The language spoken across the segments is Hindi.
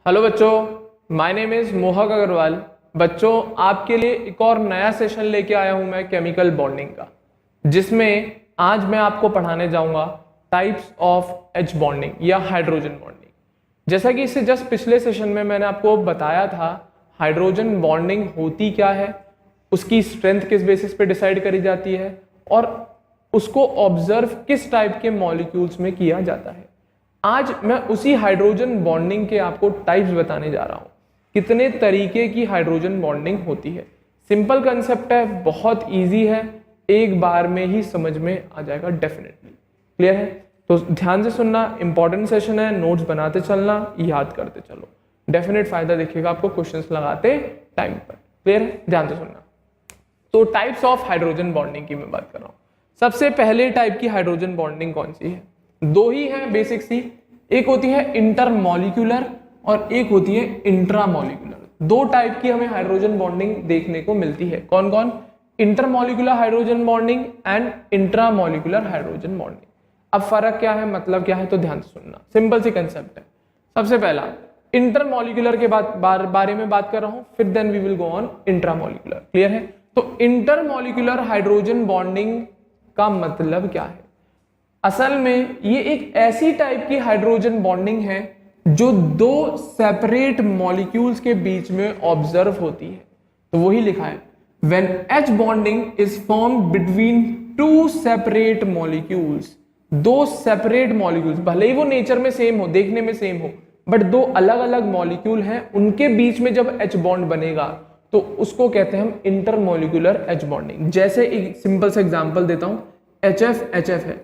हेलो बच्चों, माय नेम इज मोहक अग्रवाल। बच्चों, आपके लिए एक और नया सेशन लेके आया हूं मैं केमिकल बॉन्डिंग का, जिसमें आज मैं आपको पढ़ाने जाऊंगा टाइप्स ऑफ एच बॉन्डिंग या हाइड्रोजन बॉन्डिंग। जैसा कि इससे जस्ट पिछले सेशन में मैंने आपको बताया था, हाइड्रोजन बॉन्डिंग होती क्या है, उसकी स्ट्रेंथ किस बेसिस पे डिसाइड करी जाती है और उसको ऑब्जर्व किस टाइप के मॉलिक्यूल्स में किया जाता है। आज मैं उसी हाइड्रोजन बॉन्डिंग के आपको टाइप्स बताने जा रहा हूं, कितने तरीके की हाइड्रोजन बॉन्डिंग होती है। सिंपल कंसेप्ट है, बहुत इजी है, एक बार में ही समझ में आ जाएगा डेफिनेटली। क्लियर है? तो ध्यान से सुनना, इंपॉर्टेंट सेशन है, नोट्स बनाते चलना, याद करते चलो, डेफिनेट फायदा दिखेगा आपको क्वेश्चंस लगाते टाइम पर। क्लियर है? ध्यान से सुनना। तो टाइप्स ऑफ हाइड्रोजन बॉन्डिंग की मैं बात कर रहा हूं। सबसे पहले टाइप की हाइड्रोजन बॉन्डिंग कौन सी है? दो ही है बेसिक सी, एक होती है इंटरमॉलिक्यूलर और एक होती है इंट्रामॉलिक्यूलर। दो टाइप की हमें हाइड्रोजन बॉन्डिंग देखने को मिलती है। कौन कौन? Intermolecular hydrogen bonding and intramolecular hydrogen bonding. अब फर्क क्या है, मतलब क्या है, तो ध्यान से सुनना, सिंपल सी कंसेप्ट है। सबसे पहला इंटरमॉलिक्यूलर के बारे में बात कर रहा हूं, फिर then we will go on intramolecular. Clear है? तो इंटरमॉलिक्यूलर हाइड्रोजन बॉन्डिंग का मतलब क्या है? असल में ये एक ऐसी टाइप की हाइड्रोजन बॉन्डिंग है जो दो सेपरेट मॉलिक्यूल्स के बीच में ऑब्जर्व होती है। तो वही लिखा है, when H bonding is formed between two separate molecules. दो सेपरेट मॉलिक्यूल्स, भले ही वो नेचर में सेम हो, देखने में सेम हो, बट दो अलग अलग मॉलिक्यूल हैं, उनके बीच में जब एच बॉन्ड बनेगा तो उसको कहते हैं हम इंटरमॉलिक्यूलर एच बॉन्डिंग। जैसे एक सिंपल सा एग्जांपल देता हूं, HF है,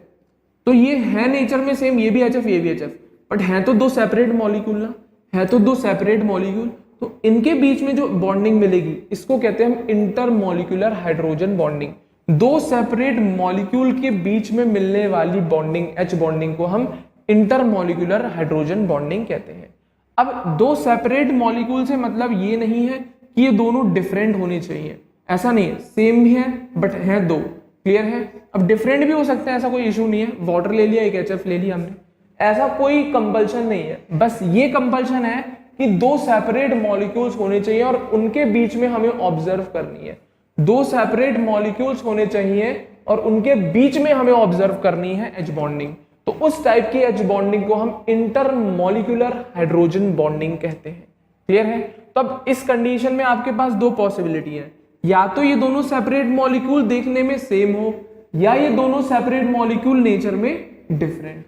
तो ये है नेचर में सेम, ये भी HF ये भी HF, बट है तो दो सेपरेट मॉलिक्यूल ना, है तो दो सेपरेट मॉलिक्यूल, तो इनके बीच में जो बॉन्डिंग मिलेगी इसको कहते हैं हम इंटरमॉलिक्यूलर हाइड्रोजन बॉन्डिंग। दो सेपरेट मॉलिक्यूल के बीच में मिलने वाली बॉन्डिंग, एच बॉन्डिंग को हम इंटरमॉलिक्यूलर हाइड्रोजन बॉन्डिंग कहते हैं। अब दो सेपरेट मॉलिक्यूल से मतलब ये नहीं है कि ये दोनों डिफरेंट होने चाहिए, ऐसा नहीं है, सेम भी है बट है दो। क्लियर है? अब डिफरेंट भी हो सकते हैं, ऐसा कोई इशू नहीं है। वाटर ले लिया, एक HF ले लिया हमने, ऐसा कोई कंपल्शन नहीं है। बस ये कंपल्शन है कि दो सेपरेट मॉलिक्यूल्स होने चाहिए और उनके बीच में हमें ऑब्जर्व करनी है। दो सेपरेट मॉलिक्यूल्स होने चाहिए और उनके बीच में हमें ऑब्जर्व करनी है एच बॉन्डिंग। तो उस टाइप की एच बॉन्डिंग को हम इंटरमॉलिक्यूलर हाइड्रोजन बॉन्डिंग कहते हैं। क्लियर है? तब इस कंडीशन में आपके पास दो पॉसिबिलिटी है, या तो ये दोनों सेपरेट मॉलिक्यूल देखने में सेम हो या ये दोनों सेपरेट मॉलिक्यूल नेचर में डिफरेंट हो।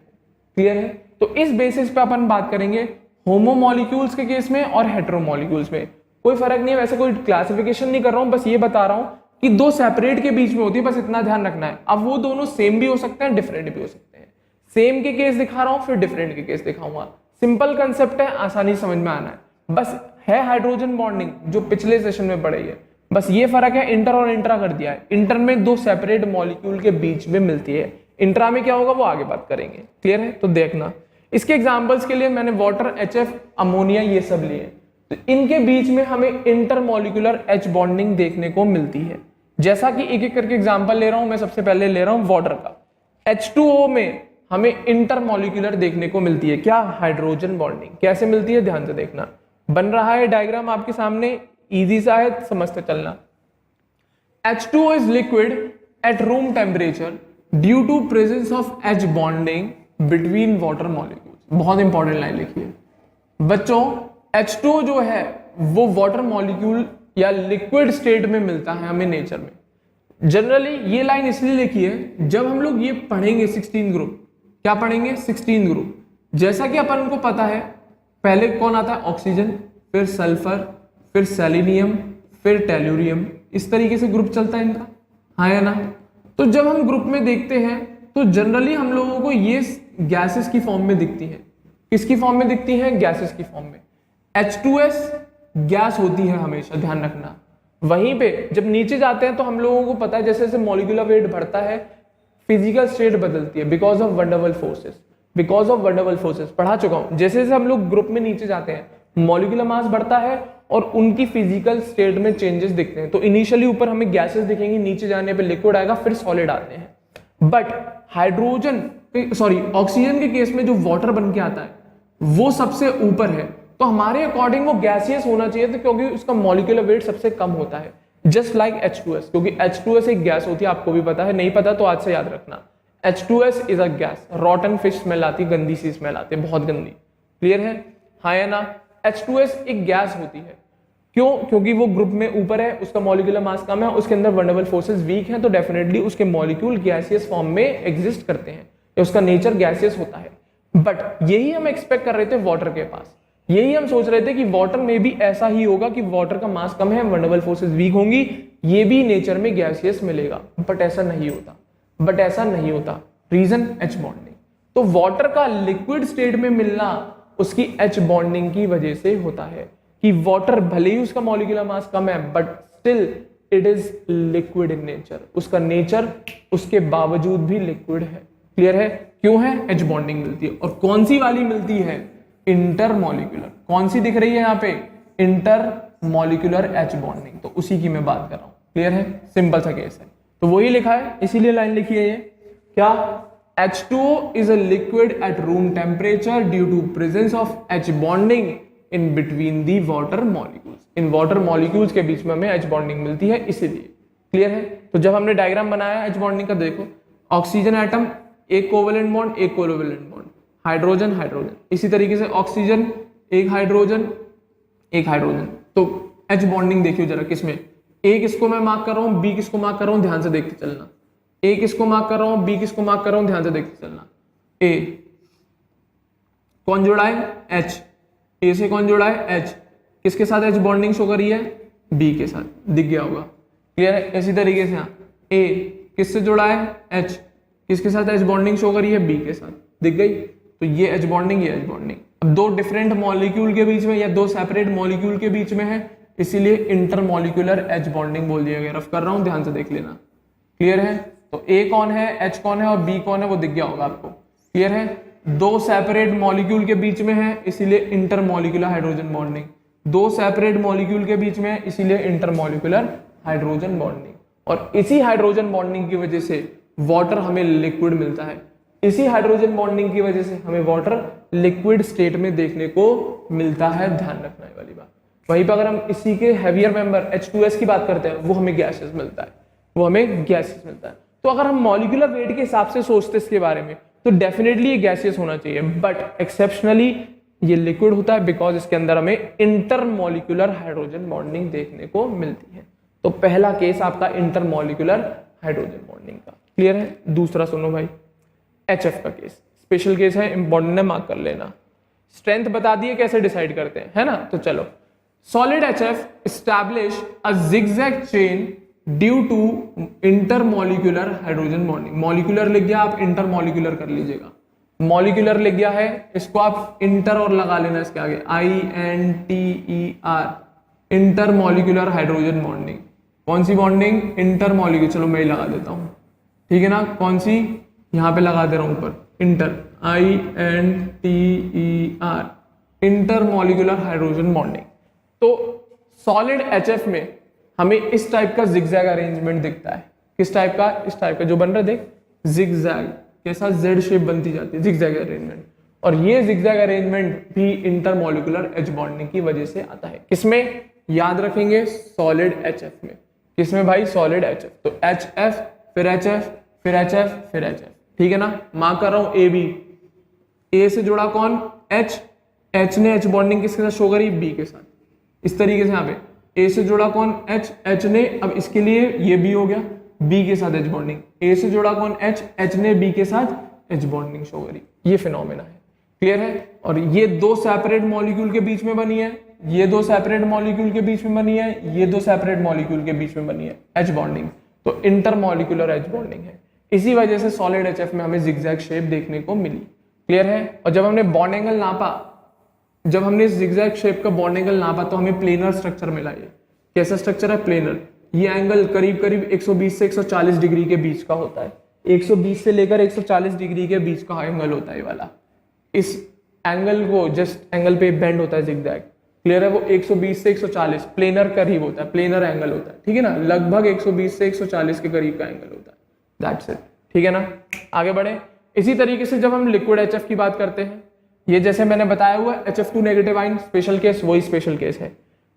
क्लियर है? तो इस बेसिस पे अपन बात करेंगे होमो मॉलिक्यूल्स के केस में और हेटेरो मॉलिक्यूल्स में। कोई फर्क नहीं है, वैसे कोई क्लासिफिकेशन नहीं कर रहा हूं, बस ये बता रहा हूं कि दो सेपरेट के बीच में होती है, बस इतना ध्यान रखना है। अब वो दोनों सेम भी हो सकते हैं, डिफरेंट भी हो सकते हैं। सेम के केस दिखा रहा हूं, फिर डिफरेंट के केस दिखाऊंगा। सिंपल कंसेप्ट है, आसानी समझ में आना है। बस है हाइड्रोजन बॉन्डिंग जो पिछले सेशन में पढ़ी है, बस ये फर्क है, इंटर और इंट्रा कर दिया है। इंटर में दो सेपरेट मॉलिक्यूल के बीच में मिलती है, इंट्रा में क्या होगा वो आगे बात करेंगे। क्लियर है? तो देखना, इसके एग्जांपल्स के लिए मैंने वाटर, HF, अमोनिया ये सब लिए, तो इनके बीच में हमें इंटरमॉलिक्यूलर एच बॉन्डिंग देखने को मिलती है। जैसा कि एक एक करके एग्जांपल ले रहा हूं, मैं सबसे पहले ले रहा हूं वाटर का। H2O में हमें इंटरमॉलिक्यूलर देखने को मिलती है, क्या? Hydrogen bonding. कैसे मिलती है ध्यान से देखना, बन रहा है डायग्राम आपके सामने, इजी सा है, समझते चलना। H2O is liquid at room temperature due to presence of H bonding between water molecules। बहुत इंपॉर्टेंट लाइन लिखी है बच्चों। H2O जो है वो वाटर मॉलिक्यूल या लिक्विड स्टेट में मिलता है हमें नेचर में। जनरली ये लाइन इसलिए लिखी है, जब हम लोग ये पढ़ेंगे 16 ग्रुप, क्या पढ़ेंगे? 16 ग्रुप। जैसा कि अपन को पता है, पहले कौन आता है? ऑक्सीजन, फिर सल्फर, फिर सेलेनियम, फिर टेल्यूरियम, इस तरीके से ग्रुप चलता है इनका, हाँ या ना? तो जब हम ग्रुप में देखते हैं तो जनरली हम लोगों को ये गैसेस की फॉर्म में दिखती है। किसकी फॉर्म में दिखती है? गैसेस की फॉर्म में। H2S गैस होती है हमेशा, ध्यान रखना। वहीं पे जब नीचे जाते हैं तो हम लोगों को पता है जैसे जैसे मॉलिक्यूलर वेट बढ़ता है, फिजिकल स्टेट बदलती है, because of van der Waals forces. Because of van der Waals forces पढ़ा चुका हूं। जैसे जैसे हम लोग ग्रुप में नीचे जाते हैं, मॉलिक्यूलर मास बढ़ता है और उनकी फिजिकल स्टेट में चेंजेस दिखते हैं। तो इनिशियली ऊपर हमें गैसेस दिखेंगी, नीचे जाने पे लिक्विड आएगा, फिर सॉलिड आते हैं। बट ऑक्सीजन के केस में जो वाटर बन के आता है वो सबसे ऊपर है। तो हमारे अकॉर्डिंग वो गैसियस होना चाहिए था, क्योंकि उसका मॉलिक्यूलर वेट सबसे कम होता है, जस्ट लाइक H2S, क्योंकि H2S एक गैस होती है, आपको भी पता है, नहीं पता तो आज से याद रखना। H2S is a gas, रॉटन fish smell आती है, गंदी सी स्मेल आती है, बहुत गंदी। क्लियर है, हाँ या ना? H2S एक गैस होती है, क्यों? क्योंकि वो ग्रुप में ऊपर है, उसका मॉलिक्यूलर मास कम है, उसके अंदर वनडेबल फोर्सेस वीक हैं, तो डेफिनेटली उसके मॉलिक्यूल गैसियस फॉर्म में एग्जिस्ट करते हैं, या उसका नेचर गैसियस होता है। बट यही हम एक्सपेक्ट कर रहे थे वाटर के पास, यही हम सोच रहे थे कि वाटर में भी ऐसा ही होगा कि वाटर का मास कम है, वनडेबल फोर्सेस वीक होंगी, ये भी नेचर में गैसियस मिलेगा। बट ऐसा नहीं होता। Reason H bonding. तो वाटर का लिक्विड स्टेट में मिलना उसकी H बॉन्डिंग की वजह से होता है, कि वाटर भले ही उसका मॉलिक्यूलर मास कम है, but still it is liquid in nature, उसका नेचर उसके बावजूद भी लिक्विड है। क्लियर है? क्यों है? H बॉन्डिंग मिलती है। और कौन सी वाली मिलती है? इंटरमॉलिक्यूलर। कौन सी दिख रही है यहाँ पे? इंटरमॉलिक्यूलर H बॉन्डिंग, तो उसी की मैं बात कर रहा हूं। क्लियर है? सिंपल सा केस है, तो वही लिखा है, इसीलिए लाइन लिखी है ये। क्या? H2O is a liquid at room temperature due to presence of H bonding in between the water molecules. In water molecules के बीच में हमें H बॉन्डिंग मिलती है, इसीलिए। क्लियर है? तो जब हमने डायग्राम बनाया H बॉन्डिंग का, देखो ऑक्सीजन एटम, एक कोवेलेंट बॉन्ड, एक कोवेलेंट बॉन्ड, हाइड्रोजन हाइड्रोजन, इसी तरीके से ऑक्सीजन, एक हाइड्रोजन, एक हाइड्रोजन। तो H बॉन्डिंग देखियो जरा किसमें, ए किसको मैं मार्क कर रहा हूं, बी किसको मार्क कर रहा हूं, ध्यान से देखते चलना। ए किसको मार्क कर रहा हूं, बी किसको मार्क कर रहा हूं, ध्यान से देखते चलना। ए कौन जुड़ा है? H। ए से कौन जुड़ा है? H। किसके साथ H बॉन्डिंग शो करी है? बी के साथ, दिख गया होगा। क्लियर है? इसी तरीके से ए किससे जुड़ा है? H। किसके साथ H बॉन्डिंग शो करी है? बी के साथ, दिख गई। तो ये H बॉन्डिंग, ये H बॉन्डिंग। अब दो डिफरेंट मॉलिक्यूल के बीच में या दो सेपरेट मॉलिक्यूल के बीच में है, इसीलिए इंटरमॉलिक्यूलर H बॉन्डिंग बोल दिया गया। रफ कर रहा हूं, ध्यान से देख लेना। क्लियर है? तो ए कौन है, H कौन है और बी कौन है, वो दिख गया होगा आपको। क्लियर है? दो सेपरेट मॉलिक्यूल के बीच में है, इसीलिए इंटरमॉलिक्यूलर हाइड्रोजन बॉन्डिंग। दो सेपरेट मॉलिक्यूल के बीच में है, इसीलिए इंटरमॉलिक्यूलर हाइड्रोजन बॉन्डिंग। और इसी हाइड्रोजन बॉन्डिंग की वजह से वाटर हमें लिक्विड मिलता है, इसी हाइड्रोजन बॉन्डिंग की वजह से हमें वाटर लिक्विड स्टेट में देखने को मिलता है। ध्यान रखने वाली बात। वहीं पर अगर हम इसी के हैवियर मेंबर H2S की बात करते हैं, वो हमें गैसेस मिलता है, तो अगर हम मॉलिक्यूलर वेट के हिसाब से सोचते इसके बारे में, तो डेफिनेटली ये गैसियस होना चाहिए। बट एक्सेप्शनली ये लिक्विड होता है, बिकॉज इसके अंदर हमें इंटरमॉलिक्यूलर हाइड्रोजन बॉन्डिंग देखने को मिलती है। तो पहला केस आपका इंटरमॉलिक्यूलर हाइड्रोजन बॉन्डिंग का। क्लियर है? दूसरा सुनो भाई, HF का केस, स्पेशल केस है, इंपॉर्टेंट है, मार्क कर लेना। स्ट्रेंथ बता दिए, कैसे डिसाइड करते हैं, है ना? तो चलो, solid HF establish a zigzag chain due to intermolecular hydrogen bonding. Molecular लिख गया, आप इंटरमॉलिक्यूलर कर लीजिएगा। मॉलिक्यूलर लिख गया है, इसको आप इंटर और लगा लेना इसके आगे, INTER, इंटरमॉलिक्यूलर हाइड्रोजन बॉन्डिंग। कौन सी बॉन्डिंग? इंटरमॉलिक्यूलर। चलो मैं ही लगा देता हूं, ठीक है ना? कौन सी? यहां पे लगा दे रहा हूं ऊपर, inter, INTER, intermolecular hydrogen bonding. तो सॉलिड HF में हमें इस टाइप का जिगजैग अरेंजमेंट दिखता है। किस टाइप का? इस टाइप का जो बन रहा है, देख, जिगजैग, कैसा जेड शेप बनती जाती है, जिगजैग अरेंजमेंट। और ये जिगजैग अरेंजमेंट भी इंटरमॉलिक्यूलर H बॉन्डिंग की वजह से आता है। किसमें? याद रखेंगे, सॉलिड HF में। किसमें भाई? Solid HF। तो HF, फिर HF, फिर HF, फिर HF, ठीक है ना? मार्क कर रहा हूं AB। ए से जुड़ा कौन? H। H ने H बॉन्डिंग किसके साथ शो करी? B के साथ। इस तरीके से यहाँ पे ए से जुड़ा कौन? H ने, अब इसके लिए ये B हो गया, B के साथ H बॉन्डिंग। ए से जुड़ा कौन? H ने B के साथ H बॉन्डिंग शो करी। ये फिनोमेना है। क्लियर है? और ये दो सेपरेट मॉलिक्यूल के बीच में बनी है, ये दो सेपरेट मॉलिक्यूल के बीच में बनी है, ये दो सेपरेट मॉलिक्यूल के बीच में बनी है H बॉन्डिंग। तो इंटरमॉलिक्यूलर H बॉन्डिंग है। इसी वजह से सॉलिड HF में हमें जिगजैग शेप देखने को मिली। क्लियर है? और जब हमने बॉन्ड एंगल नापा, जब हमने इस जिगजैग शेप का बॉन्ड एंगल नापा, तो हमें प्लेनर स्ट्रक्चर मिला। ये कैसा स्ट्रक्चर है? प्लेनर। ये एंगल करीब करीब 120 से 140 डिग्री के बीच का होता है। 120 से लेकर 140 डिग्री के बीच का एंगल होता है ये वाला। इस एंगल को जस्ट एंगल पे बेंड होता है जिगजैग। क्लियर है? वो 120 से 140 प्लेनर करीब होता है, प्लेनर एंगल होता है, ठीक है ना? लगभग 120 से 140 के करीब का एंगल होता है। दैट्स इट, ठीक है ना? आगे बढ़े। इसी तरीके से जब हम लिक्विड HF की बात करते हैं, ये जैसे मैंने बताया हुआ HF2 negative ion special case, वही स्पेशल केस है।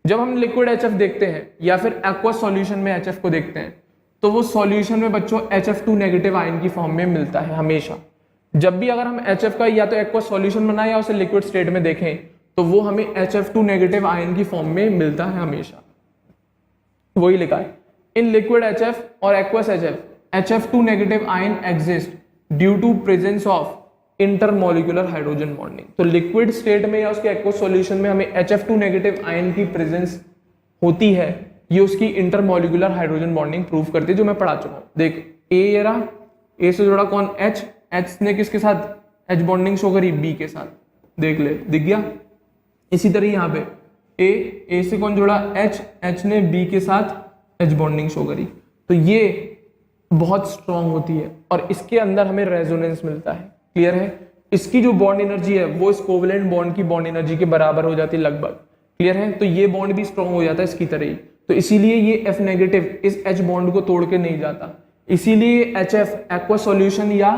जब हम लिक्विड HF देखते हैं या फिर एक्वस सॉल्यूशन में HF को देखते हैं तो वो सॉल्यूशन में बच्चों HF2 नेगेटिव आयन की फॉर्म में मिलता है हमेशा। जब भी अगर हम HF का या तो एक्वस सॉल्यूशन बनाए या उसे लिक्विड स्टेट में देखें तो वो हमें HF2 नेगेटिव आयन की फॉर्म में मिलता है हमेशा। वही लिखा है इन लिक्विड HF और aqueous HF HF2 negative ion exist due to presence of intermolecular hydrogen bonding. तो लिक्विड स्टेट में या उसके एक्वस सॉल्यूशन में हमें HF2 नेगेटिव आयन की प्रेजेंस होती है, ये उसकी इंटरमोलिकुलर हाइड्रोजन बॉन्डिंग प्रूव करती है, जो मैं पढ़ा चुका हूं। देख ए ये रहा, ए से जुड़ा कौन H, H ने किसके साथ H बॉन्डिंग शो करी B के साथ, देख ले दिख गया। इसी तरह यहाँ पे ए से कौन जुड़ा H, H ने B के साथ H बॉन्डिंग शो करी। तो ये बहुत स्ट्रांग होती है और इसके अंदर हमें रेजोनेंस मिलता है। क्लियर है? इसकी जो बॉन्ड एनर्जी है वो इस कोवेलेंट बॉन्ड की बॉन्ड एनर्जी के बराबर हो जाती है लगभग। क्लियर है? तो ये बॉन्ड भी स्ट्रांग हो जाता है इसकी तरह ही। तो इसीलिए ये F नेगेटिव इस H बॉन्ड को तोड़ के नहीं जाता, इसीलिए HF एक्वा सॉल्यूशन या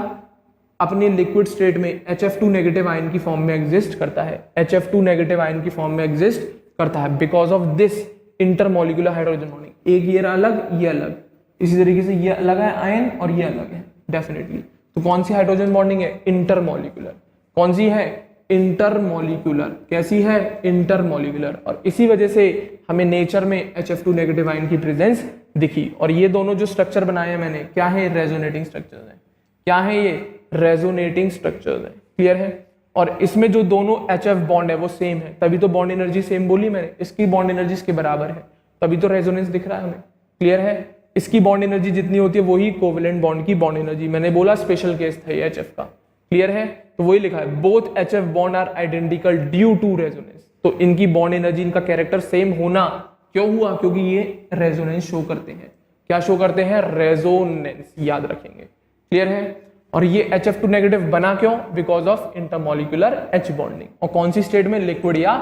अपने लिक्विड स्टेट में HF2 नेगेटिव आयन की फॉर्म में एग्जिस्ट करता है, HF2 नेगेटिव आयन की फॉर्म में एग्जिस्ट करता है because of this intermolecular hydrogen bonding. एक ये अलग, ये अलग, इसी तरीके से ये अलग है आयन और ये अलग है डेफिनेटली। तो कौन सी हाइड्रोजन बॉन्डिंग है? इंटरमोलिकुलर। कौन सी है? इंटरमोलिकुलर। कैसी है? इंटरमोलिकुलर। और इसी वजह से हमें नेचर में HF2 नेगेटिव आयन की प्रेजेंस दिखी। और ये दोनों जो स्ट्रक्चर बनाए हैं मैंने, क्या है? रेजोनेटिंग स्ट्रक्चर्स हैं। क्या है ये? रेजोनेटिंग स्ट्रक्चर्स हैं। क्लियर है? और इसमें जो दोनों HF बॉन्ड है वो सेम है, तभी तो बॉन्ड एनर्जी सेम बोली मैंने। इसकी बॉन्ड एनर्जी इसके बराबर है, तभी तो रेजोनेंस दिख रहा है हमें। क्लियर है? इसकी बॉन्ड एनर्जी जितनी होती है वही कोवेलेंट बॉन्ड की बॉन्ड एनर्जी। मैंने बोला स्पेशल केस था ये HF का। क्लियर है? तो वही लिखा है both HF bond are identical due to resonance. तो इनकी बॉन्ड एनर्जी, इनका कैरेक्टर सेम होना क्यों हुआ? क्योंकि ये रेजोनेंस शो करते हैं। क्या शो करते हैं? रेजोनेंस। याद रखेंगे। क्लियर है? और ये HF2 नेगेटिव बना क्यों? Because of intermolecular H bonding. और कौन सी स्टेट में? लिक्विड या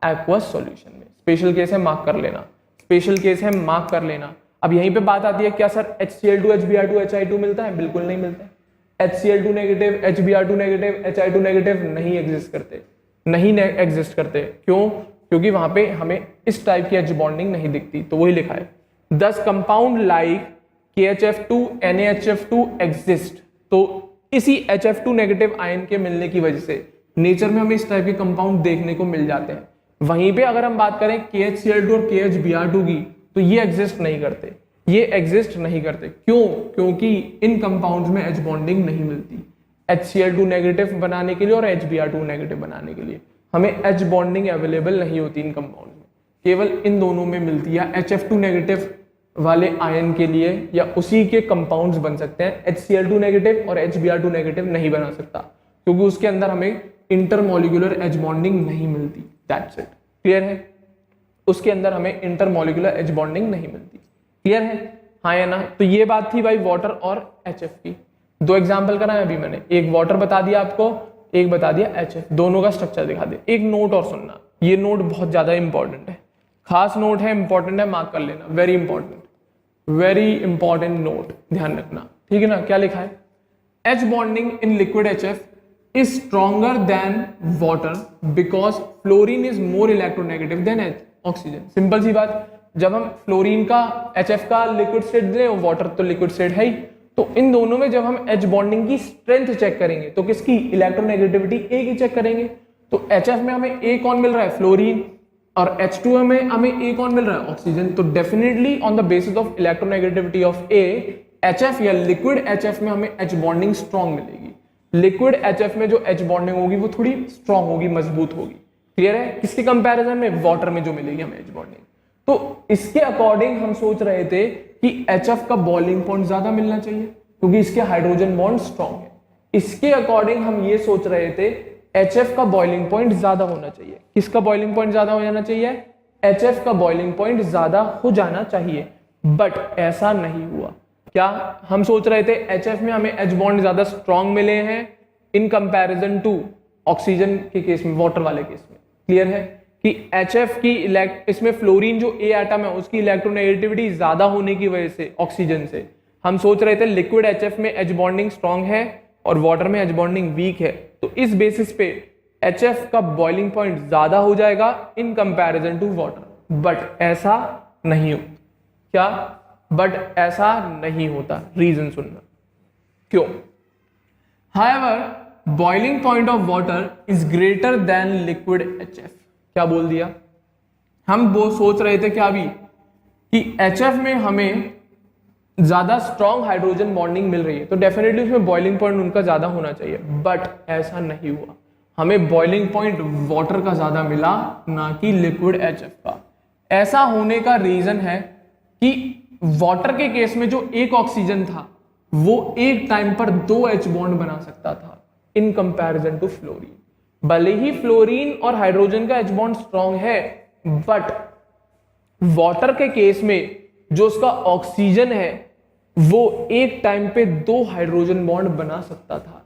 एक्वस सॉल्यूशन में। स्पेशल केस है, मार्क कर लेना। स्पेशल केस है, मार्क कर लेना। अब यहीं पे बात आती है, क्या सर HCl2 HBr2 HI2 मिलता है? बिल्कुल नहीं मिलता है। HCl2 negative HBr2 negative HI2 negative नहीं एग्जिस्ट करते, नहीं एग्जिस्ट करते। क्यों? क्योंकि वहां पे हमें इस टाइप की H बॉन्डिंग नहीं दिखती। तो वही लिखा है दस compound like KHF2 NaHF2 exist. तो इसी HF2 नेगेटिव आयन के मिलने की वजह से नेचर में हमें इस टाइप के कंपाउंड देखने को मिल जाते हैं। वहीं पे अगर हम बात करें KHCl2 और KHBr2 की, तो ये एग्जिस्ट नहीं करते, ये एग्जिस्ट नहीं करते। क्यों? क्योंकि इन कंपाउंड्स में H बॉन्डिंग नहीं मिलती। HCl2 नेगेटिव बनाने के लिए और HBr2 नेगेटिव बनाने के लिए हमें H बॉन्डिंग अवेलेबल नहीं होती इन कंपाउंड में, केवल इन दोनों में मिलती है। HF2 नेगेटिव वाले आयन के लिए या उसी के कंपाउंड्स बन सकते हैं, HCl2 नेगेटिव और HBr2 नेगेटिव नहीं बना सकता क्योंकि उसके अंदर हमें इंटरमोलिकुलर H बॉन्डिंग नहीं मिलती। That's it. क्लियर है? उसके अंदर हमें इंटरमोलिकुलर H बॉन्डिंग नहीं मिलती। क्लियर है? हाँ या ना? तो ये बात थी भाई वाटर और HF की। दो एग्जांपल कराए अभी मैंने, एक वाटर बता दिया आपको, एक बता दिया HF। दोनों का स्ट्रक्चर दिखा दे। एक नोट और सुनना, ये नोट बहुत ज्यादा इंपॉर्टेंट है, खास नोट है, इंपॉर्टेंट है, मार्क कर लेना। Very important, very important note, ध्यान रखना। ठीक है ना? क्या लिखा है? H bonding in liquid HF is stronger than water because fluorine is more electronegative than oxygen। Simple सी बात, जब हम फ्लोरीन का HF का लिक्विड स्टेट दे, वाटर तो लिक्विड स्टेट है ही, तो इन दोनों में जब हम H बॉन्डिंग की स्ट्रेंथ चेक करेंगे तो किसकी? इलेक्ट्रोनेगेटिविटी A की चेक करेंगे। तो HF में हमें A कौन मिल रहा है? फ्लोरीन। और H2 में हमें A कौन मिल रहा है? ऑक्सीजन। तो definitely on the basis of electronegativity of A, HF या लिक्विड HF में हमें H बॉन्डिंग स्ट्रॉन्ग मिलेगी। लिक्विड HF में जो H बॉन्डिंग होगी वो थोड़ी स्ट्रॉन्ग होगी, मजबूत होगी। क्लियर है? किसके कंपैरिजन में? वाटर में जो मिलेगी हमें H बॉन्डिंग। तो इसके अकॉर्डिंग हम सोच रहे थे कि HF का बॉइलिंग पॉइंट ज्यादा मिलना चाहिए क्योंकि इसके हाइड्रोजन बॉन्ड स्ट्रॉन्ग है। इसके अकॉर्डिंग हम ये सोच रहे थे HF का बॉइलिंग पॉइंट ज्यादा होना चाहिए। किसका बॉइलिंग पॉइंट ज्यादा हो जाना चाहिए? HF का बॉइलिंग पॉइंट ज्यादा हो जाना चाहिए। बट ऐसा नहीं हुआ। क्या हम सोच रहे थे HF में हमें H बॉन्ड ज्यादा स्ट्रॉन्ग मिले हैं इन कंपैरिजन टू ऑक्सीजन के केस में, वाटर वाले केस में। क्लियर है कि HF की इसमें फ्लोरीन जो A एटम है उसकी इलेक्ट्रोनेगेटिविटी ज्यादा होने की वजह से ऑक्सीजन से हम सोच रहे थे लिक्विड HF में H बॉन्डिंग स्ट्रॉन्ग है और वाटर में H बॉन्डिंग वीक है। तो इस बेसिस पे HF का बॉइलिंग पॉइंट ज्यादा हो जाएगा in comparison to water, but ऐसा नहीं होता। क्या? बट ऐसा नहीं होता। रीजन सुनना क्यों। However, boiling point of water is greater than liquid HF। क्या बोल दिया? हम वो सोच रहे थे क्या अभी कि HF में हमें ज्यादा स्ट्रॉन्ग हाइड्रोजन बॉन्डिंग मिल रही है, तो डेफिनेटली उसमें बॉइलिंग पॉइंट उनका ज्यादा होना चाहिए, बट ऐसा नहीं हुआ। हमें बॉइलिंग पॉइंट वाटर का ज्यादा मिला, ना कि लिक्विड HF का। ऐसा होने का रीजन है कि वाटर के केस में जो एक ऑक्सीजन था वो एक टाइम पर 2 H बॉन्ड बना सकता था इन कंपैरिजन टू फ्लोरीन। भले ही फ्लोरीन और हाइड्रोजन का H बॉन्ड स्ट्रॉन्ग है, बट वाटर के केस में जो उसका ऑक्सीजन है वो एक टाइम पे 2 हाइड्रोजन बॉन्ड बना सकता था।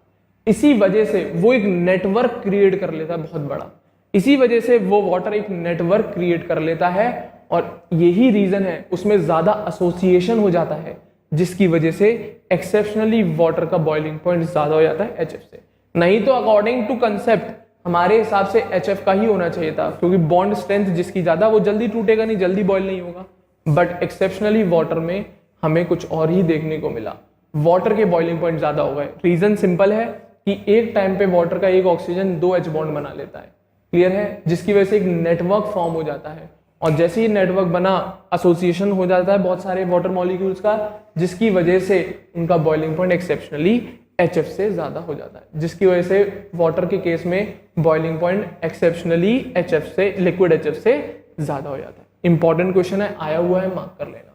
इसी वजह से वो एक नेटवर्क क्रिएट कर लेता है बहुत बड़ा। इसी वजह से वो वाटर एक नेटवर्क क्रिएट कर लेता है, और यही रीजन है उसमें ज्यादा एसोसिएशन हो जाता है, जिसकी वजह से एक्सेप्शनली वाटर का बॉइलिंग पॉइंट ज्यादा हो जाता है HF से। नहीं तो अकॉर्डिंग टू कंसेप्ट हमारे हिसाब से HF का ही होना चाहिए था, क्योंकि बॉन्ड स्ट्रेंथ जिसकी ज्यादा वो जल्दी टूटेगा नहीं, जल्दी बॉइल नहीं होगा। बट एक्सेप्शनली वाटर में हमें कुछ और ही देखने को मिला, वाटर के बॉइलिंग पॉइंट ज्यादा हो गए। रीजन सिंपल है कि एक टाइम पे वाटर का एक ऑक्सीजन 2 H बॉन्ड बना लेता है। क्लियर है? जिसकी वजह से एक नेटवर्क फॉर्म हो जाता है, और जैसे ही नेटवर्क बना एसोसिएशन हो जाता है बहुत सारे वाटर मॉलिक्यूल्स का, जिसकी वजह से उनका बॉइलिंग पॉइंट एक्सेप्शनली HF से ज्यादा हो जाता है, जिसकी वजह से वाटर के केस में बॉइलिंग पॉइंट एक्सेप्शनली HF से, लिक्विड HF से ज्यादा हो जाता है। इंपॉर्टेंट क्वेश्चन है, आया हुआ है, मार्क कर लेना।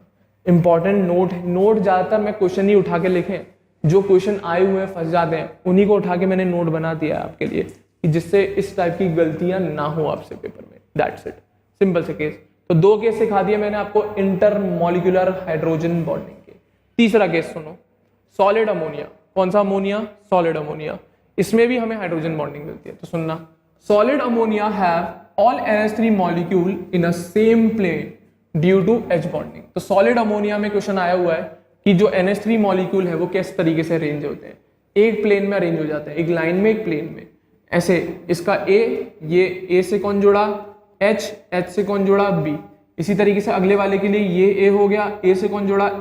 इंपॉर्टेंट नोट ज्यादातर मैं क्वेश्चन ही उठा के लिखे, जो क्वेश्चन आए हुए हैं फंस जाते हैं, उन्हीं को उठा के मैंने नोट बना दिया है आपके लिए, कि जिससे इस टाइप की गलतियां ना हो आपसे पेपर में। दैट्स इट, सिंपल से केस। तो 2 केस सिखा दिए मैंने आपको इंटरमॉलिक्यूलर हाइड्रोजन बॉन्डिंग के। तीसरा केस सुनो, सॉलिड अमोनिया। कौन सा अमोनिया? Solid ammonia. इसमें भी हमें हाइड्रोजन बॉन्डिंग मिलती है। तो सुनना, solid ammonia have all NH3 molecule in a same plane due to H bonding. तो सॉलिड अमोनिया में क्वेश्चन आया हुआ है कि जो NH3 मॉलिक्यूल है वो किस तरीके से अरेंज होते हैं। एक प्लेन में अरेंज हो जाते हैं, एक लाइन में, एक प्लेन में। ऐसे इसका ये A से कौन जुड़ा? H से कौन जुड़ा? B। इसी तरीके से अगले वाले के लिए ये A हो गया, A से कौन जुड़ा?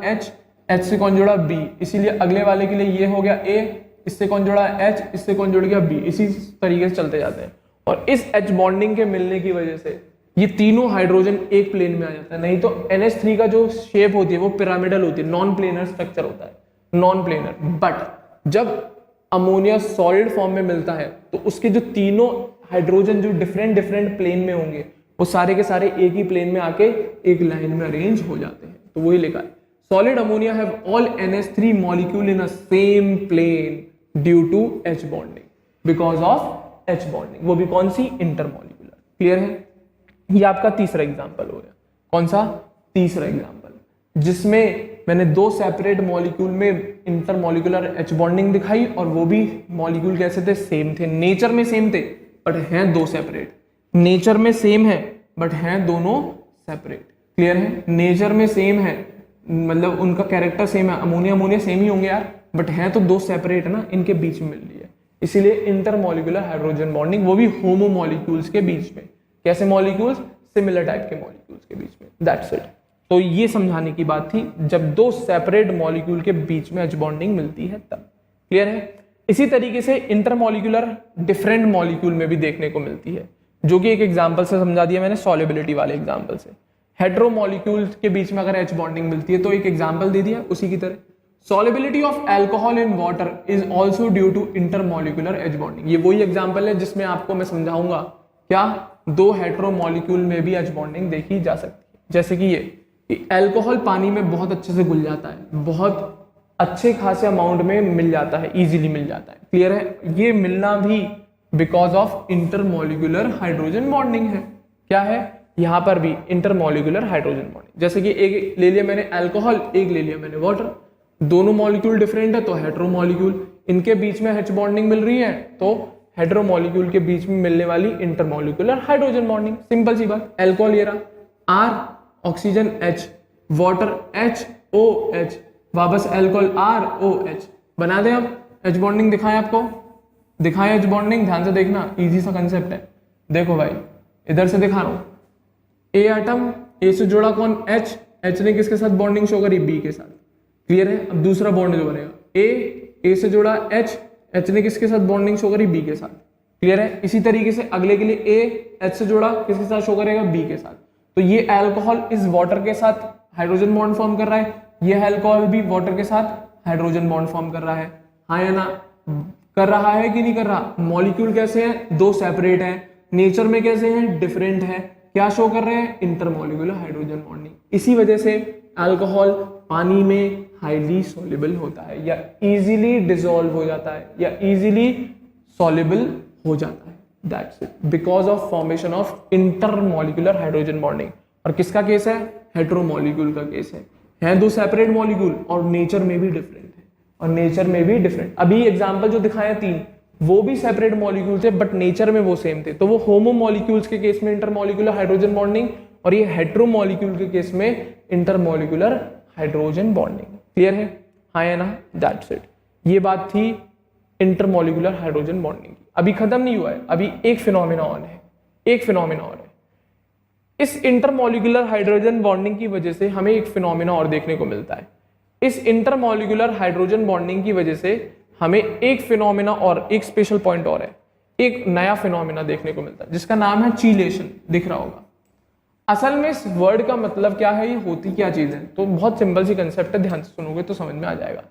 H से कौन जुड़ा? B। इसीलिए अगले वाले के लिए ये हो गया A, इससे कौन जुड़ा? H, इससे कौन जुड़ गया? B। इसी तरीके से चलते जाते हैं, और इस H बॉन्डिंग के मिलने की वजह से ये तीनों हाइड्रोजन एक प्लेन में आ जाता है। नहीं तो NH3 का जो शेप होती है वो पिरामिडल होती है, नॉन प्लेनर स्ट्रक्चर होता है, नॉन प्लेनर। बट जब अमोनिया सॉलिड फॉर्म में मिलता है तो उसके जो तीनों हाइड्रोजन जो डिफरेंट प्लेन में होंगे वो सारे के सारे एक ही प्लेन में आके एक लाइन में अरेंज हो जाते हैं। तो वही लिखा है, solid ammonia have all NH3 molecule in a same plane due to H bonding, because of H bonding. वो भी कौन सी? इंटरमॉलिक्यूलर। क्लियर है? ये आपका तीसरा एग्जांपल हो गया। कौन सा? तीसरा एग्जांपल, जिसमें मैंने 2 सेपरेट मॉलिक्यूल में इंटरमॉलिक्यूलर H बॉन्डिंग दिखाई, और वो भी मॉलिक्यूल कैसे थे? सेम थे, नेचर में सेम थे, बट हैं 2 सेपरेट। नेचर में सेम है बट हैं दोनों सेपरेट। क्लियर है? नेचर में सेम है मतलब उनका कैरेक्टर सेम है, अमोनिया सेम ही होंगे यार, बट हैं तो 2 सेपरेट है ना, इनके बीच में मिल रही है, इसीलिए इंटरमॉलिक्यूलर हाइड्रोजन बॉन्डिंग, वो भी होमो मॉलिक्यूल्स के बीच में। कैसे मॉलिक्यूल्स? सिमिलर टाइप के मॉलिक्यूल्स के बीच में। That's it. तो ये समझाने की बात थी, जब 2 सेपरेट मॉलिक्यूल के बीच में H बॉन्डिंग मिलती है तब। क्लियर है? इसी तरीके से इंटरमॉलिक्यूलर डिफरेंट मॉलिक्यूल में भी देखने को मिलती है, जो कि एक एग्जांपल से समझा दिया मैंने, सॉल्युबिलिटी वाले एग्जांपल से। हेटेरो मॉलिक्यूल के बीच में अगर H बॉन्डिंग मिलती है तो एक एग्जांपल दे दिया उसी की तरह। Solubility of alcohol in water is also due to intermolecular H bonding. ये वही एग्जांपल है जिसमें आपको मैं समझाऊंगा क्या 2 हेटेरो मॉलिक्यूल में भी H बॉन्डिंग देखी जा सकती है। जैसे कि ये कि अल्कोहल पानी में बहुत अच्छे से घुल जाता है, बहुत अच्छे खासे अमाउंट में मिल जाता है, इजीली मिल जाता है। क्लियर है? ये मिलना भी because of intermolecular hydrogen bonding है। क्या है? यहां पर भी इंटरमॉलिक्यूलर हाइड्रोजन बॉन्डिंग। जैसे कि एक ले लिया मैंने अल्कोहल, एक ले लिया मैंने वाटर, दोनों मॉलिक्यूल डिफरेंट है तो हेटेरो मॉलिक्यूल, इनके बीच में H बॉन्डिंग मिल रही है तो हेटेरो मॉलिक्यूल के बीच में मिलने वाली इंटरमॉलिक्यूलर हाइड्रोजन बॉन्डिंग। सिंपल सी बात। अल्कोहल ये रहा R, oxygen H, water HOH, वापस अल्कोहल ROH, बना दें अब H बॉन्डिंग दिखाएं आपको। दिखाएं एच बॉन्डिंग, ध्यान से देखना, इजी सा कंसेप्ट है। देखो भाई इधर से दिखा रहा हूं, ए एटम, ए से जुड़ा कौन, एच, एच ने किसके साथ बॉन्डिंग शो करी, बी के साथ। क्लियर है। अब दूसरा बॉन्ड जो बनेगा, ए से जुड़ा एच, एच ने किसके साथ बॉन्डिंग शो करी, बी के साथ। क्लियर है। इसी तरीके से अगले के लिए ए एच से जुड़ा किसके साथ शो करेगा, बी के साथ। तो ये अल्कोहल इस वाटर के साथ हाइड्रोजन बॉन्ड फॉर्म कर रहा है, ये अल्कोहल भी वाटर के साथ हाइड्रोजन बॉन्ड फॉर्म कर रहा है, हाँ या ना, कर रहा है कि नहीं कर रहा। मॉलिक्यूल कैसे हैं, दो सेपरेट हैं, नेचर में कैसे हैं, डिफरेंट है, क्या शो कर रहे हैं, इंटरमॉलिक्यूलर हाइड्रोजन बॉन्डिंग। इसी वजह से अल्कोहल पानी में हाईली सॉल्युबल होता है, या इजीली डिसॉल्व हो जाता है, या इजीली सॉल्युबल हो जाता है। That's it, because of formation of intermolecular hydrogen bonding. और किसका केस है, हेटेरोमॉलिक्यूल का केस है। हैं दो सेपरेट मॉलिक्यूल और नेचर में भी डिफरेंट है, और नेचर में भी डिफरेंट। अभी एग्जांपल जो दिखाए तीन, वो भी सेपरेट मॉलिक्यूल थे बट नेचर में वो सेम थे। तो वो होमो मॉलिक्यूल्स के केस में इंटरमॉलिक्यूलर हाइड्रोजन बॉन्डिंग, और ये हेटेरोमॉलिक्यूल के केस में इंटरमॉलिक्यूलर हाइड्रोजन बॉन्डिंग। क्लियर है, हाँ या ना, दैट्स इट। ये बात थी इंटरमॉलिक्यूलर हाइड्रोजन बॉन्डिंग की। अभी खत्म नहीं हुआ है, अभी एक फिनोमेना और है, एक फिनोमेना और है। इस इंटरमॉलिक्यूलर हाइड्रोजन बॉन्डिंग की वजह से हमें एक फिनोमेना और देखने को मिलता है। इस इंटरमॉलिक्यूलर हाइड्रोजन बॉन्डिंग की वजह से हमें एक फिनोमेना और, एक स्पेशल पॉइंट और है, एक नया फिनोमेना देखने को मिलता है जिसका नाम है चीलेशन। दिख रहा होगा। असल में इस वर्ड का मतलब क्या है, ये होती क्या चीज है, तो बहुत सिंपल सी कंसेप्ट है, ध्यान से सुनोगे तो समझ में आ जाएगा।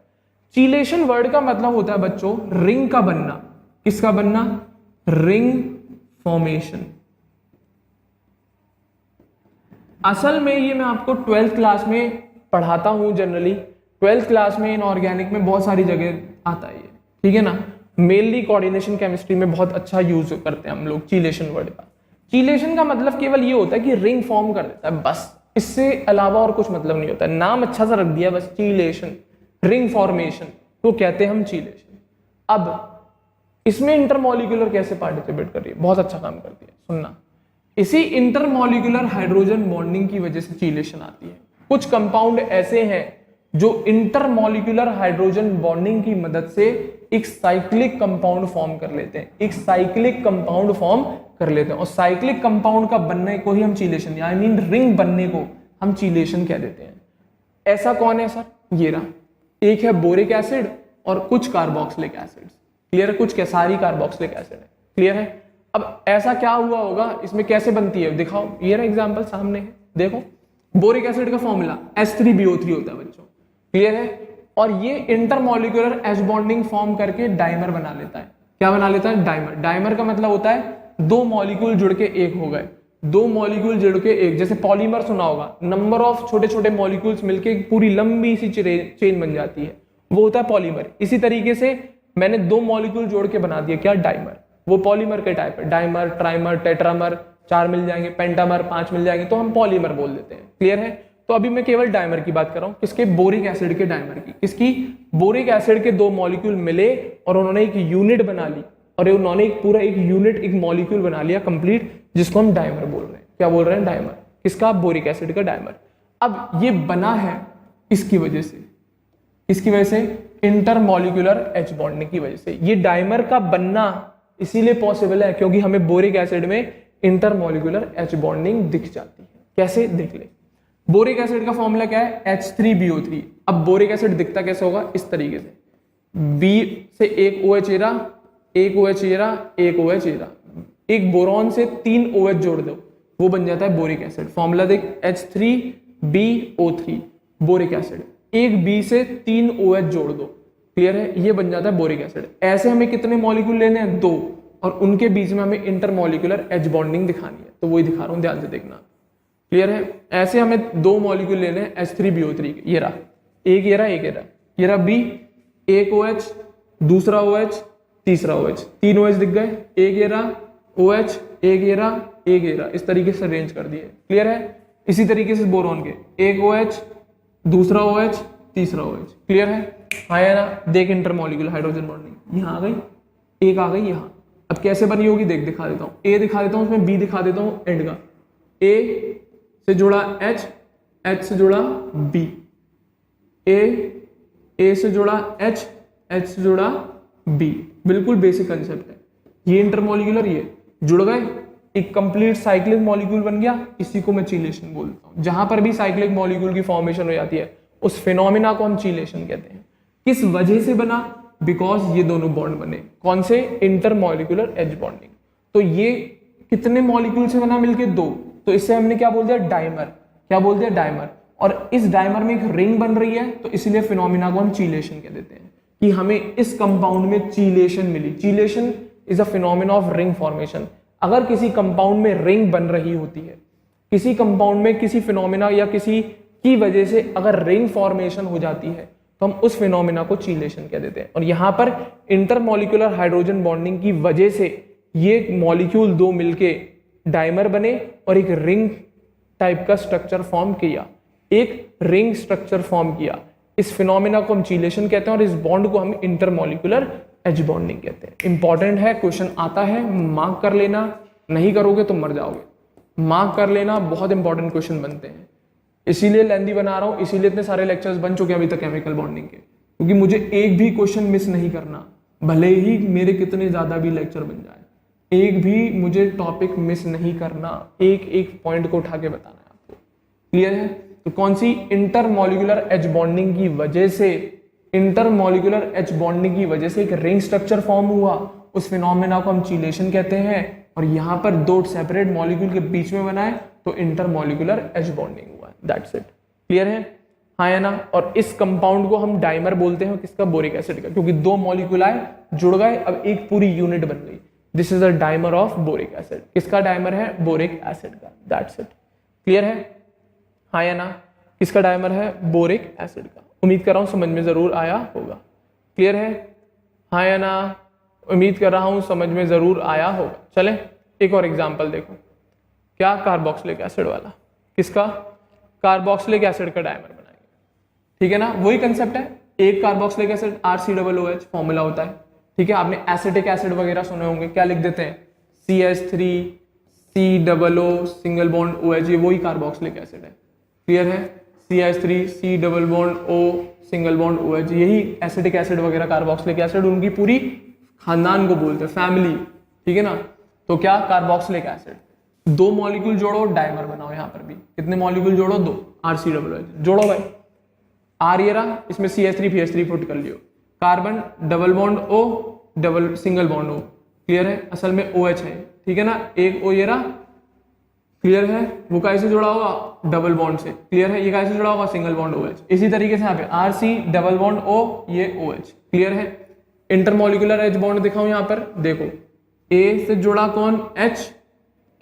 चीलेशन वर्ड का मतलब होता है बच्चों रिंग का बनना। किसका बनना, रिंग फॉर्मेशन। असल में ये मैं आपको 12th क्लास में पढ़ाता हूं जनरली। 12th क्लास में इनऑर्गेनिक में बहुत सारी जगह आता है ये, ठीक है ना। मेनली कोऑर्डिनेशन केमिस्ट्री में बहुत अच्छा यूज करते हैं हम लोग चीलेशन वर्ड का। चीलेशन का मतलब केवल ये होता है कि रिंग फॉर्म कर देता है, बस, इससे अलावा और कुछ मतलब नहीं होता है। नाम अच्छा सा रख दिया बस, चीलेशन, रिंग फॉर्मेशन, तो कहते हैं हम चीलेशन। अब इसमें इंटरमॉलिक्यूलर कैसे पार्टिसिपेट कर रही है, बहुत अच्छा काम करती है, सुनना। इसी इंटरमॉलिक्यूलर हाइड्रोजन बॉन्डिंग की वजह से चीलेशन आती है। कुछ कंपाउंड ऐसे हैं जो इंटरमॉलिक्यूलर हाइड्रोजन बॉन्डिंग की मदद से एक साइक्लिक कंपाउंड फॉर्म कर लेते हैं, एक साइक्लिक कंपाउंड फॉर्म कर लेते हैं। और साइक्लिक कंपाउंड का बनने को ही हम चीलेशन, आई मीन रिंग बनने को हम चीलेशन कह देते हैं। ऐसा कौन है सर, ये रहा। एक है बोरिक एसिड और कुछ कार्बोक्सिलिक एसिड। क्लियर है, कुछ सारी कार्बोक्सिलिक एसिड है। क्लियर है। अब ऐसा क्या हुआ होगा, इसमें कैसे बनती है दिखाओ, ये रहा एग्जांपल सामने है, देखो। बोरिक एसिड का फॉर्मूला H3BO3 होता है बच्चों। क्लियर है। और ये इंटरमॉलिक्यूलर H बॉन्डिंग फॉर्म करके डाइमर बना लेता है। क्या बना लेता है, डाइमर। डाइमर का मतलब होता है दो मॉलिक्यूल जुड़ के एक हो गए, दो मॉलिक्यूल जुड़ के एक। जैसे पॉलीमर सुना होगा, नंबर ऑफ छोटे छोटे मॉलिक्यूल्स मिलके एक पूरी लंबी सी चेन बन जाती है, वो होता है पॉलीमर। इसी तरीके से मैंने दो मॉलिक्यूल जोड़ के बना दिया, क्या, डाइमर। वो पॉलीमर के टाइप है, डाइमर, ट्राइमर, टेट्रामर, 4 मिल जाएंगे, पेंटामर 5 मिल जाएंगे, तो हम पॉलीमर बोल देते हैं। क्लियर है। तो अभी मैं केवल डाइमर की बात कर रहा हूं, किसके, बोरिक एसिड के डाइमर की। किसकी, बोरिक एसिड के दो मॉलिक्यूल मिले और उन्होंने एक यूनिट बना ली, और उन्होंने एक पूरा एक यूनिट, एक मॉलिक्यूल बना लिया कंप्लीट, जिसको हम डाइमर बोल रहे हैं। क्या बोल रहे हैं, डाइमर। किसका, बोरिक एसिड का डाइमर। अब ये बना है इसकी वजह से, इसकी वजह से इंटरमॉलिक्यूलर H बॉन्डिंग की वजह से। ये डाइमर का बनना इसीलिए पॉसिबल है क्योंकि हमें बोरिक एसिड में इंटरमॉलिक्यूलर H बॉन्डिंग दिख जाती है। कैसे, देख ले। बोरिक एसिड का फॉर्मूला क्या है, H3BO3। अब बोरिक एसिड दिखता कैसे होगा, इस तरीके से, B से एक OH एरा, एक OH एरा, एक OH एरा, एक बोरॉन से 3 OH जोड़ दो, वो बन जाता है बोरिक एसिड। फॉर्मूला देख, H3BO3 बोरिक एसिड। एक B से 3 OH जोड़ दो, क्लियर है, ये बन जाता है बोरिक एसिड। ऐसे हमें कितने मॉलिक्यूल लेने हैं, 2, और उनके बीच में हमें इंटरमॉलिक्यूलर H बॉन्डिंग दिखानी है, तो वही दिखा रहा हूं, ध्यान से देखना। क्लियर है। ऐसे हमें 2 मॉलिक्यूल लेने हैं H3BO3 के, ये रहा, एक ये रहा, एक ये रहा, ये रहा B, एक OH, दूसरा OH, तीसरा OH, 3 OH दिख गए, एक ये रहा OH, एक ये रहा, एक ये रहा, इस तरीके से अरेंज कर दिए। क्लियर है। इसी तरीके से बोरॉन के, एक OH, दूसरा OH, तीसरा OH। क्लियर है, हाँ या ना। देख इंटरमॉलिक्यूलर हाइड्रोजन बॉन्डिंग यहाँ आ गई, एक आ गई यहाँ। अब कैसे बनी होगी देख, दिखा देता हूँ। A दिखा देता हूँ, उसमें B दिखा देता हूँ एंड का। A से जुड़ा H, H से जुड़ा B, A से जुड़ा H, H से जुड़ा B। बिल्कुल बेसिक कंसेप्ट है। ये इंटरमॉलिक्यूलर, ये जुड़ गए, एक कंप्लीट साइक्लिक मॉलिक्यूल बन गया, इसी को मैं चीलेशन बोलता हूँ। जहां पर भी साइक्लिक मॉलिक्यूल की फॉर्मेशन हो जाती है उस फिनोमिना को हम चीलेशन कहते हैं। किस वजह से बना? बिकॉज ये दोनों बॉन्ड बने, कौन से? Intermolecular H bonding. तो ये कितने मॉलिक्यूल से बना? मिलके 2, तो इससे हमने क्या बोल दिया? डाइमर। क्या बोल दिया? डाइमर। और इस डाइमर में एक रिंग बन रही है, तो इसलिए फिनोमिना को हम चीलेशन कह देते हैं कि हमें इस कंपाउंड में चीलेशन मिली। Chelation is a phenomena of ring formation. अगर किसी कंपाउंड में रिंग बन रही होती है, किसी कंपाउंड में किसी फिनोमिना या किसी की वजह से अगर रिंग फॉर्मेशन हो जाती है, तो हम उस फिनोमिना को चीलेशन कह देते हैं। और यहां पर इंटरमॉलिक्यूलर हाइड्रोजन बॉन्डिंग की वजह से ये मॉलिक्यूल 2 मिलके डाइमर बने और एक रिंग टाइप का स्ट्रक्चर फॉर्म किया, एक रिंग स्ट्रक्चर फॉर्म किया। इस फिनोमिना को हम चीलेशन कहते हैं और इस बॉन्ड को हम इंटरमॉलिक्यूलर एज बॉन्डिंग कहते हैं। इंपॉर्टेंट है, क्वेश्चन आता है, मार्क कर लेना, नहीं करोगे तो मर जाओगे। मार्क कर लेना, बहुत इंपॉर्टेंट क्वेश्चन बनते हैं। इसीलिए लेंदी बना रहा हूं, इसीलिए इतने सारे लेक्चर्स बन चुके हैं अभी तक केमिकल बॉन्डिंग के, क्योंकि मुझे एक भी क्वेश्चन मिस नहीं करना, भले ही मेरे कितने ज्यादा भी लेक्चर बन जाए, एक भी मुझे टॉपिक मिस नहीं करना, एक एक पॉइंट को उठा के बताना है आपको। क्लियर है? तो कौन सी? इंटरमॉलिक्यूलर एच बॉन्डिंग की वजह से, इंटरमॉलिक्यूलर एच बॉन्डिंग की वजह से एक रिंग स्ट्रक्चर फॉर्म हुआ, उस फिनोमेना को हम चीलेशन कहते हैं। और यहां पर 2 सेपरेट मॉलिक्यूल के बीच में बना है, तो इंटरमॉलिक्यूलर एच बॉन्डिंग हुआ है। That's it. क्लियर है? हाँ या ना? और इस कंपाउंड को हम डाइमर बोलते हैं, किसका? बोरिक एसिड का, क्योंकि 2 मॉलिक्यूल आए, जुड़ गए, अब एक पूरी यूनिट बन गई। This is a dimer of boric acid. किसका डाइमर है? बोरिक एसिड का। That's it. क्लियर है? हाँ या ना? किसका डाइमर है? बोरिक एसिड का। उम्मीद कर रहा हूं समझ में जरूर आया होगा। क्लियर है? हाँ या ना? उम्मीद कर रहा हूं समझ में जरूर आया होगा। चलें एक और एग्जांपल देखो। क्या? कार्बोक्सिलिक एसिड वाला। किसका? कार्बोक्सिलिक एसिड का डाइमर बनाएंगे। ठीक है ना? वही कंसेप्ट है, एक कार्बोक्सिलिक एसिड RCOOH फॉर्मूला होता है। ठीक है, आपने एसिटिक एसिड वगैरह सुने होंगे, क्या लिख देते हैं? CH3 COO single bond OH, ये वही कार्बोक्सिलिक एसिड है। क्लियर है? CH3 C double bond O single bond OH, यही एसिटिक एसिड वगैरह कार्बोक्सिलिक एसिड, उनकी पूरी खानदान को बोलते हैं, फैमिली। ठीक है ना? तो क्या? Carboxylic acid. 2 मॉलिक्यूल जोड़ो, डाइमर बनाओ। यहां पर भी कितने मॉलिक्यूल जोड़ो? 2। RCOOH जोड़ो भाई, R ये रहा, इसमें CH3 पुट कर लियो, carbon double bond O double single bond O। Clear है? असल में OH है। ठीक है ना? एक O ये रहा। क्लियर है? वो कैसे जुड़ा होगा? डबल बॉन्ड से। क्लियर है? ये कैसे जुड़ा होगा? Single bond OH। इसी तरीके से यहाँ पे RC डबल बॉन्ड O, ये OH। क्लियर है? इंटरमॉलिक्यूलर एच बॉन्ड दिखाऊं यहां पर, देखो A से जुड़ा कौन? H,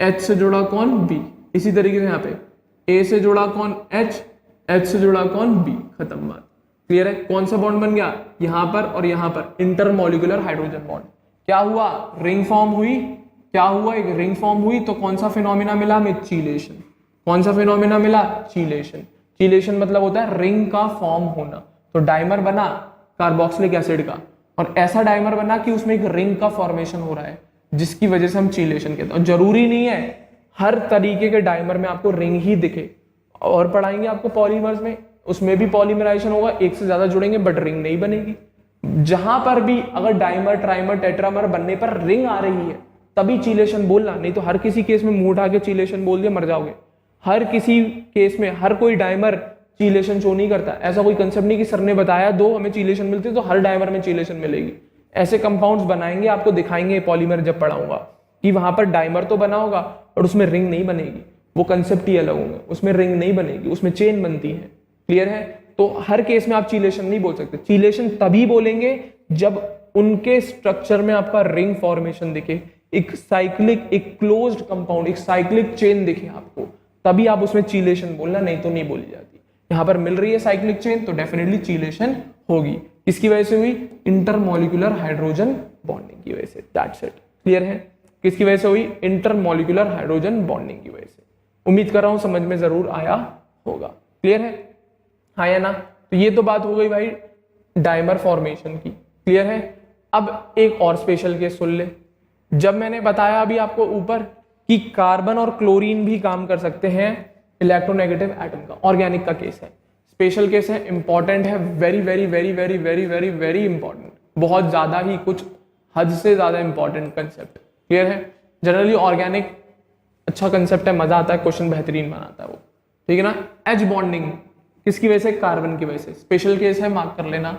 H से जुड़ा कौन? B। इसी तरीके से यहाँ पे A से जुड़ा कौन? H से जुड़ा कौन? B। खत्म बात। क्लियर है? कौन सा बॉन्ड बन गया? यहां पर और यहां पर इंटरमॉलिक्यूलर हाइड्रोजन बॉन्ड। क्या हुआ? रिंग फॉर्म हुई। क्या हुआ? एक रिंग फॉर्म हुई, तो कौन सा फिनोमिना मिला हमें? चीलेशन। कौन सा फिनोमिना मिला? चीलेशन। चीलेशन मतलब होता है रिंग का फॉर्म होना। तो डाइमर बना कार्बोक्सिलिक एसिड का, और ऐसा डाइमर बना कि उसमें एक रिंग का फॉर्मेशन हो रहा है, जिसकी वजह से हम चीलेशन कहते हैं। और जरूरी नहीं है हर तरीके के डाइमर में आपको रिंग ही दिखे, और पढ़ाएंगे आपको पॉलीमर्स में, उसमें भी पॉलीमराइजेशन होगा, एक से ज्यादा जुड़ेंगे बट रिंग नहीं बनेगी। जहां पर भी अगर डाइमर, ट्राइमर, टेट्रामर बनने पर रिंग आ रही है, तभी चीलेशन बोलना, नहीं तो हर किसी केस में मुंह उठा के चीलेशन बोल दिया मर जाओगे। हर किसी केस में हर कोई डाइमर चीलेशन शो नहीं करता। ऐसा कोई कंसेप्ट नहीं कि सर ने बताया 2 हमें चीलेशन मिलती है तो हर डाइमर में चीलेशन मिलेगी। ऐसे कंपाउंड्स बनाएंगे, आपको दिखाएंगे पॉलीमर जब पढ़ाऊंगा कि वहां पर डाइमर तो बना होगा और उसमें रिंग नहीं बनेगी। वो कंसेप्ट ही अलग होंगे, उसमें रिंग नहीं बनेगी, उसमें चेन बनती है। क्लियर है? तो हर केस में आप चीलेशन नहीं बोल सकते। चीलेशन तभी बोलेंगे जब उनके स्ट्रक्चर में आपका रिंग फॉर्मेशन दिखे, एक साइक्लिक, एक क्लोज्ड कंपाउंड, एक साइक्लिक चेन दिखे आपको, तभी आप उसमें चीलेशन बोलना, नहीं तो नहीं बोली जाती। यहां पर मिल रही है साइक्लिक चेन, तो डेफिनेटली चीलेशन होगी। किसकी वजह से हुई? इंटरमॉलिक्यूलर हाइड्रोजन बॉन्डिंग की वजह से। That's it. क्लियर है? किसकी वजह से हुई? इंटरमॉलिक्यूलर हाइड्रोजन बॉन्डिंग की वजह से। उम्मीद कर रहा हूं समझ में जरूर आया होगा। क्लियर है? हाँ या ना? तो ये तो बात हो गई भाई डाइमर फॉर्मेशन की। क्लियर है? अब एक और स्पेशल केस सुन ले। जब मैंने बताया अभी आपको ऊपर कि कार्बन और क्लोरीन भी काम कर सकते हैं इलेक्ट्रोनेगेटिव एटम का, ऑर्गेनिक का केस है, स्पेशल केस है, इंपॉर्टेंट है, very very very very very very very important, बहुत ज्यादा ही, कुछ हद से ज्यादा इंपॉर्टेंट कंसेप्ट। क्लियर है? जनरली ऑर्गेनिक अच्छा कंसेप्ट है, मजा आता है, क्वेश्चन बेहतरीन बनाता है वो, ठीक है ना। एच बॉन्डिंग किसकी वजह से? कार्बन की वजह से। स्पेशल केस है, मार्क कर लेना,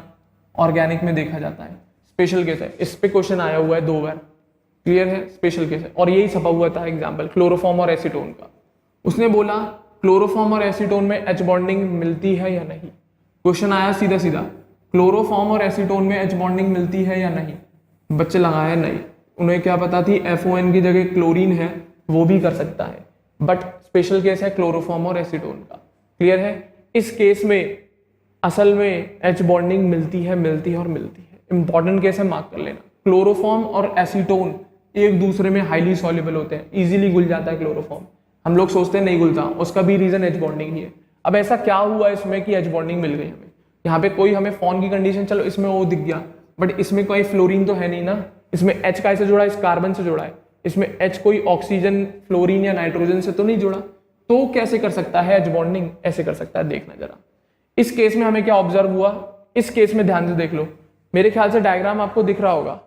ऑर्गेनिक में देखा जाता है, स्पेशल केस है, इस पे क्वेश्चन आया हुआ है 2 बार। क्लियर है? स्पेशल केस है, और यही छपा हुआ था एग्जाम्पल क्लोरोफॉर्म और एसीटोन का। उसने बोला क्लोरोफॉर्म और एसीटोन में एच बॉन्डिंग मिलती है या नहीं। क्वेश्चन आया सीधा सीधा, क्लोरोफॉर्म और एसीटोन में एच बॉन्डिंग मिलती है या नहीं। बच्चे लगाए नहीं, उन्हें क्या पता थी FON की जगह क्लोरीन है, वो भी कर सकता है, बट स्पेशल केस है क्लोरोफॉर्म और एसीटोन का। क्लियर है? इस केस में असल में एच बॉन्डिंग मिलती है, मिलती है और मिलती है। इंपॉर्टेंट केस है, मार्क कर लेना। क्लोरोफॉर्म और एसीटोन एक दूसरे में हाईली सॉल्युबल होते हैं, इजीली घुल जाता है क्लोरोफॉर्म। हम लोग सोचते हैं नहीं घुलता, उसका भी रीजन एच बॉन्डिंग ही है। अब ऐसा क्या हुआ इसमें कि एच बॉन्डिंग मिल गई हमें? यहाँ पे कोई हमें फोन की कंडीशन, चलो इसमें वो दिख गया, बट इसमें कोई फ्लोरीन तो है नहीं ना। इसमें एच कैसे जुड़ा है? इस कार्बन से जुड़ा है। इसमें एच कोई ऑक्सीजन, फ्लोरीन या नाइट्रोजन से तो नहीं जुड़ा, तो कैसे कर सकता है एच बॉन्डिंग? ऐसे कर सकता है, देखना जरा। इस केस में हमें क्या ऑब्जर्व हुआ? इस केस में ध्यान से देख लो, मेरे ख्याल से डायग्राम आपको दिख रहा होगा,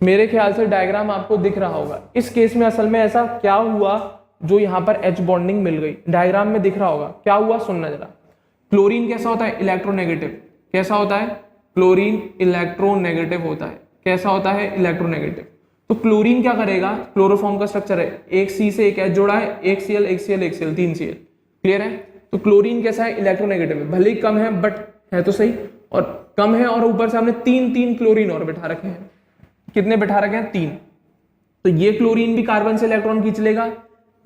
मेरे ख्याल से डायग्राम आपको दिख रहा होगा। इस केस में असल में ऐसा क्या हुआ जो यहाँ पर एच बॉन्डिंग मिल गई? डायग्राम में दिख रहा होगा क्या हुआ, सुनना जरा। क्लोरीन कैसा होता है? इलेक्ट्रोनेगेटिव। कैसा होता है? क्लोरीन इलेक्ट्रोनेगेटिव होता है। कैसा होता है? इलेक्ट्रोनेगेटिव। तो क्लोरीन क्या करेगा? क्लोरोफॉर्म का स्ट्रक्चर है, एक C से एक H जोड़ा है, एक Cl, एक Cl, एक Cl, 3 Cl। क्लियर है? तो क्लोरीन कैसा है? इलेक्ट्रोनेगेटिव है, भले ही कम है बट है तो सही, और कम है, और ऊपर से हमने 3 क्लोरीन और बिठा रखे हैं। कितने बिठा रखे हैं? 3। तो ये क्लोरीन भी कार्बन से इलेक्ट्रॉन खींच लेगा,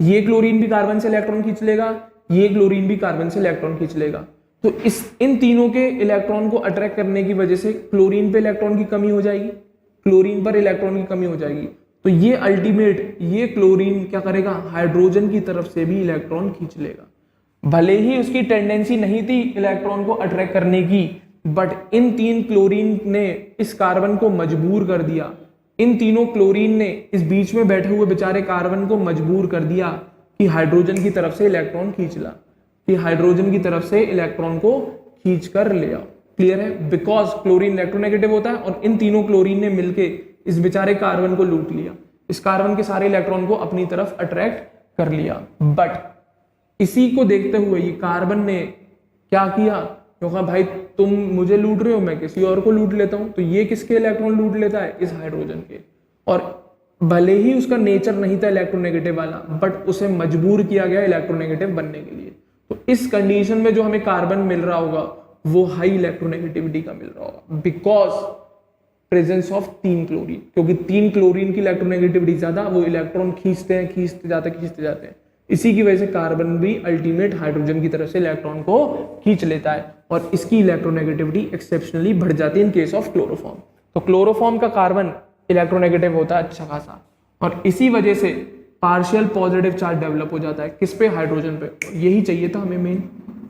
ये क्लोरीन भी कार्बन से इलेक्ट्रॉन खींच लेगा, ये क्लोरीन भी कार्बन से इलेक्ट्रॉन खींच लेगा। तो इन तीनों के इलेक्ट्रॉन को अट्रैक्ट करने की वजह से क्लोरीन पे इलेक्ट्रॉन की कमी हो जाएगी, क्लोरीन पर इलेक्ट्रॉन की कमी हो जाएगी। तो ये अल्टीमेट, ये क्लोरीन क्या करेगा? हाइड्रोजन की तरफ से भी इलेक्ट्रॉन खींच लेगा। भले ही उसकी टेंडेंसी नहीं थी इलेक्ट्रॉन को अट्रैक्ट करने की, बट इन 3 क्लोरीन ने इस कार्बन को मजबूर कर दिया। इन तीनों क्लोरीन ने इस बीच में बैठे हुए बेचारे कार्बन को मजबूर कर दिया कि हाइड्रोजन की तरफ से इलेक्ट्रॉन खींच ला, कि हाइड्रोजन की तरफ से इलेक्ट्रॉन को खींच कर ले आओ। क्लियर है? बिकॉज क्लोरीन इलेक्ट्रोनेगेटिव होता है, और इन तीनों क्लोरीन ने मिलके इस बेचारे कार्बन को लूट लिया, इस कार्बन के सारे इलेक्ट्रॉन को अपनी तरफ अट्रैक्ट कर लिया। बट इसी को देखते हुए ये कार्बन ने क्या किया? क्योंकि भाई तुम मुझे लूट रहे हो, मैं किसी और को लूट लेता हूं। तो ये किसके इलेक्ट्रॉन लूट लेता है? इस हाइड्रोजन के। और भले ही उसका नेचर नहीं था इलेक्ट्रोनेगेटिव वाला, बट उसे मजबूर किया गया इलेक्ट्रोनेगेटिव बनने के लिए। तो इस कंडीशन में जो हमें कार्बन मिल रहा होगा वो हाई इलेक्ट्रोनेगेटिविटी का मिल रहा होगा, बिकॉज प्रेजेंस ऑफ 3 क्लोरीन। क्योंकि 3 क्लोरीन की इलेक्ट्रोनेगेटिविटी ज्यादा, वो इलेक्ट्रॉन खींचते हैं, खींचते जाते हैं। इसी की वजह से कार्बन भी अल्टीमेट हाइड्रोजन की तरफ से इलेक्ट्रॉन को खींच लेता है, और इसकी इलेक्ट्रोनेगेटिविटी एक्सेप्शनली बढ़ जाती है इन केस ऑफ क्लोरोफॉर्म। तो क्लोरोफॉर्म का कार्बन इलेक्ट्रोनेगेटिव होता है अच्छा खासा, और इसी वजह से पार्शियल पॉजिटिव चार्ज डेवलप हो जाता है। किस पे? हाइड्रोजन पे। यही चाहिए था हमें, मेन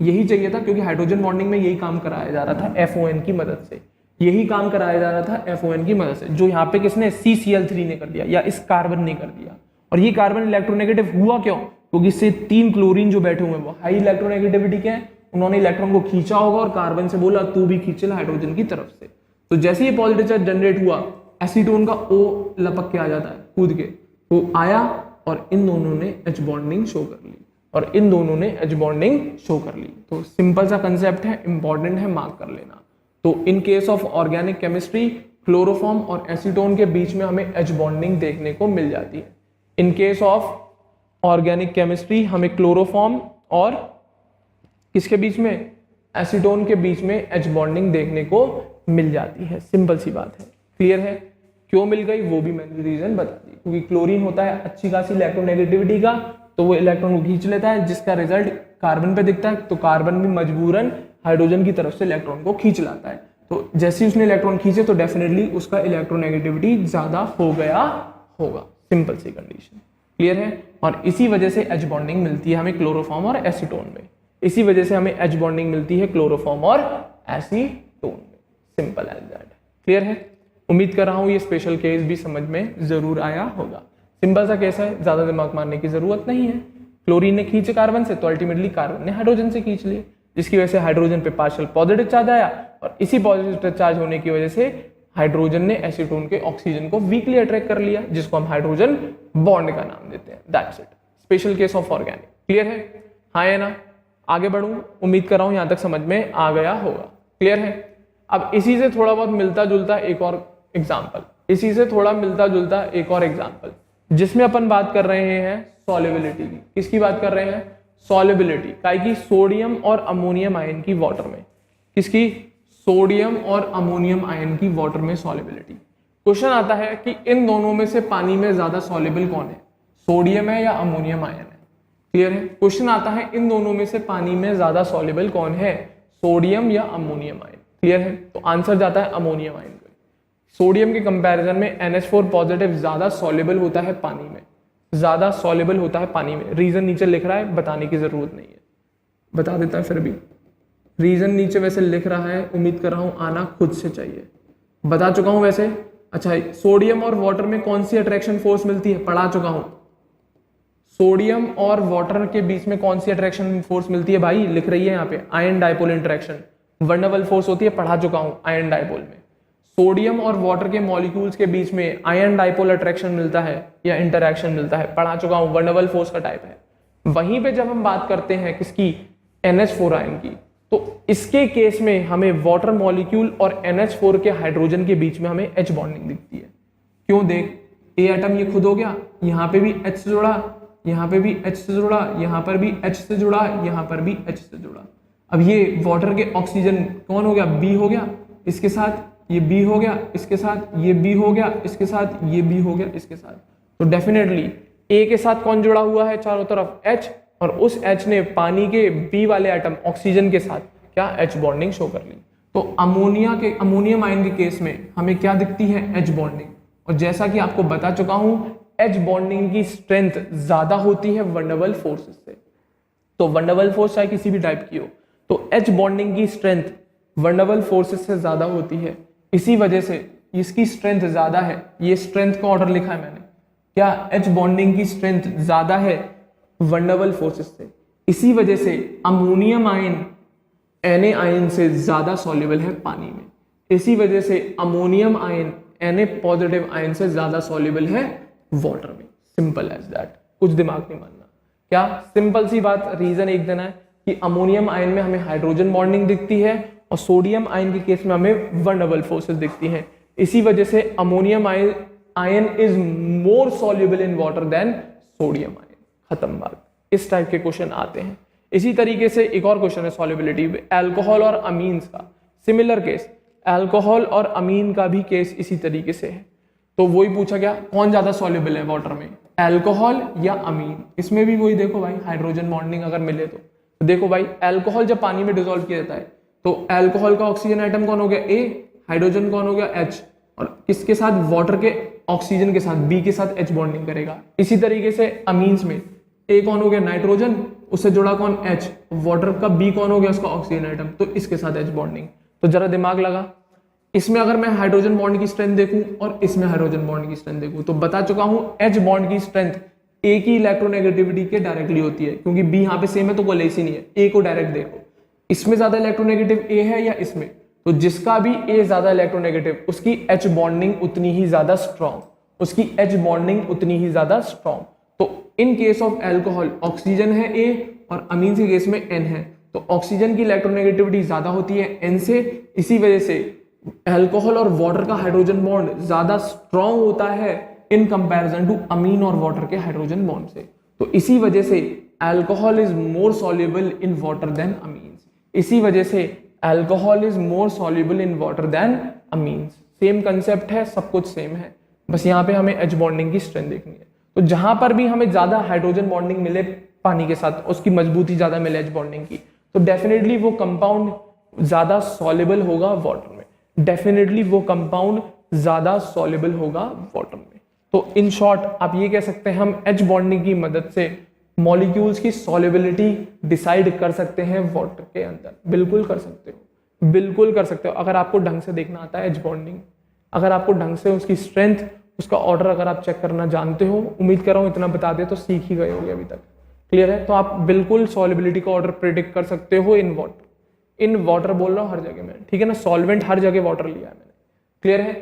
यही चाहिए था, क्योंकि हाइड्रोजन बॉन्डिंग में यही काम कराया जा रहा था FON की मदद से, यही काम कराया जा रहा था FON की मदद से, जो यहाँ पे किसने? CCl3 ने कर दिया, या इस कार्बन ने कर दिया। और ये कार्बन इलेक्ट्रोनेगेटिव हुआ क्यों? क्योंकि इससे 3 क्लोरीन जो बैठे हुए हैं वो हाई इलेक्ट्रोनेगेटिविटी के हैं, उन्होंने इलेक्ट्रॉन को खींचा होगा और कार्बन से बोला तू भी खींच ले हाइड्रोजन की तरफ से। तो जैसे ही पॉजिटिव चार्ज जनरेट हुआ, एसीटोन का O लपक के आ जाता है कूद के, तो आया और इन दोनों ने H बॉन्डिंग शो कर ली, और इन दोनों ने H बॉन्डिंग शो कर ली। तो सिंपल सा कंसेप्ट है, इंपॉर्टेंट है, मार्क कर लेना। तो in case of organic chemistry chloroform और एसीटोन के बीच में हमें H बॉन्डिंग देखने को मिल जाती है। In case of organic chemistry हमें क्लोरोफॉर्म और किसके बीच में? एसीटोन के बीच में H बॉन्डिंग देखने को मिल जाती है। सिंपल सी बात है। क्लियर है? क्यों मिल गई वो भी मैंने रीजन बता दी, क्योंकि क्लोरीन होता है अच्छी खासी इलेक्ट्रोनेगेटिविटी का, तो वो इलेक्ट्रॉन को खींच लेता है, जिसका रिजल्ट कार्बन पे दिखता है। तो कार्बन भी मजबूरन हाइड्रोजन की तरफ से इलेक्ट्रॉन को खींच लाता है। तो जैसे ही उसने इलेक्ट्रॉन खींचे तो डेफिनेटली उसका इलेक्ट्रोनेगेटिविटी ज्यादा हो गया होगा। सिंपल सी कंडीशन। क्लियर है? और इसी वजह से H बॉन्डिंग मिलती है हमें क्लोरोफॉर्म और एसीटोन में। इसी वजह से हमें H बॉन्डिंग मिलती है क्लोरोफॉर्म और एसीटोन में। Simple as that. क्लियर है? उम्मीद कर रहा हूं ये स्पेशल केस भी समझ में जरूर आया होगा। सिंपल सा केस है, ज्यादा दिमाग मारने की जरूरत नहीं है। क्लोरीन ने खींचे कार्बन से, तो अल्टीमेटली कार्बन ने हाइड्रोजन से खींच लिए, जिसकी वजह से हाइड्रोजन पे पार्शियल पॉजिटिव चार्ज आया, और इसी पॉजिटिव चार्ज होने की वजह से हाइड्रोजन ने एसीटोन के ऑक्सीजन को वीकली अट्रैक्ट कर लिया, जिसको हम हाइड्रोजन बॉन्ड का नाम देते हैं। That's it, special case of organic. Clear है? हाँ या ना? आगे बढ़ूं, उम्मीद कर रहा हूं यहां तक समझ में आ गया होगा। क्लियर है? अब इसी से थोड़ा बहुत मिलता जुलता एक और एग्जाम्पल, जिसमें अपन बात कर रहे हैं सॉल्युबिलिटी की। किसकी बात कर रहे हैं? सॉल्युबिलिटी काई की सोडियम और अमोनियम आयन की वाटर में। किसकी? सोडियम और अमोनियम आयन की वाटर में सॉल्युबिलिटी। क्वेश्चन आता है कि इन दोनों में से पानी में ज्यादा सॉल्युबल कौन है, सोडियम है या अमोनियम आयन है? क्लियर है? क्वेश्चन आता है इन दोनों में से पानी में ज्यादा सॉल्युबल कौन है, सोडियम या अमोनियम आयन? क्लियर है? तो आंसर जाता है अमोनियम आयन। सोडियम के कंपैरिजन में NH4 पॉजिटिव ज्यादा सॉल्युबल होता है पानी में, ज्यादा सॉल्युबल होता है पानी में। रीजन नीचे लिख रहा है, बताने की जरूरत नहीं है, बता देता है फिर भी। रीजन नीचे वैसे लिख रहा है, उम्मीद कर रहा हूं आना खुद से चाहिए, बता चुका हूं वैसे। अच्छा, सोडियम और वाटर में कौन सी अट्रैक्शन फोर्स मिलती है, पढ़ा चुका हूं। सोडियम और वाटर के बीच में कौन सी अट्रैक्शन फोर्स मिलती है भाई, लिख रही है यहाँ पे, आयन डायपोल इंटरेक्शन। वंडरवल फोर्स होती है, पढ़ा चुका हूं आयन डायपोल में। सोडियम और वाटर के मॉलिक्यूल्स के बीच में आयन डायपोल अट्रैक्शन मिलता है या इंटरैक्शन मिलता है, पढ़ा चुका हूं, वंडरवल फोर्स का टाइप है। वहीं पे जब हम बात करते हैं किसकी, NH4 आयन की, तो इसके केस में हमें वाटर मॉलिक्यूल और NH4 के हाइड्रोजन के बीच में हमें H बॉन्डिंग दिखती है। क्यों? देख, ए एटम ये खुद हो गया, यहाँ पे भी H से जुड़ा, यहाँ पे भी H से जुड़ा, यहाँ पर भी H से जुड़ा, यहाँ पर भी H से जुड़ा। अब ये वाटर के ऑक्सीजन कौन हो गया, B हो गया, इसके साथ ये B हो गया, इसके साथ ये B हो गया, इसके साथ ये B हो गया, इसके साथ। तो डेफिनेटली A के साथ कौन जुड़ा हुआ है चारों तरफ, H, और उस H ने पानी के B वाले एटम ऑक्सीजन के साथ क्या, H बॉन्डिंग शो कर ली। तो अमोनियम आयन के केस में हमें क्या दिखती है, H बॉन्डिंग। और जैसा कि आपको बता चुका हूं, H बॉन्डिंग की स्ट्रेंथ ज्यादा होती है वंडरवल फोर्सेस से। तो वंडरवल फोर्स चाहे किसी भी टाइप की हो, तो H बॉन्डिंग की स्ट्रेंथ वंडरवल फोर्सेस से ज्यादा होती है। इसी वजह से इसकी स्ट्रेंथ ज्यादा है, ये स्ट्रेंथ का ऑर्डर लिखा है मैंने, क्या H बॉन्डिंग की स्ट्रेंथ ज्यादा है वंडरवल फोर्सेस से। इसी वजह से अमोनियम आयन Na आयन से ज्यादा सॉल्युबल है पानी में। इसी वजह से ammonium ion Na positive ion से ज्यादा सॉल्युबल है वाटर में। सिंपल एज दैट, कुछ दिमाग नहीं मानना। क्या सिंपल सी बात, रीजन एक देना है कि अमोनियम आयन में हमें हाइड्रोजन बॉन्डिंग दिखती है और सोडियम आयन के केस में हमें वंडरवल फोर्सेस दिखती हैं। इसी वजह से ammonium ion is more soluble in water than sodium ion. खत्म बात। इस टाइप के क्वेश्चन आते हैं। इसी तरीके से एक और क्वेश्चन है सॉल्युबिलिटी, अल्कोहल और अमीन्स का। सिमिलर केस, अल्कोहल और अमीन का भी केस इसी तरीके से है। तो वही पूछा गया कौन ज्यादा सॉल्युबल है वाटर में, अल्कोहल या अमीन। इसमें भी वही देखो भाई, हाइड्रोजन बॉन्डिंग अगर मिले तो देखो भाई, अल्कोहल जब पानी में डिसॉल्व किया जाता है तो अल्कोहल का ऑक्सीजन आइटम कौन हो गया, ए, हाइड्रोजन कौन हो गया, H, और किसके साथ, वाटर के ऑक्सीजन के साथ, B के साथ H बॉन्डिंग करेगा। इसी तरीके से अमीन्स में A कौन हो गया, नाइट्रोजन, उससे जुड़ा कौन, H, वाटर का B कौन हो गया, उसका ऑक्सीजन आइटम, तो इसके साथ H बॉन्डिंग। तो जरा दिमाग लगा, इसमें अगर मैं हाइड्रोजन बॉन्ड की स्ट्रेंथ देखूं और इसमें हाइड्रोजन बॉन्ड की स्ट्रेंथ देखूं, तो बता चुका हूं H बॉन्ड की स्ट्रेंथ A की इलेक्ट्रोनेगेटिविटी के डायरेक्टली होती है, क्योंकि B यहाँ पे सेम है तो कोई लेस ही नहीं है। A को डायरेक्ट देखो, इसमें ज्यादा इलेक्ट्रोनेगेटिव A है या इसमें, तो जिसका भी A ज्यादा इलेक्ट्रोनेगेटिव, उसकी H बॉन्डिंग उतनी ही ज्यादा स्ट्रॉन्ग, उसकी H बॉन्डिंग उतनी ही ज्यादा स्ट्रॉन्ग। तो in case of alcohol oxygen है A और अमीन के केस में N है, तो ऑक्सीजन की इलेक्ट्रोनेगेटिविटी ज्यादा होती है N से। इसी वजह से अल्कोहल और वाटर का हाइड्रोजन बॉन्ड ज्यादा स्ट्रॉन्ग होता है इन कंपैरिजन टू अमीन और वाटर के हाइड्रोजन बॉन्ड से। तो इसी वजह से alcohol is more soluble in water than amines. इसी वजह से alcohol is more soluble in water than amines. Same concept है, सब कुछ सेम है, बस यहाँ पे हमें H बॉन्डिंग की स्ट्रेंथ देखनी है। तो जहां पर भी हमें ज्यादा हाइड्रोजन बॉन्डिंग मिले पानी के साथ, उसकी मजबूती ज्यादा मिले H बॉन्डिंग की, तो डेफिनेटली वो कंपाउंड ज्यादा सॉल्युबल होगा वाटर में, डेफिनेटली वो कंपाउंड ज्यादा सॉल्युबल होगा वाटर में। तो इन शॉर्ट आप ये कह सकते हैं, हम H बॉन्डिंग की मदद से मॉलिक्यूल्स की सॉल्युबिलिटी डिसाइड कर सकते हैं वाटर के अंदर। बिल्कुल कर सकते हो, बिल्कुल कर सकते हो, अगर आपको ढंग से देखना आता है H बॉन्डिंग, अगर आपको ढंग से उसकी स्ट्रेंथ, उसका ऑर्डर अगर आप चेक करना जानते हो। उम्मीद कर रहा हूं इतना बता दे तो सीख ही गए होगे अभी तक। क्लियर है? तो आप बिल्कुल सॉल्युबिलिटी का ऑर्डर प्रिडिक्ट कर सकते हो इन वाटर। इन वाटर बोल रहा हूँ हर जगह में, ठीक है ना, सॉल्वेंट हर जगह वाटर लिया है मैंने। क्लियर है?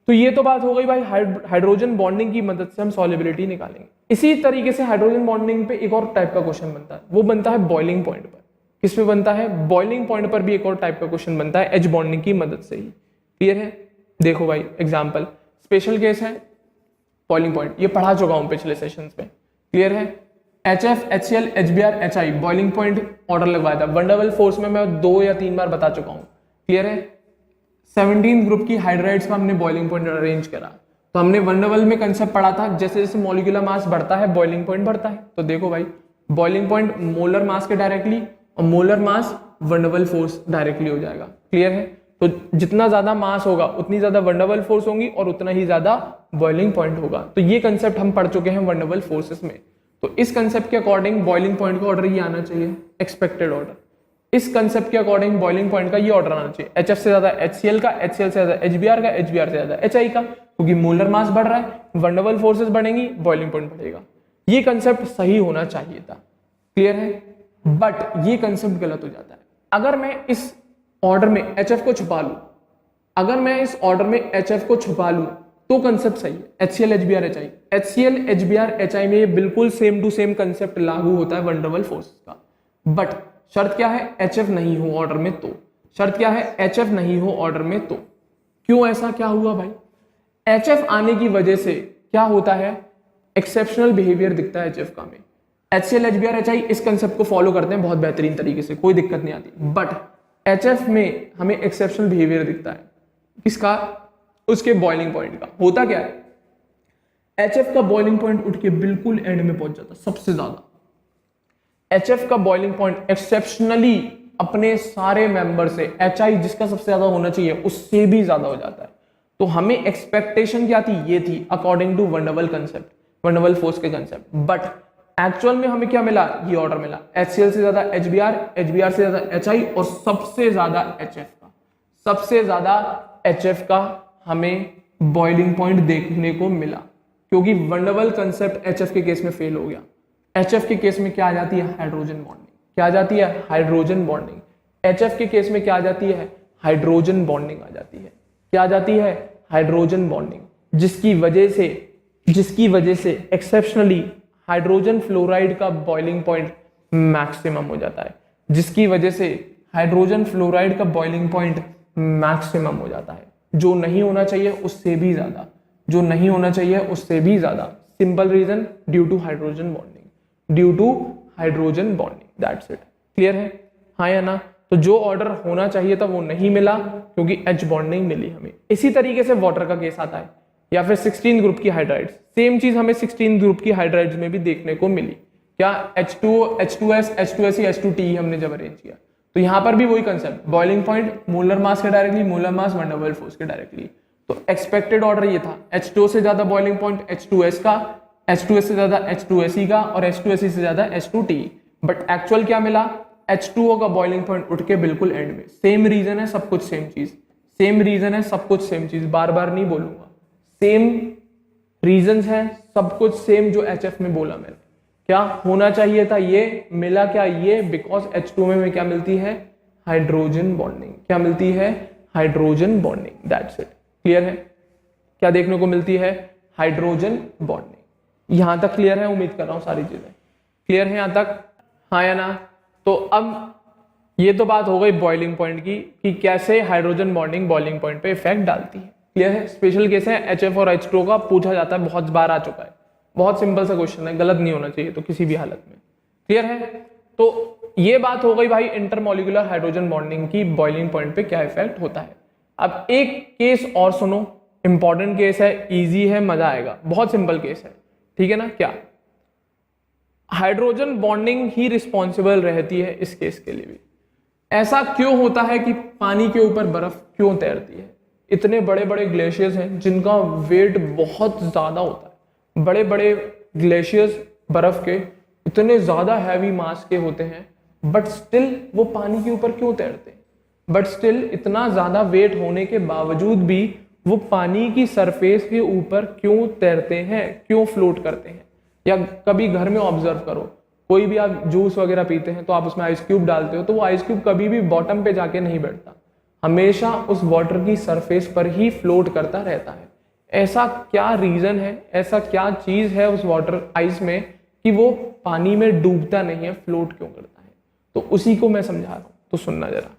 तो ये तो बात हो गई भाई हाइड्रोजन बॉन्डिंग की मदद से हम सॉल्युबिलिटी निकालेंगे। इसी तरीके से हाइड्रोजन बॉन्डिंग पे एक और टाइप का क्वेश्चन बनता है, वो बनता है बॉइलिंग पॉइंट पर। किसमें बनता है? बॉइलिंग पॉइंट पर भी एक और टाइप का क्वेश्चन बनता है एच बॉन्डिंग की मदद से ही। क्लियर है? देखो भाई एग्जाम्पल, स्पेशल केस है बॉइलिंग पॉइंट, ये पढ़ा चुका हूं पिछले सेशंस में। क्लियर है? HF, HCl, HBr, HI boiling point order लगवाया था। वंडरवल फोर्स में मैं 2 या 3 बार बता चुका हूं। क्लियर है? 17 ग्रुप की हाइड्राइड्स का हमने बॉइलिंग पॉइंट अरेंज करा। तो हमने वंडरवल में कंसेप्ट पढ़ा था, जैसे जैसे मॉलिक्यूलर मास बढ़ता है बॉइलिंग पॉइंट बढ़ता है। तो देखो भाई बॉइलिंग पॉइंट मोलर मास के डायरेक्टली और मोलर मास वंडरवल फोर्स डायरेक्टली हो जाएगा। क्लियर है? तो जितना ज्यादा मास होगा उतनी ज्यादा वंडरवल फोर्स होंगी और उतना ही ज्यादा बॉइलिंग पॉइंट होगा। तो ये कंसेप्ट हम पढ़ चुके हैं वंडरवल फोर्सेस में। तो इस कंसेप्ट के अकॉर्डिंग बॉइलिंग पॉइंट का ऑर्डर ये आना चाहिए, एक्सपेक्टेड ऑर्डर। इस कंसेप्ट के अकॉर्डिंग बॉइलिंग पॉइंट का ये ऑर्डर आना चाहिए, HF से ज्यादा HCl का, HCl से ज्यादा HBr का, HBr से ज्यादा HI का, क्योंकि मोलर मास बढ़ रहा है, वंडरवल फोर्सेस बढ़ेंगी, बॉइलिंग पॉइंट बढ़ेगा। ये कंसेप्ट सही होना चाहिए था। क्लियर है? बट ये कंसेप्ट गलत हो जाता है अगर मैं इस ऑर्डर में HF को छुपा लूं। अगर मैं इस ऑर्डर में HF को छुपा लूं तो कंसेप्ट सही है। HCl, HBr, HI, HCl, HBr, HI में ये बिल्कुल सेम टू सेम कंसेप्ट लागू होता है वंडरवल फोर्सेस का। बट शर्त क्या है? HF नहीं हो ऑर्डर में तो। शर्त क्या है? HF नहीं हो ऑर्डर में तो। क्यों ऐसा क्या हुआ भाई? HF आने की वजह से क्या होता है? एक्सेप्शनल बिहेवियर दिखता है HF का में। HCl, HBr, HI इस कंसेप्ट को फॉलो करते हैं बहुत बेहतरीन तरीके से, कोई दिक्कत नहीं आती। बट HF में हमें एक्सेप्शनल बिहेवियर दिखता है। किसका? उसके बॉइलिंग पॉइंट का। होता क्या है? HF का बॉइलिंग पॉइंट उठ के बिल्कुल एंड में पहुंच जाता है सबसे ज्यादा। HF का बॉइलिंग पॉइंट एक्सेप्शनली अपने सारे मेंबर से HI जिसका सबसे ज्यादा होना चाहिए उससे भी ज्यादा हो जाता है। तो हमें एक्सपेक्टेशन क्या थी? ये थी अकॉर्डिंग टू वंडरवल कंसेप्ट, वंडरवल फोर्स के कंसेप्ट। बट एक्चुअल में हमें क्या मिला? ये ऑर्डर मिला, HCl से ज्यादा HBr, HBr से ज्यादा HI और सबसे ज्यादा HF का, सबसे ज्यादा HF का हमें बॉइलिंग पॉइंट देखने को मिला, क्योंकि वंडरवल कंसेप्ट HF के केस में फेल हो गया। HF के केस में क्या आ जाती है? Hydrogen bonding. क्या आ जाती है? Hydrogen bonding. HF के केस में क्या आ जाती है? हाइड्रोजन बॉन्डिंग आ जाती है। क्या आ जाती है? हाइड्रोजन बॉन्डिंग, जिसकी वजह से एक्सेप्शनली हाइड्रोजन फ्लोराइड का बॉइलिंग पॉइंट मैक्सिमम हो जाता है, जिसकी वजह से हाइड्रोजन फ्लोराइड का बॉइलिंग पॉइंट मैक्सिमम हो जाता है। जो नहीं होना चाहिए उससे भी ज्यादा, जो नहीं होना चाहिए उससे भी ज्यादा। Simple reason, due to hydrogen bonding, due to hydrogen bonding, that's it. Clear है? हाँ या ना? तो जो ऑर्डर होना चाहिए था वो नहीं मिला क्योंकि H बॉन्डिंग मिली हमें। इसी तरीके से वाटर का केस आता है, या फिर 16 ग्रुप की हाइड्राइड्स। सेम चीज हमें 16 ग्रुप की हाइड्राइड्स में भी देखने को मिली। क्या? H2O, H2S, H2SE, H2TE हमने जब अरेंज किया तो यहां पर भी वही concept, boiling point molar mass के डायरेक्टली, मोलर मास वंडरवल फोर्स के डायरेक्टली। तो एक्सपेक्टेड ऑर्डर ये था, H2O से ज्यादा बॉइलिंग पॉइंट H2S का, H2S से ज्यादा H2SE का और H2SE से ज्यादा H2TE। बट एक्चुअल क्या मिला? H2O का बॉइलिंग पॉइंट उठ के बिल्कुल एंड में। सेम रीजन है, सब कुछ सेम चीज, सेम रीजन है, सब कुछ सेम चीज, बार बार नहीं बोलूंगा। सेम रीजंस हैं, सब कुछ सेम जो HF में बोला मैंने। क्या होना चाहिए था? ये मिला क्या? ये बिकॉज H2 में क्या मिलती है? Hydrogen bonding. क्या मिलती है? Hydrogen bonding, that's it. Clear है? क्या देखने को मिलती है? Hydrogen bonding. यहां तक क्लियर है? उम्मीद कर रहा हूं सारी चीजें क्लियर है यहां तक, हाँ या ना? तो अब ये तो बात हो गई बॉइलिंग पॉइंट की कि कैसे हाइड्रोजन बॉन्डिंग बॉइलिंग पॉइंट पे इफेक्ट डालती है। क्लियर है? स्पेशल केस है HF और H2O का, पूछा जाता है, बहुत बार आ चुका है। बहुत सिंपल सा क्वेश्चन है, गलत नहीं होना चाहिए तो किसी भी हालत में। क्लियर है? तो ये बात हो गई भाई इंटरमॉलिक्यूलर हाइड्रोजन बॉन्डिंग की बॉइलिंग पॉइंट पे क्या इफेक्ट होता है। अब एक केस और सुनो, इंपॉर्टेंट केस है, इजी है, मजा आएगा, बहुत सिंपल केस है, ठीक है ना? क्या हाइड्रोजन बॉन्डिंग ही रिस्पॉन्सिबल रहती है इस केस के लिए भी? ऐसा क्यों होता है कि पानी के ऊपर बर्फ क्यों तैरती है? इतने बड़े बड़े ग्लेशियर्स हैं जिनका वेट बहुत ज्यादा होता है, बड़े बड़े ग्लेशियर्स बर्फ के इतने ज्यादा हैवी मास के होते हैं, बट स्टिल वो पानी के ऊपर क्यों तैरते हैं? बट स्टिल इतना ज्यादा वेट होने के बावजूद भी वो पानी की सरफेस के ऊपर क्यों तैरते हैं, क्यों फ्लोट करते हैं? या कभी घर में ऑब्जर्व करो, कोई भी आप जूस वगैरह पीते हैं तो आप उसमें आइस क्यूब डालते हो, तो वो आइस क्यूब कभी भी बॉटम पे जाके नहीं बैठता, हमेशा उस वाटर की सरफेस पर ही फ्लोट करता रहता है। ऐसा क्या रीजन है, ऐसा क्या चीज है उस वाटर आइस में कि वो पानी में डूबता नहीं है, फ्लोट क्यों करता है? तो उसी को मैं समझा रहा हूं, तो सुनना जरा।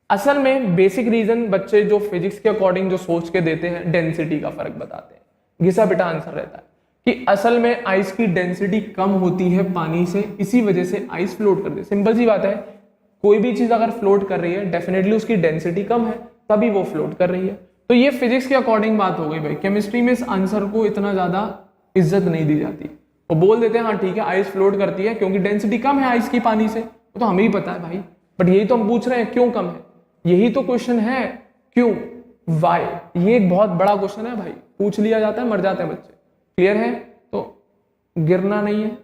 असल में बेसिक रीजन बच्चे जो फिजिक्स के अकॉर्डिंग जो सोच के देते हैं, डेंसिटी का फर्क बताते हैं। घिसा पिटा आंसर रहता है कि असल में आइस की डेंसिटी कम होती है पानी से, इसी वजह से आइस फ्लोट करती है। सिंपल सी बात है, कोई भी चीज अगर फ्लोट कर रही है डेफिनेटली उसकी डेंसिटी कम है, तभी वो फ्लोट कर रही है। तो ये फिजिक्स के अकॉर्डिंग बात हो गई भाई। केमिस्ट्री में इस आंसर को इतना ज्यादा इज्जत नहीं दी जाती, वो बोल देते हैं हाँ ठीक है आइस फ्लोट करती है क्योंकि डेंसिटी कम है आइस की पानी से, वो तो हमें ही पता है भाई। बट यही तो हम पूछ रहे हैं, क्यों कम है? यही तो क्वेश्चन है, क्यों, वाई। ये एक बहुत बड़ा क्वेश्चन है भाई, पूछ लिया जाता है मर जाते हैं बच्चे। क्लियर है? तो गिरना नहीं है,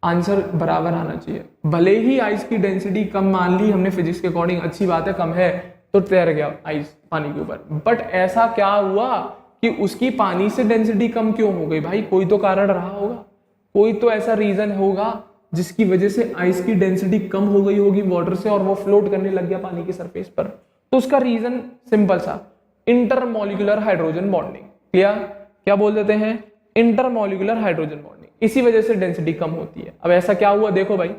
आंसर बराबर आना चाहिए। भले ही आइस की डेंसिटी कम मान ली हमने फिजिक्स के अकॉर्डिंग, अच्छी बात है, कम है तो तैर गया आइस पानी के ऊपर, बट ऐसा क्या हुआ कि उसकी पानी से डेंसिटी कम क्यों हो गई? भाई कोई तो कारण रहा होगा, कोई तो ऐसा रीजन होगा जिसकी वजह से आइस की डेंसिटी कम हो गई होगी वाटर से और वो फ्लोट करने लग गया पानी की सरफेस पर। तो उसका रीजन सिंपल सा, इंटरमॉलिक्यूलर हाइड्रोजन बॉन्डिंग। क्या बोल देते हैं? इंटरमॉलिक्यूलर हाइड्रोजन बॉन्डिंग, इसी वजह से डेंसिटी कम होती है। अब ऐसा क्या हुआ देखो भाई,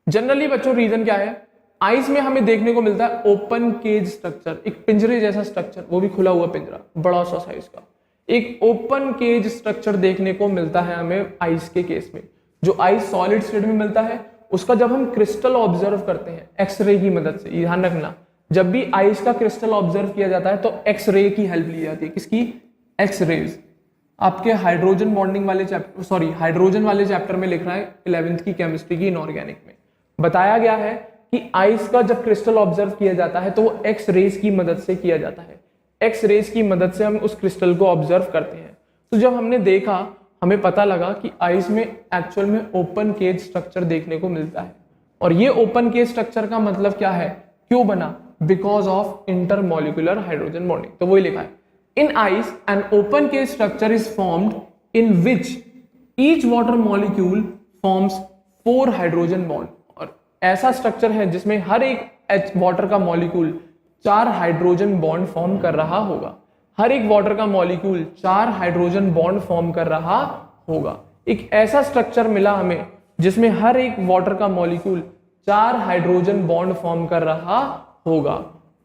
जनरली बच्चों रीजन क्या है, आइस में हमें देखने को मिलता है ओपन केज स्ट्रक्चर, एक पिंजरे जैसा स्ट्रक्चर, वो भी खुला हुआ पिंजरा बड़ा सा साइज का, एक ओपन केज स्ट्रक्चर देखने को मिलता है हमें आइस के केस में। जो आइस सॉलिड स्टेट में मिलता है उसका जब हम क्रिस्टल ऑब्जर्व करते हैं एक्सरे की मदद से, ध्यान रखना जब भी आइस का क्रिस्टल ऑब्जर्व किया जाता है तो एक्सरे की हेल्प ली जाती है। किसकी? एक्सरेज। आपके हाइड्रोजन बॉन्डिंग वाले चैप्टर, सॉरी हाइड्रोजन वाले चैप्टर में लिख रहा है 11th की केमिस्ट्री की इनऑर्गेनिक में बताया गया है कि आइस का जब क्रिस्टल ऑब्जर्व किया जाता है तो वो एक्स रेज की मदद से किया जाता है। एक्स रेज की मदद से हम उस क्रिस्टल को ऑब्जर्व करते हैं। तो जब हमने देखा हमें पता लगा कि आइस में एक्चुअल में ओपन केज स्ट्रक्चर देखने को मिलता है। और ये ओपन केज स्ट्रक्चर का मतलब क्या है, क्यों बना? Because of intermolecular hydrogen bonding. तो वही लिखा है, in ice an open cage structure is formed in which each water molecule forms 4 hydrogen bond. और ऐसा स्ट्रक्चर है जिसमें हर एक वाटर का मॉलिक्यूल 4 हाइड्रोजन बॉन्ड फॉर्म कर रहा होगा। हर एक वाटर का मॉलिक्यूल 4 हाइड्रोजन बॉन्ड फॉर्म कर रहा होगा। एक ऐसा स्ट्रक्चर मिला हमें जिसमें हर एक वाटर का मॉलिक्यूल 4 हाइड्रोजन बॉन्ड फॉर्म कर रहा होगा।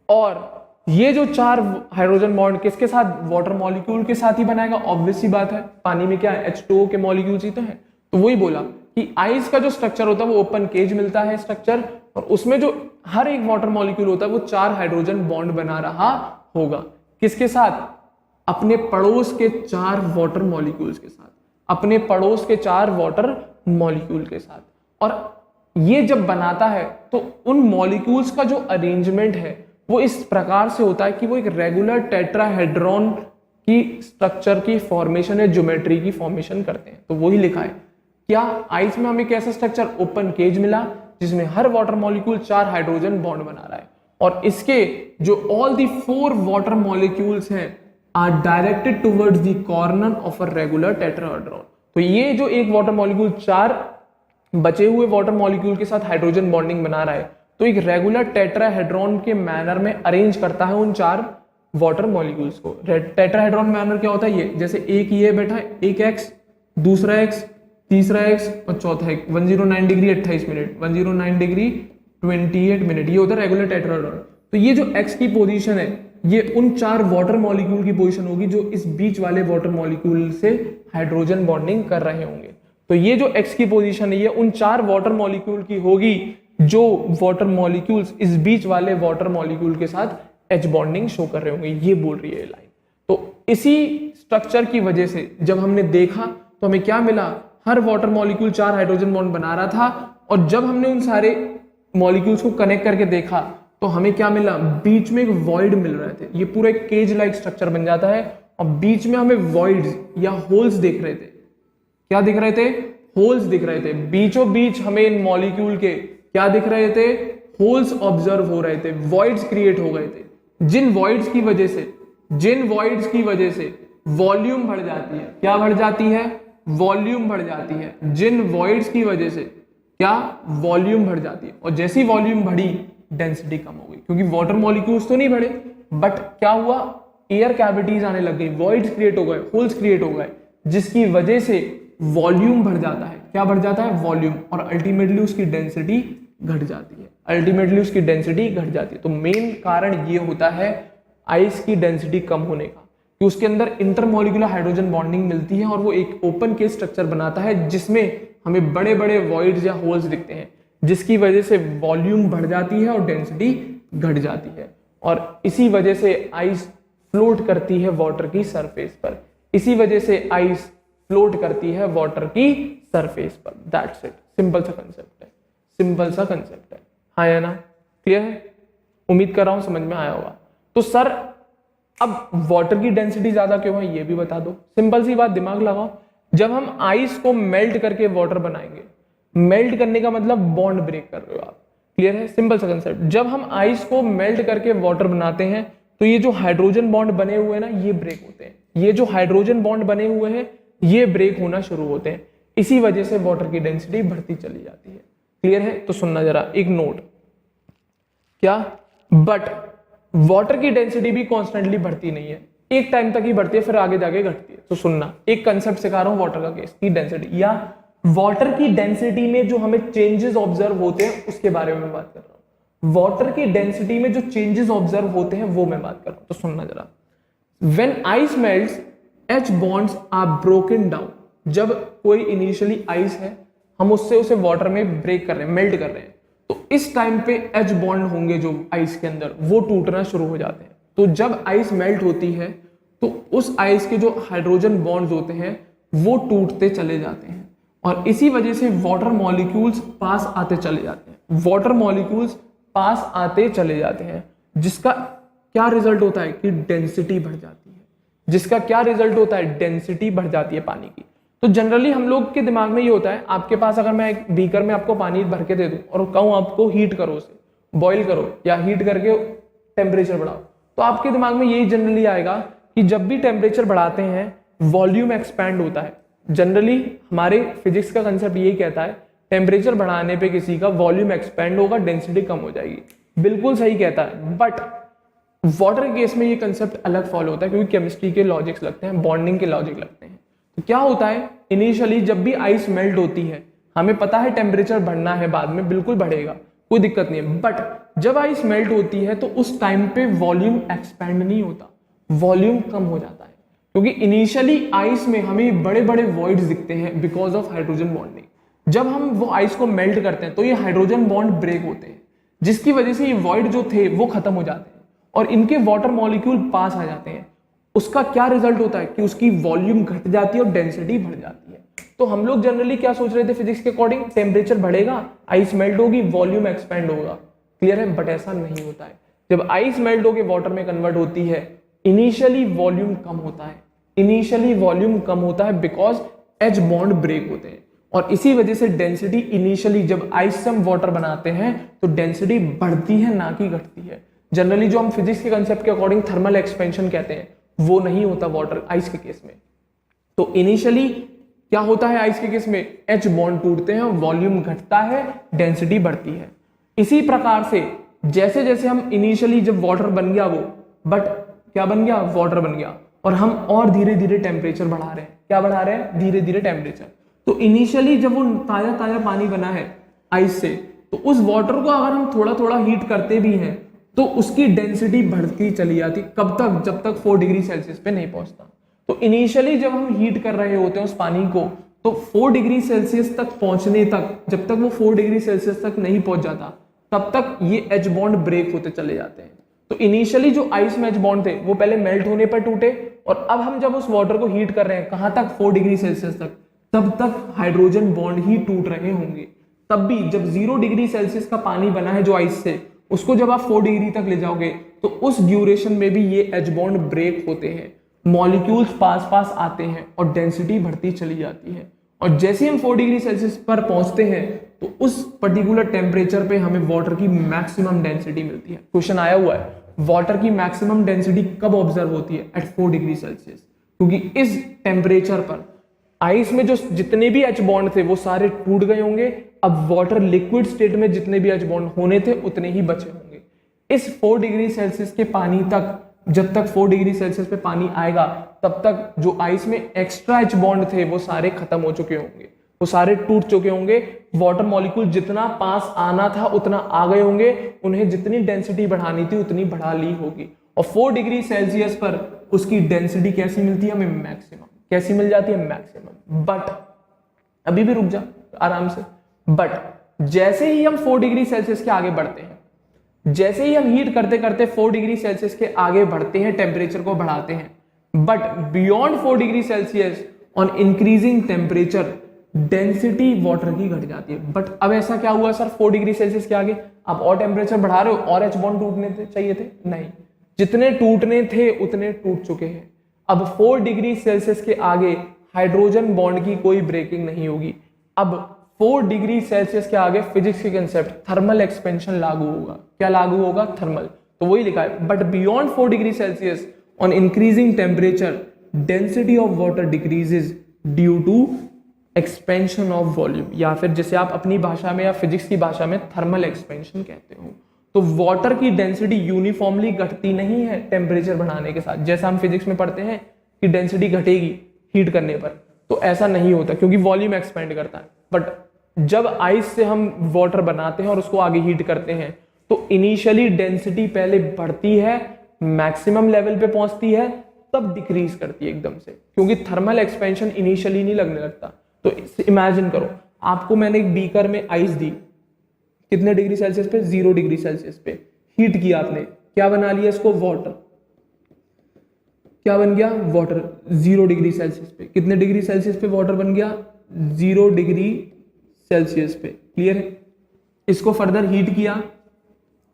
और ये जो 4 हाइड्रोजन बॉन्ड किसके साथ? वाटर मॉलिक्यूल के साथ ही बनाएगा। ऑब्वियस सी बात है, पानी में क्या है? H2O के मॉलिक्यूल्स ही तो हैं। तो वही बोला कि आइस का जो स्ट्रक्चर होता है वो ओपन केज मिलता है स्ट्रक्चर, और उसमें जो हर एक वाटर मॉलिक्यूल होता है वो 4 हाइड्रोजन बॉन्ड बना रहा होगा। किसके साथ? अपने पड़ोस के 4 वाटर मॉलिक्यूल्स के साथ, अपने पड़ोस के 4 वाटर मॉलिक्यूल के साथ। और ये जब बनाता है तो उन मॉलिक्यूल्स का जो अरेंजमेंट है वो इस प्रकार से होता है कि वो एक रेगुलर टेट्राहेड्रॉन की स्ट्रक्चर की फॉर्मेशन या ज्योमेट्री की फॉर्मेशन करते हैं। तो वही लिखा है। क्या आइस में हमें कैसा स्ट्रक्चर? ओपन केज मिला जिसमें हर वाटर मॉलिक्यूल 4 हाइड्रोजन बॉन्ड बना रहा है, और इसके जो ऑल दी 4 वाटर मॉलिक्यूल्स हैं are directed towards the corner of a regular tetrahedron. तो ये जो एक वाटर मॉलिक्यूल 4 बचे हुए वाटर मॉलिक्यूल के साथ हाइड्रोजन बॉन्डिंग बना रहा है, तो एक रेगुलर टेट्राहेड्रॉन के मैनर में अरेंज करता है उन 4 वाटर मॉलिक्यूल्स को। टेट्राहेड्रॉन मैनर क्या होता है? ये जैसे एक ये बैठा है, एक एक्स, दूसरा एक्स, तीसरा एक्स और चौथा x, 109 degree 28 minute, 109 degree 28 minute, ये होता है रेगुलर टेट्राहेड्रॉन। तो ये जो एक्स की पोजीशन है ये उन 4 वाटर मॉलिक्यूल की पोजीशन होगी जो इस बीच वाले वाटर मॉलिक्यूल से हाइड्रोजन बॉन्डिंग कर रहे होंगे। तो ये जो एक्स की पोजीशन है ये उन 4 वाटर मॉलिक्यूल की होगी जो वाटर मॉलिक्यूल्स इस बीच वाले वाटर मॉलिक्यूल के साथ एच बॉन्डिंग शो कर रहे होंगे। ये बोल रही है लाइन। तो इसी स्ट्रक्चर की वजह से जब हमने देखा तो हमें क्या मिला? हर वाटर मॉलिक्यूल 4 हाइड्रोजन बॉन्ड बना रहा था, और जब हमने उन सारे मॉलिक्यूल्स को कनेक्ट करके देखा तो हमें क्या मिला? बीच में एक वॉइड मिल रहे थे। ये पूरा एक केज लाइक स्ट्रक्चर बन जाता है और बीच में हमें वॉइड्स या होल्स दिख रहे थे। क्या दिख रहे थे? होल्स दिख रहे थे। बीचों बीच हमें इन मॉलिक्यूल के क्या दिख रहे थे? होल्स ऑब्जर्व हो रहे थे, वॉइड्स क्रिएट हो गए थे। जिन वॉइड्स की वजह से वॉल्यूम बढ़ जाती है। क्या बढ़ जाती है? वॉल्यूम बढ़ जाती है। जिन वॉइड्स की वजह से क्या? वॉल्यूम बढ़ जाती है। और जैसी वॉल्यूम बढ़ी डेंसिटी कम हो गई, क्योंकि वाटर मॉलिक्यूल्स तो नहीं बढ़े, बट क्या हुआ, एयर कैविटीज आने लग गई, वॉइड्स क्रिएट हो गए, होल्स क्रिएट हो गए, जिसकी वजह से वॉल्यूम बढ़ जाता है। क्या बढ़ जाता है? वॉल्यूम, और अल्टीमेटली उसकी डेंसिटी घट जाती है, अल्टीमेटली उसकी डेंसिटी घट जाती है। तो मेन कारण ये होता है आइस की डेंसिटी कम होने का कि उसके अंदर इंटरमोलिकुलर हाइड्रोजन बॉन्डिंग मिलती है और वो एक ओपन केस स्ट्रक्चर बनाता है जिसमें हमें बड़े बड़े वॉइड्स या होल्स दिखते हैं, जिसकी वजह से वॉल्यूम बढ़ जाती है और डेंसिटी घट जाती है, और इसी वजह से आइस फ्लोट करती है वाटर की सरफेस पर, इसी वजह से आइस फ्लोट करती है वाटर की सरफेस पर। दैट्स इट, सिंपल सा कंसेप्ट है, सिंपल सा कंसेप्ट है। हाँ या ना? क्लियर है? उम्मीद कर रहा हूं समझ में आया होगा। तो सर अब वाटर की डेंसिटी ज्यादा क्यों है ये भी बता दो। सिंपल सी बात, दिमाग लगाओ। जब हम आइस को मेल्ट करके वाटर बनाएंगे, मेल्ट करने का मतलब बॉन्ड ब्रेक कर रहे हो आप, क्लियर है? सिंपल सा कंसेप्ट। जब हम आइस को मेल्ट करके वाटर बनाते हैं तो ये जो हाइड्रोजन बॉन्ड बने हुए हैं ना, ये ब्रेक होते हैं, ये जो हाइड्रोजन बॉन्ड बने हुए हैं ये ब्रेक होना शुरू होते हैं, इसी वजह से वाटर की डेंसिटी बढ़ती चली जाती है। क्लियर है? तो सुनना जरा एक नोट, क्या बट वाटर की डेंसिटी भी कॉन्स्टेंटली बढ़ती नहीं है, एक टाइम तक ही बढ़ती है, फिर आगे जाके घटती है। तो सुनना, एक कंसेप्ट सिखा रहा हूं वाटर का केस की डेंसिटी, या वाटर की डेंसिटी में जो हमें चेंजेस ऑब्जर्व होते हैं उसके बारे में बात कर रहा हूं। वाटर की डेंसिटी में जो चेंजेस ऑब्जर्व होते हैं वो मैं बात कर रहा हूं। तो सुनना जरा, when ice melts H bonds are broken down। जब कोई इनिशियली आइस है, हम उससे उसे वाटर में ब्रेक कर रहे हैं, मेल्ट कर रहे हैं, तो इस टाइम पे H बॉन्ड होंगे जो आइस के अंदर, वो टूटना शुरू हो जाते हैं। तो जब आइस मेल्ट होती है तो उस आइस के जो हाइड्रोजन बॉन्ड्स होते हैं वो टूटते चले जाते हैं, और इसी वजह से वाटर मॉलिक्यूल्स पास आते चले जाते हैं, वाटर मॉलिक्यूल्स पास आते चले जाते हैं, जिसका क्या रिजल्ट होता है कि डेंसिटी बढ़ जाती है, जिसका क्या रिजल्ट होता है, डेंसिटी बढ़ जाती है पानी की। तो जनरली हम लोग के दिमाग में ये होता है, आपके पास अगर मैं एक बीकर में आपको पानी भर के दे दूं और कहूं आपको हीट करो, उसे बॉईल करो या हीट करके टेम्परेचर बढ़ाओ, तो आपके दिमाग में यही जनरली आएगा कि जब भी टेम्परेचर बढ़ाते हैं वॉल्यूम एक्सपैंड होता है। जनरली हमारे फिजिक्स का कंसेप्ट यही कहता है, टेम्परेचर बढ़ाने पे किसी का वॉल्यूम एक्सपैंड होगा, डेंसिटी कम हो जाएगी। बिल्कुल सही कहता है, बट वाटर के केस में ये कंसेप्ट अलग फॉलो होता है, क्योंकि केमिस्ट्री के लॉजिक्स लगते हैं, बॉन्डिंग के लॉजिक लगते हैं। तो क्या होता है, इनिशियली जब भी आइस मेल्ट होती है, हमें पता है टेम्परेचर बढ़ना है, बाद में बिल्कुल बढ़ेगा, कोई दिक्कत नहीं है, बट जब आइस मेल्ट होती है तो उस टाइम पे वॉल्यूम एक्सपैंड नहीं होता, वॉल्यूम कम हो जाता है, क्योंकि इनिशियली आइस में हमें बड़े बड़े वॉइड्स दिखते हैं बिकॉज ऑफ हाइड्रोजन बॉन्डिंग। जब हम वो आइस को मेल्ट करते हैं तो ये हाइड्रोजन बॉन्ड ब्रेक होते हैं, जिसकी वजह से ये वॉइड जो थे वो खत्म हो जाते हैं और इनके वाटर मॉलिक्यूल पास आ जाते हैं। उसका क्या रिजल्ट होता है कि उसकी वॉल्यूम घट जाती है और डेंसिटी बढ़ जाती है। तो हम लोग जनरली क्या सोच रहे थे फिजिक्स के अकॉर्डिंग, टेम्परेचर बढ़ेगा, आइस मेल्ट होगी, वॉल्यूम एक्सपेंड होगा, क्लियर है? बट ऐसा नहीं होता है। जब आइस मेल्ट होकर वाटर में कन्वर्ट होती है, इनिशियली वॉल्यूम कम होता है, इनिशियली वॉल्यूम कम होता है बिकॉज H बॉन्ड ब्रेक होते हैं, और इसी वजह से डेंसिटी इनिशियली जब आइस से हम वाटर बनाते हैं तो डेंसिटी बढ़ती है ना कि घटती है। जनरली जो हम फिजिक्स के कंसेप्ट के अकॉर्डिंग थर्मल एक्सपेंशन कहते हैं वो नहीं होता वाटर आइस के केस में। तो इनिशियली क्या होता है आइस के केस में, H बॉन्ड टूटते हैं, वॉल्यूम घटता है, डेंसिटी बढ़ती है। इसी प्रकार से जैसे जैसे हम इनिशियली जब वाटर बन गया वो, बट क्या बन गया, वाटर बन गया, और हम और धीरे धीरे टेम्परेचर बढ़ा रहे हैं, क्या बढ़ा रहे हैं, धीरे धीरे टेम्परेचर। तो इनिशियली जब वो ताजा ताजा पानी बना है आइस से, तो उस वाटर को अगर हम थोड़ा थोड़ा हीट करते भी हैं तो उसकी डेंसिटी बढ़ती चली जाती, कब तक, जब तक 4 डिग्री सेल्सियस पे नहीं पहुंचता। तो इनिशियली जब हम हीट कर रहे होते हैं उस पानी को, तो 4 डिग्री सेल्सियस तक पहुंचने तक, जब तक वो 4 डिग्री सेल्सियस तक नहीं पहुंच जाता तब तक ये H बॉन्ड ब्रेक होते चले जाते हैं। तो इनिशियली जो आइस में H बॉन्ड थे वो पहले मेल्ट होने पर टूटे, और अब हम जब उस वाटर को हीट कर रहे हैं कहां तक, 4 डिग्री सेल्सियस तक, तब तक हाइड्रोजन बॉन्ड ही टूट रहे होंगे। तब भी जब 0 डिग्री सेल्सियस का पानी बना है जो आइस से, उसको जब आप 4 डिग्री तक ले जाओगे तो उस ड्यूरेशन में भी ये H बॉन्ड ब्रेक होते हैं, मॉलिक्यूल्स पास पास आते हैं और डेंसिटी बढ़ती चली जाती है। और जैसे हम 4 डिग्री सेल्सियस पर पहुंचते हैं तो उस पर्टिकुलर टेम्परेचर पे हमें वाटर की मैक्सिमम डेंसिटी मिलती है। क्वेश्चन आया हुआ है, वाटर की मैक्सिमम डेंसिटी कब ऑब्जर्व होती है, एट 4 डिग्री सेल्सियस, क्योंकि इस टेम्परेचर पर आइस में जो जितने भी H बॉन्ड थे वो सारे टूट गए होंगे अब वाटर लिक्विड स्टेट में जितने भी एच बॉन्ड होने थे उतने ही बचे होंगे। इस 4 डिग्री सेल्सियस के पानी तक, जब तक 4 डिग्री सेल्सियस पे पानी आएगा तब तक जो आइस में एक्स्ट्रा एच बॉन्ड थे वो सारे खत्म हो चुके होंगे, वो सारे टूट चुके होंगे। वाटर मॉलिक्यूल जितना पास आना था उतना आ गए होंगे, उन्हें जितनी डेंसिटी बढ़ानी थी उतनी बढ़ा ली होगी। और 4 डिग्री सेल्सियस पर उसकी डेंसिटी कैसी मिलती है हमें? मैक्सिमम। कैसी मिल जाती है? मैक्सिमम। बट अभी भी रुक जा आराम से। बट जैसे ही हम 4 डिग्री सेल्सियस के आगे बढ़ते हैं, जैसे ही हम हीट करते करते 4 डिग्री सेल्सियस के आगे बढ़ते हैं, टेम्परेचर को बढ़ाते हैं, but beyond 4 degree Celsius on increasing temperature density water की घट जाती है। बट अब ऐसा क्या हुआ सर, 4 डिग्री सेल्सियस के आगे आप और टेम्परेचर बढ़ा रहे हो और एच बॉन्ड टूटने चाहिए थे? नहीं, जितने टूटने थे उतने टूट चुके हैं। अब 4 डिग्री सेल्सियस के आगे हाइड्रोजन बॉन्ड की कोई ब्रेकिंग नहीं होगी। अब 4 डिग्री सेल्सियस के आगे फिजिक्स के कंसेप्ट थर्मल एक्सपेंशन लागू होगा। क्या लागू होगा? थर्मल। तो वही लिखा है, but beyond 4 degree Celsius on increasing temperature density of water decreases due to expansion of volume, या फिर जिसे आप अपनी भाषा में या फिजिक्स की भाषा में थर्मल एक्सपेंशन कहते हो। तो वाटर की डेंसिटी यूनिफॉर्मली घटती नहीं है टेम्परेचर बढ़ाने के साथ। जैसा हम फिजिक्स में पढ़ते हैं कि डेंसिटी घटेगी हीट करने पर, तो ऐसा नहीं होता क्योंकि वॉल्यूम एक्सपेंड करता है। बट जब आइस से हम वाटर बनाते हैं और उसको आगे हीट करते हैं तो इनिशियली डेंसिटी पहले बढ़ती है, मैक्सिमम लेवल पे पहुंचती है, तब डिक्रीज करती है एकदम से, क्योंकि थर्मल एक्सपेंशन इनिशियली नहीं लगने लगता। तो इमेजिन करो, आपको मैंने एक बीकर में आइस दी, कितने डिग्री सेल्सियस पे? 0 डिग्री सेल्सियस पे हीट किया आपने, क्या बना लिया इसको? वाटर। क्या बन गया? वाटर। 0 डिग्री सेल्सियस पे कितने डिग्री सेल्सियस पे वाटर बन गया? 0 डिग्री सेल्सियस पे। क्लियर है? इसको फर्दर हीट किया,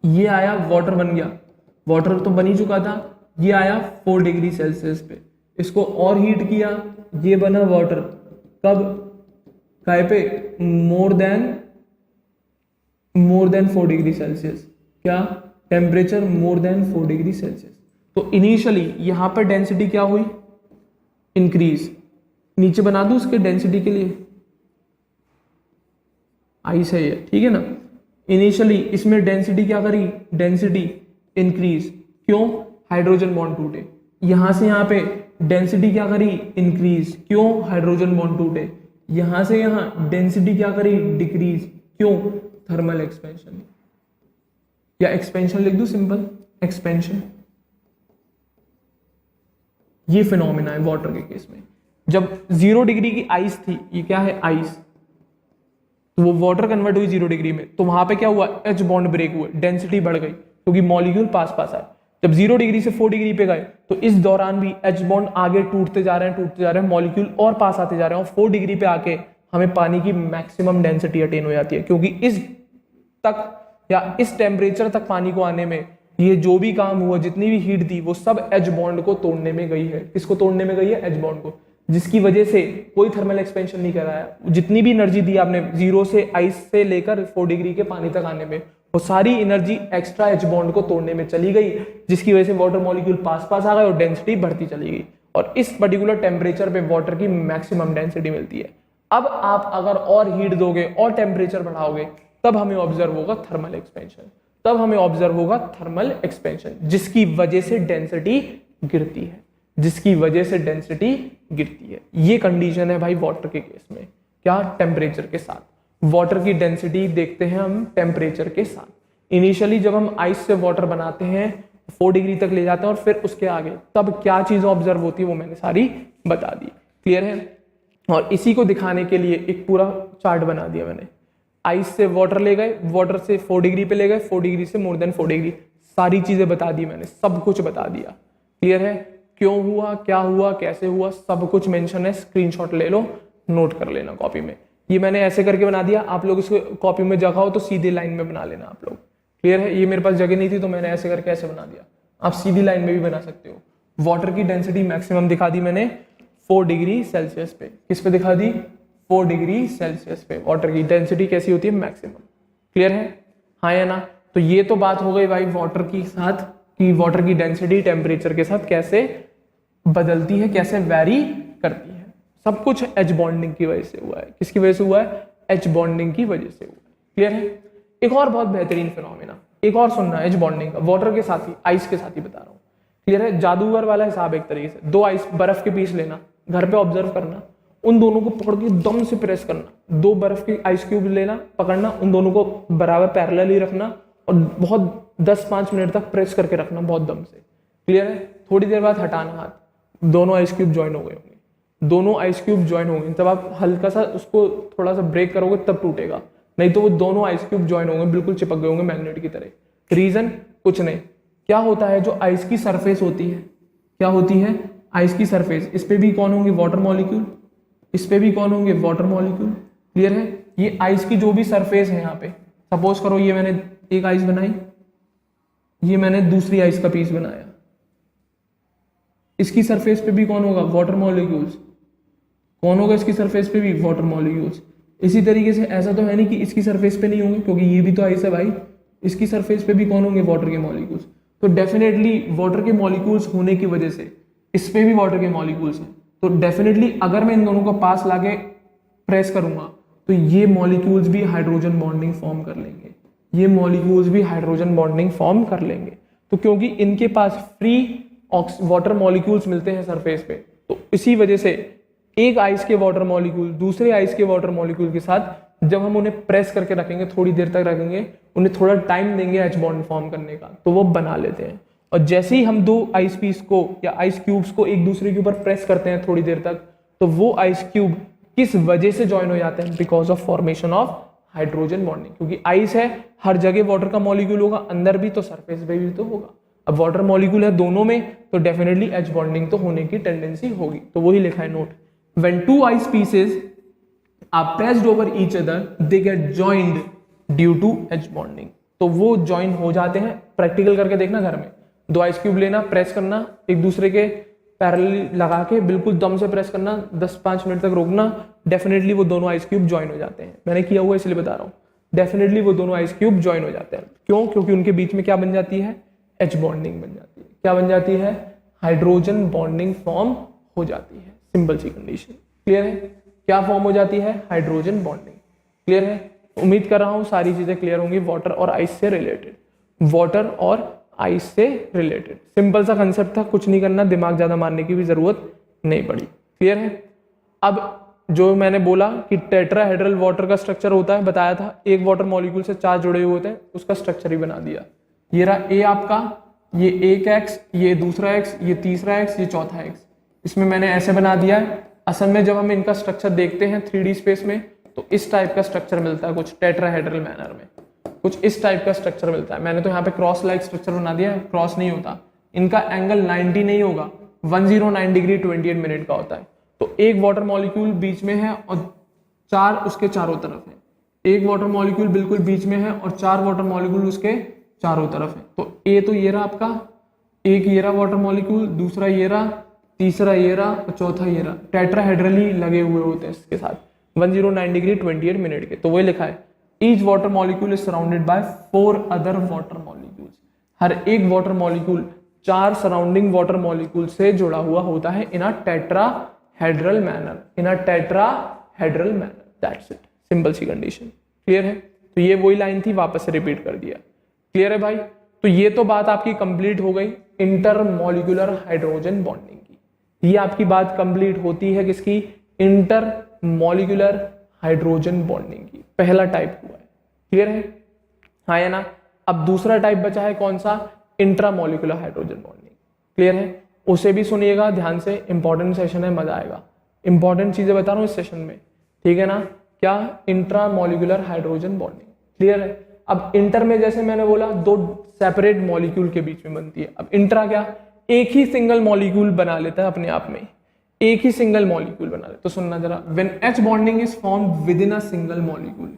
ये आया वाटर बन गया, वाटर तो बन ही चुका था, ये आया 4 डिग्री सेल्सियस पे। इसको और हीट किया, ये बना वाटर। कब? काय पे? More than 4 degree Celsius. क्या? Temperature more than 4 degree Celsius. तो इनिशियली यहां पर डेंसिटी क्या हुई? इंक्रीज। नीचे बना दूं उसके डेंसिटी के लिए, आइस है ये, ठीक है ना। इनिशियली इसमें डेंसिटी क्या करी? Density increase. क्यों? हाइड्रोजन बॉन्ड टूटे। यहां से यहां पे डेंसिटी क्या करी? इंक्रीज। क्यों? हाइड्रोजन बॉन्ड टूटे। यहां से यहां डेंसिटी क्या करी? डिक्रीज। क्यों? Thermal expansion. या एक्सपेंशन लिख दूं, सिंपल एक्सपेंशन। ये फिनोमिना है वाटर के केस में। जब 0 डिग्री की आइस थी, ये क्या है? आइस, तो वो वाटर कन्वर्ट हुई 0 डिग्री में, तो वहां पे क्या हुआ? एच बॉन्ड ब्रेक हुए, डेंसिटी बढ़ गई क्योंकि मॉलिक्यूल पास पास आए। जब 0 डिग्री से 4 डिग्री पे गए तो इस दौरान भी एच बॉन्ड आगे टूटते जा रहे हैं, मॉलिक्यूल और पास आते जा रहे हैं, और 4 डिग्री पे आके हमें पानी की मैक्सिमम डेंसिटी अटेन हो जाती है, क्योंकि इस तक या इस टेम्परेचर तक पानी को आने में ये जो भी काम हुआ, जितनी भी हीट दी, वो सब एच बॉन्ड को तोड़ने में गई है। किसको तोड़ने में गई है? एच बॉन्ड को, जिसकी वजह से कोई थर्मल एक्सपेंशन नहीं कराया। जितनी भी एनर्जी दी आपने 0 से आइस से लेकर 4 डिग्री के पानी तक आने में, वो सारी एनर्जी एक्स्ट्रा एच बॉन्ड को तोड़ने में चली गई, जिसकी वजह से वाटर मॉलिक्यूल पास पास आ गए और डेंसिटी बढ़ती चली गई, और इस पर्टिकुलर टेम्परेचर पे वाटर की मैक्सिमम डेंसिटी मिलती है। अब आप अगर और हीट दोगे और टेम्परेचर बढ़ाओगे तब हमें ऑब्जर्व होगा थर्मल एक्सपेंशन, तब हमें ऑब्जर्व होगा थर्मल एक्सपेंशन, जिसकी वजह से डेंसिटी गिरती है, जिसकी वजह से डेंसिटी गिरती है। ये कंडीशन है भाई वाटर के केस में। क्या? टेम्परेचर के साथ। वाटर की डेंसिटी देखते हैं हम टेम्परेचर के साथ। इनिशियली जब हम आइस से वाटर बनाते हैं 4 डिग्री तक ले जाते हैं और फिर उसके आगे, तब क्या चीज ऑब्जर्व होती है वो मैंने सारी बता दी। क्लियर है? और इसी को दिखाने के लिए एक पूरा चार्ट बना दिया मैंने। आइस से वाटर ले गए, वाटर से 4 डिग्री पे ले गए, 4 डिग्री से मोर देन 4 डिग्री, सारी चीजें बता दी मैंने, सब कुछ बता दिया। क्लियर है? क्यों हुआ, क्या हुआ, कैसे हुआ, सब कुछ मेंशन है। स्क्रीनशॉट ले लो, नोट कर लेना कॉपी में। ये मैंने ऐसे करके बना दिया, आप लोग इसको कॉपी में जगह हो तो सीधी लाइन में बना लेना आप लोग। क्लियर है? ये मेरे पास जगह नहीं थी तो मैंने ऐसे करके ऐसे बना दिया, आप सीधी लाइन में भी बना सकते हो। वाटर की डेंसिटी मैक्सिमम दिखा दी मैंने 4 डिग्री सेल्सियस पे। किस पे दिखा दी? 4 डिग्री सेल्सियस पे वाटर की डेंसिटी कैसी होती है? मैक्सिमम। क्लियर है? हाँ या ना? तो ये तो बात हो गई भाई वाटर की साथ, कि वाटर की डेंसिटी टेम्परेचर के साथ कैसे बदलती है, कैसे वैरी करती है। सब कुछ एच बॉन्डिंग की वजह से हुआ है। किसकी वजह से हुआ है? एच बॉन्डिंग की वजह से हुआ है। क्लियर है। एक और बहुत बेहतरीन फिनोमेना, एक और सुनना एच बॉन्डिंग का, वाटर के साथ ही, आइस के साथ ही बता रहा हूँ। क्लियर है। जादूगर वाला हिसाब एक तरीके से, दो आइस बर्फ के पीस लेना, घर पे ऑब्जर्व करना, उन दोनों को पकड़ के दम से प्रेस करना, दो बर्फ के आइस क्यूब लेना, पकड़ना, उन दोनों को बराबर पैरेलल ही रखना और बहुत 10-5 मिनट तक प्रेस करके रखना बहुत दम से। क्लियर है। थोड़ी देर बाद हटाना हाथ, दोनों आइस क्यूब ज्वाइन हो गए होंगे, दोनों आइस क्यूब ज्वाइन होंगे, तब आप हल्का सा उसको थोड़ा सा ब्रेक करोगे तब टूटेगा, नहीं तो वो दोनों आइस क्यूब ज्वाइन होंगे, बिल्कुल चिपक गए होंगे मैग्नेट की तरह। रीजन कुछ नहीं, क्या होता है, जो आइस की सरफेस होती है, क्या होती है, आइस की सरफेस, इस पे भी कौन होंगे, वाटर मॉलिक्यूल, इस पे भी कौन होंगे, वाटर मॉलिक्यूल। क्लियर है। ये आइस की जो भी सरफेस है, यहाँ पे सपोज करो ये मैंने एक आइस बनाई, ये मैंने दूसरी आइस का पीस बनाया, इसकी सरफेस पे भी कौन होगा, वाटर मॉलिक्यूल्स, कौन होगा इसकी सरफेस पे भी, वाटर मॉलिक्यूल्स। इसी तरीके से ऐसा तो है नहीं कि इसकी सरफेस पे नहीं होंगे, क्योंकि ये भी तो आइस है भाई, इसकी सरफेस पे भी कौन होंगे, वाटर के मॉलिक्यूल्स। तो डेफिनेटली वाटर के मॉलिक्यूल्स होने की वजह से इस पे भी वाटर के मॉलिक्यूल्स हैं, तो डेफिनेटली अगर मैं इन दोनों को पास लाके प्रेस करूंगा तो ये मॉलिक्यूल्स भी हाइड्रोजन बॉन्डिंग फॉर्म कर लेंगे, ये मॉलिक्यूल्स भी हाइड्रोजन बॉन्डिंग फॉर्म कर लेंगे। तो क्योंकि इनके पास फ्री वाटर मॉलिक्यूल्स मिलते हैं सरफेस पे, तो इसी वजह से एक आइस के वाटर मॉलिक्यूल दूसरे आइस के वाटर मॉलिक्यूल के साथ जब हम उन्हें प्रेस करके रखेंगे, थोड़ी देर तक रखेंगे, उन्हें थोड़ा टाइम देंगे एच बॉन्ड फॉर्म करने का, तो वो बना लेते हैं। और जैसे ही हम दो आइस पीस को या आइस क्यूब्स को एक दूसरे के ऊपर प्रेस करते हैं थोड़ी देर तक, तो वो आइस क्यूब किस वजह से ज्वाइन हो जाते हैं, because of formation of hydrogen bonding. क्योंकि आइस है, हर जगह वाटर का मॉलिक्यूल होगा, अंदर भी तो सरफेस पे भी तो होगा। अब वाटर मॉलिक्यूल है दोनों में, तो डेफिनेटली एच बॉन्डिंग तो होने की टेंडेंसी होगी। तो वही लिखा है note, when two ice pieces are pressed over each other they get joined due to H bonding. तो वो ज्वाइन हो जाते हैं। प्रैक्टिकल करके देखना घर में, दो आइस क्यूब लेना, प्रेस करना, एक दूसरे के पैरेलल लगा के बिल्कुल दम से प्रेस करना, 10-5 मिनट तक रोकना, डेफिनेटली वो दोनों आइस क्यूब ज्वाइन हो जाते हैं। मैंने किया हुआ इसलिए बता रहा हूँ, डेफिनेटली वो दोनों आइस क्यूब ज्वाइन हो जाते हैं। क्यों? क्योंकि उनके बीच में क्या बन जाती है, एच बॉन्डिंग बन जाती है। क्या बन जाती है, हाइड्रोजन बॉन्डिंग फॉर्म हो जाती है। सिंपल सी कंडीशन। क्लियर है। क्या फॉर्म हो जाती है, हाइड्रोजन बॉन्डिंग। क्लियर है। उम्मीद कर रहा हूं सारी चीजें क्लियर होंगी वाटर और आइस से रिलेटेड, वाटर और आइस से रिलेटेड। सिंपल सा कंसेप्ट था, कुछ नहीं करना, दिमाग ज्यादा मारने की भी जरूरत नहीं पड़ी। क्लियर है। अब जो मैंने बोला कि टेट्राहेड्रल वाटर का स्ट्रक्चर होता है, बताया था, एक वाटर मॉलिक्यूल से 4 जुड़े हुए होते हैं, उसका स्ट्रक्चर ही बना दिया। ये रहा ए आपका, ये एक एक्स, ये दूसरा एक्स, ये तीसरा एक्स, ये चौथा एक्स, इसमें मैंने ऐसे बना दिया है। असल में जब हम इनका स्ट्रक्चर देखते हैं 3D स्पेस में, तो इस टाइप का स्ट्रक्चर मिलता है कुछ टेट्राहेड्रल मैनर में, कुछ इस टाइप का स्ट्रक्चर मिलता है। मैंने तो यहाँ पे क्रॉस लाइक स्ट्रक्चर बना दिया है, क्रॉस नहीं होता, इनका एंगल 90 नहीं होगा, 109 डिग्री 28 मिनट का होता है। तो एक वाटर मॉलिक्यूल बीच में है और 4 उसके चारों तरफ है, एक वाटर मॉलिक्यूल बिल्कुल बीच में है और 4 वाटर मॉलिक्यूल उसके चारों तरफ है। तो ए तो ये रहा आपका, एक ये रहा वाटर मॉलिक्यूल, दूसरा ये रहा, तीसरा ये रहा और चौथा ये रहा। टेट्राहेड्रली लगे हुए होते हैं इसके साथ, 109 डिग्री 28 मिनट के। तो वही लिखा है, each water molecule is surrounded by 4 other water molecules. हर एक water molecule 4 surrounding water molecule से जुड़ा हुआ होता है in a tetrahedral manner, in a tetrahedral manner. That's it, simple सी कंडीशन। क्लियर है। तो ये वही लाइन थी, वापस से रिपीट कर दिया। क्लियर है भाई। तो ये तो बात आपकी कंप्लीट हो गई इंटरमॉलिक्यूलर हाइड्रोजन बॉन्डिंग की। ये आपकी बात कंप्लीट होती है किसकी, इंटरमॉलिक्यूलर हाइड्रोजन बॉन्डिंग की। पहला टाइप हुआ है। क्लियर है, हाँ या ना। अब दूसरा टाइप बचा है कौन सा, इंट्रामॉलिक्यूलर हाइड्रोजन बॉन्डिंग। क्लियर है, उसे भी सुनिएगा ध्यान से, इंपॉर्टेंट सेशन है, मजा आएगा। इंपॉर्टेंट चीजें बता रहा हूँ इस सेशन में, ठीक है ना। क्या, इंट्रामॉलिक्यूलर हाइड्रोजन बॉन्डिंग। क्लियर है। अब इंटर में जैसे मैंने बोला 2 सेपरेट मॉलिक्यूल के बीच में बनती है। अब इंट्रा क्या, एक ही सिंगल मॉलिक्यूल बना लेता है अपने आप में, एक ही सिंगल मॉलिक्यूल बना लेता। तो सुनना जरा, when H bonding is form with in a single molecule.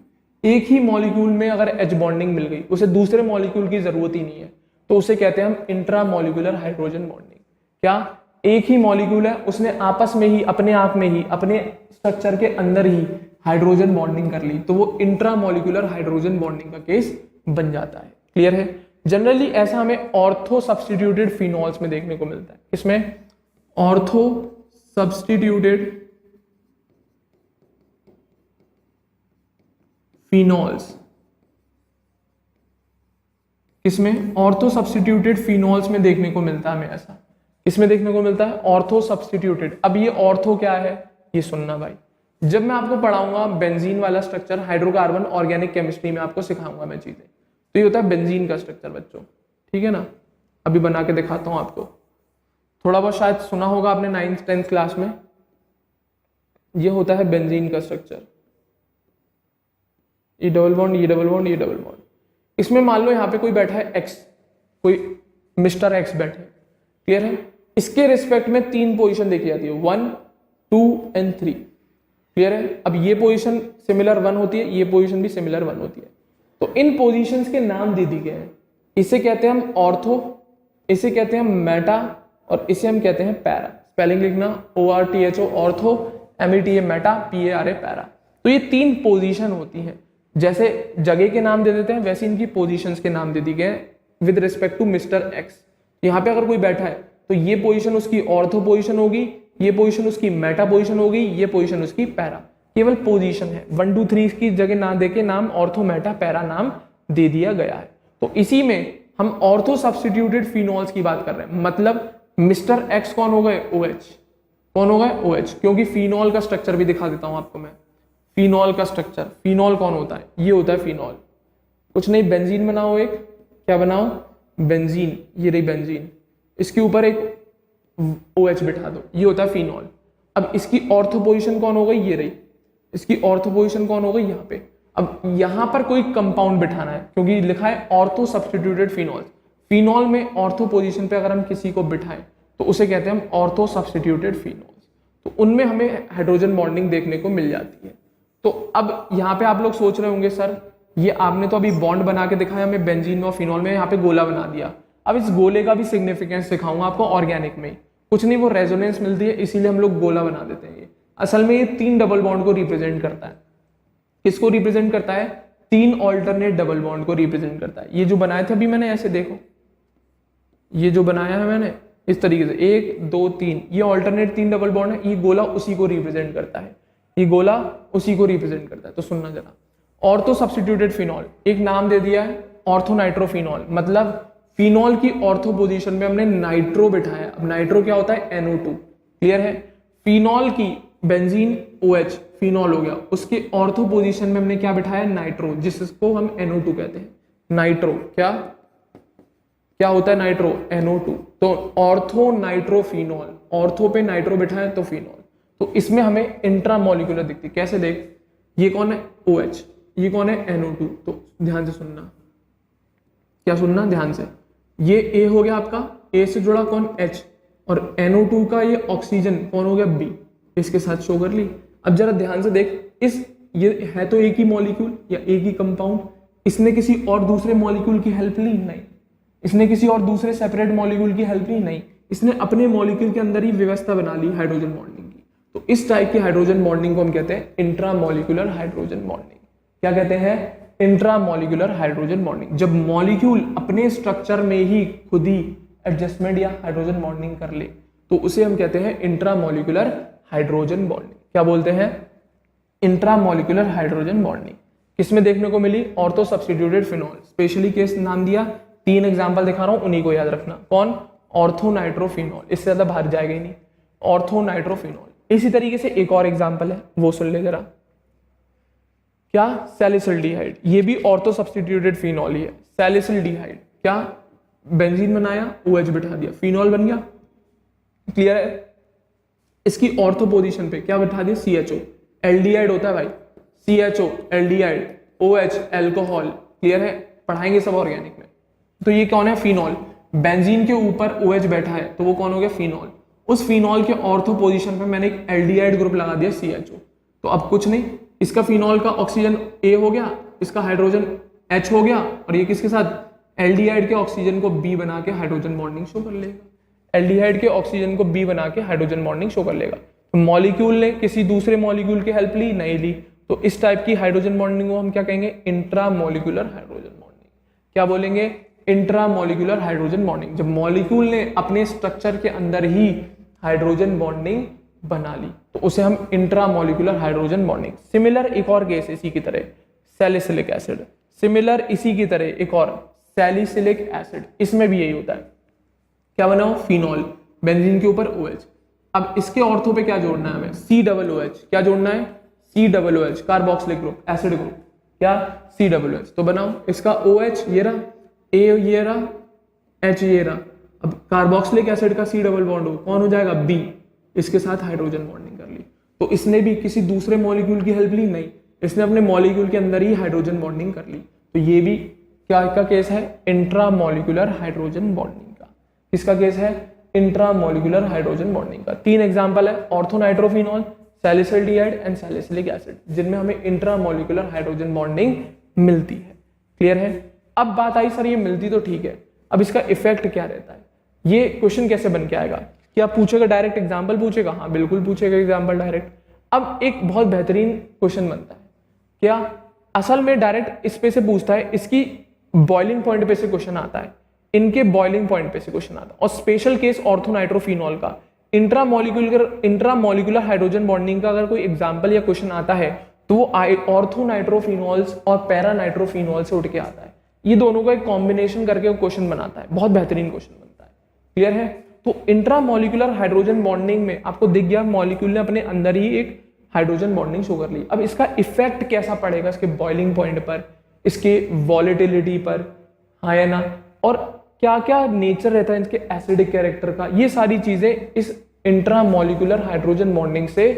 एक ही मॉलिक्यूल में अगर एच बॉन्डिंग मिल गई, उसे दूसरे मॉलिक्यूल की जरूरत ही नहीं है, तो उसे कहते हैं हम इंट्रामॉलिक्यूलर हाइड्रोजन बॉन्डिंग। क्या, एक ही मॉलिक्यूल है, उसने आपस में ही, अपने आप में ही, अपने स्ट्रक्चर के अंदर ही हाइड्रोजन बॉन्डिंग कर ली, तो वो इंट्रामॉलिक्यूलर हाइड्रोजन बॉन्डिंग का केस बन जाता है। क्लियर है। जनरली ऐसा हमें ऑर्थो सब्स्टिट्यूटेड फिनॉल्स में देखने को मिलता है। इसमें ऑर्थो सब्स्टिट्यूटेड फिनॉल्स, किसमें? ऑर्थो सब्स्टिट्यूटेड फिनॉल्स में देखने को मिलता है हमें ऐसा। किसमें देखने को मिलता है? Ortho substituted. अब ये ऑर्थो क्या है ये सुनना भाई, जब मैं आपको पढ़ाऊंगा बेंजीन वाला स्ट्रक्चर, हाइड्रोकार्बन ऑर्गेनिक केमिस्ट्री में आपको सिखाऊंगा मैं चीजें, तो ये होता है बेंजीन का स्ट्रक्चर बच्चों, ठीक है ना। अभी बना के दिखाता हूं आपको, थोड़ा बहुत शायद सुना होगा आपने 9th 10th क्लास में। ये होता है बेंजीन का स्ट्रक्चर, ये डबल बॉन्ड, ये डबल बॉन्ड, ये डबल बॉन्ड। इसमें मान लो यहाँ पे कोई बैठा है एक्स, कोई मिस्टर एक्स बैठे, क्लियर है। इसके रिस्पेक्ट में 3 पोजीशन देखी जाती है, 1 2 एंड 3, क्लियर है। अब ये पोजीशन सिमिलर 1 होती है, ये पोजीशन भी सिमिलर 1 होती है। तो इन पोजीशंस के नाम दे दिए गए हैं। इसे कहते हैं हम ऑर्थो, इसे कहते हैं हम मेटा, और इसे हम कहते हैं पैरा। स्पेलिंग लिखना ORTHO ortho, META Meta, PARA para. तो ये 3 पोजीशन होती हैं। जैसे जगह के नाम दे देते हैं वैसे इनकी पोजीशंस के नाम दे दिए गए with respect to mister x. यहाँ पे अगर कोई बैठा है तो ये पोजीशन उसकी ऑर्थो पोजीशन होगी, ये पोजीशन उसकी मेटा पोजीशन होगी, ये पोजीशन उसकी पैरा। केवल पोजीशन है, 1 2 3 की जगह ना देके नाम ऑर्थो मेटा पैरा नाम दे दिया गया है। तो इसी में हम ऑर्थो सब्स्टिट्यूटेड फिनॉल्स की बात कर रहे हैं। मतलब मिस्टर एक्स कौन हो गए? OH। कौन हो गए? OH। क्योंकि फिनॉल का स्ट्रक्चर भी दिखा देता हूं आपको मैं। फिनॉल का स्ट्रक्चर, फिनॉल कौन होता है? ये होता है फिनॉल। कुछ नहीं, बेंजीन बनाओ, एक क्या बनाओ? बेंजीन। ये रही बेंजीन, इसके ऊपर एक OH बिठा दो, ये होता है फिनॉल। अब इसकी ऑर्थो पोजीशन कौन हो गई? ये रही। इसकी ऑर्थो पोजीशन कौन हो गई? यहाँ पे। अब यहाँ पर कोई कंपाउंड बिठाना है क्योंकि लिखा है ऑर्थो सब्स्टिट्यूटेड फिनॉल। फिनॉल में ऑर्थो पोजीशन पे अगर हम किसी को बिठाएं तो उसे कहते हैं हम ऑर्थो सब्स्टिट्यूटेड फिनॉल्स। तो उनमें हमें हाइड्रोजन बॉन्डिंग देखने को मिल जाती है। तो अब यहाँ पे आप लोग सोच रहे होंगे सर ये आपने तो अभी बॉन्ड बना के दिखाया हमें बेंजीन में और फिनॉल में, यहाँ पे गोला बना दिया। अब इस गोले का भी सिग्निफिकेंस दिखाऊंगा आपको ऑर्गेनिक में। कुछ नहीं, वो रेजोनेंस मिलती है इसीलिए हम लोग गोला बना देते हैं। ये असल में ये 3 डबल बॉन्ड को रिप्रेजेंट करता है। किसको रिप्रेजेंट करता है? 3 ऑल्टरनेट डबल बॉन्ड को रिप्रेजेंट करता है। ये जो बनाए थे अभी मैंने, ऐसे देखो, ये जो बनाया है मैंने इस तरीके से 1 2 3, ये ऑल्टरनेट 3 डबल बॉन्ड है। ये गोला उसी को रिप्रेजेंट करता है, ये गोला उसी को रिप्रेजेंट करता है। तो सुनना जरा, ऑर्थो सब्स्टिट्यूटेड फिनॉल, एक नाम दे दिया है ऑर्थो नाइट्रोफिनॉल। मतलब फिनॉल की ऑर्थो पोजीशन में हमने नाइट्रो बिठाया। अब नाइट्रो क्या होता है? NO2, क्लियर है। फिनॉल की बेंजीन OH फिनॉल हो गया, उसके ऑर्थो पोजीशन में हमने क्या बिठाया? नाइट्रो, जिसको हम NO2 कहते हैं। नाइट्रो क्या क्या होता है? Nitro, NO2। तो ऑर्थो नाइट्रोफिनॉल, ऑर्थो पे नाइट्रो बिठाया तो फिनॉल। तो इसमें हमें इंट्रामोलिकुलर दिखती है। कैसे देख, ये कौन है? OH, ये कौन है? NO2। तो ध्यान से सुनना, क्या सुनना ध्यान से। ये A हो गया आपका, A से जुड़ा कौन? H, और NO2 का ये ऑक्सीजन कौन हो गया? B। इसके साथ शो कर ली। अब जरा ध्यान से देख, इस ये है तो एक ही मॉलिक्यूल या एक ही कंपाउंड, इसने किसी और दूसरे मॉलिक्यूल की हेल्प ली? नहीं। इसने किसी और दूसरे सेपरेट मॉलिक्यूल की हेल्प ली? नहीं। इसने अपने मॉलिक्यूल के अंदर ही व्यवस्था बना ली हाइड्रोजन बॉन्डिंग की। तो इस टाइप की हाइड्रोजन बॉन्डिंग को हम कहते हैं इंट्रामोलिकुलर हाइड्रोजन बॉन्डिंग। क्या कहते हैं? Intramolecular hydrogen bonding. जब मॉलिक्यूल अपने स्ट्रक्चर में ही खुद ही एडजस्टमेंट या हाइड्रोजन बॉन्डिंग कर ले तो उसे हम कहते हैं इंट्रामोलिकुलर हाइड्रोजन बॉन्डिंग। क्या बोलते हैं? Intramolecular hydrogen bonding. किसमें देखने को मिली? Ortho substituted phenol. Specially case नाम दिया, 3 एग्जांपल दिखा रहा हूं, उन्हीं को याद रखना। कौन? ऑर्थो नाइट्रोफिनॉल, इससे ज्यादा बाहर जाएगा ही नहीं। Ortho nitrophenol. इसी तरीके से एक और एग्जांपल है, वो सुन ले जरा। क्या? सैलिसिल्डिहाइड। ये भी ऑर्थो सब्स्टिट्यूटेड फिनॉल ही है। सैलिसिल्डिहाइड क्या? बेंजीन बनाया, OH बिठा दिया, फिनॉल बन गया, क्लियर है। इसकी ऑर्थो पोजीशन पे क्या बिठा दिया? CHO। एल्डिहाइड होता है भाई, CHO aldehyde, OH alcohol, clear है। पढ़ाएंगे सब ऑर्गेनिक में। तो ये कौन है? फिनॉल। बेंजीन के ऊपर OH बैठा है तो वो कौन हो गया? फिनॉल। उस फिनॉल के ऑर्थो पोजीशन पे मैंने एक एल्डिहाइड ग्रुप लगा दिया, CHO। तो अब कुछ नहीं, इसका फिनॉल का ऑक्सीजन A हो गया, इसका हाइड्रोजन H हो गया, और ये किसके साथ? एल्डिहाइड के ऑक्सीजन को B बना के हाइड्रोजन बॉन्डिंग शो कर लेगा। एल्डिहाइड के ऑक्सीजन को B बना के हाइड्रोजन बॉन्डिंग शो कर लेगा। तो मॉलिक्यूल ने किसी दूसरे मॉलिक्यूल की हेल्प ली? नहीं ली। तो इस टाइप की हाइड्रोजन बॉन्डिंग को हम क्या कहेंगे? Intramolecular hydrogen bonding. क्या बोलेंगे? Intramolecular hydrogen bonding. जब मॉलिक्यूल ने अपने स्ट्रक्चर के अंदर ही हाइड्रोजन बॉन्डिंग बना ली तो उसे हम इंट्रामोलिकुलर हाइड्रोजन बॉन्डिंग। सिमिलर एक और केस इसी की तरह, सैलिसिलिक एसिड। सिमिलर इसी की तरह एक और सैलिसिलिक एसिड, इसमें भी यही होता है, क्या बनाओ, फिनॉल, बेंजीन के ऊपर OH। अब इसके ऑर्थो पे क्या जोड़ना है हमें, COOH, क्या जोड़ना है, COOH, carboxylic group, acid group, क्या, COOH। तो बनाओ इसका OH ये रहा, A ये रहा, H ये रहा। अब कार्बोक्सिलिक एसिड का C डबल बॉन्ड हो, कौन हो जाएगा, B, इसके साथ हाइड्रोजन बॉन्डिंग कर ली। तो इसने भी किसी दूसरे मॉलिक्यूल की हेल्प ली, नहीं, इसने अपने मॉलिक्यूल के अंदर ही हाइड्रोजन बॉन्डिंग कर ली। तो ये भी क्या का केस है, इंट्रामॉलिक्यूलर हाइड्रोजन बॉन्डिंग का। किसका केस है, इंट्रामॉलिक्यूलर हाइड्रोजन बॉन्डिंग का। 3 एग्जांपल है, ऑर्थोनाइट्रोफिनॉल, सैलिसिल्डिहाइड एंड सैलिसिलिक एसिड, जिनमें हमें इंट्रामॉलिक्यूलर हाइड्रोजन बॉन्डिंग मिलती है। क्लियर है। अब बात आई सर ये मिलती तो ठीक है, अब इसका इफेक्ट क्या रहता है, ये क्वेश्चन कैसे बन के आएगा, क्या पूछेगा, डायरेक्ट एग्जांपल पूछेगा, हाँ बिल्कुल पूछेगा एग्जांपल डायरेक्ट। अब एक बहुत बेहतरीन क्वेश्चन बनता है, क्या असल में डायरेक्ट इस पे से पूछता है, इसकी बॉइलिंग पॉइंट पे से क्वेश्चन आता है, इनके बॉइलिंग पॉइंट पे से क्वेश्चन आता है। और स्पेशल केस ऑर्थोनाइट्रोफिनॉल का, इंट्रामॉलिक्यूलर हाइड्रोजन बॉन्डिंग का अगर कोई एग्जांपल या क्वेश्चन आता है तो वो ऑर्थोनाइट्रोफिनॉल्स और पैरानाइट्रोफिनॉल से उठ के आता है। ये दोनों का एक कॉम्बिनेशन करके क्वेश्चन बनाता है, बहुत बेहतरीन क्वेश्चन बनता है। क्लियर है। तो इंट्रामॉलिक्यूलर हाइड्रोजन बॉन्डिंग में आपको दिख गया, मॉलिक्यूल ने अपने अंदर ही एक हाइड्रोजन बॉन्डिंग शो कर ली। अब इसका इफेक्ट कैसा पड़ेगा इसके बॉइलिंग पॉइंट पर, इसके वॉलेटिलिटी पर, हाँ या ना, और क्या क्या नेचर रहता है इसके एसिडिक कैरेक्टर का, ये सारी चीजें इस इंट्रामॉलिक्यूलर हाइड्रोजन बॉन्डिंग से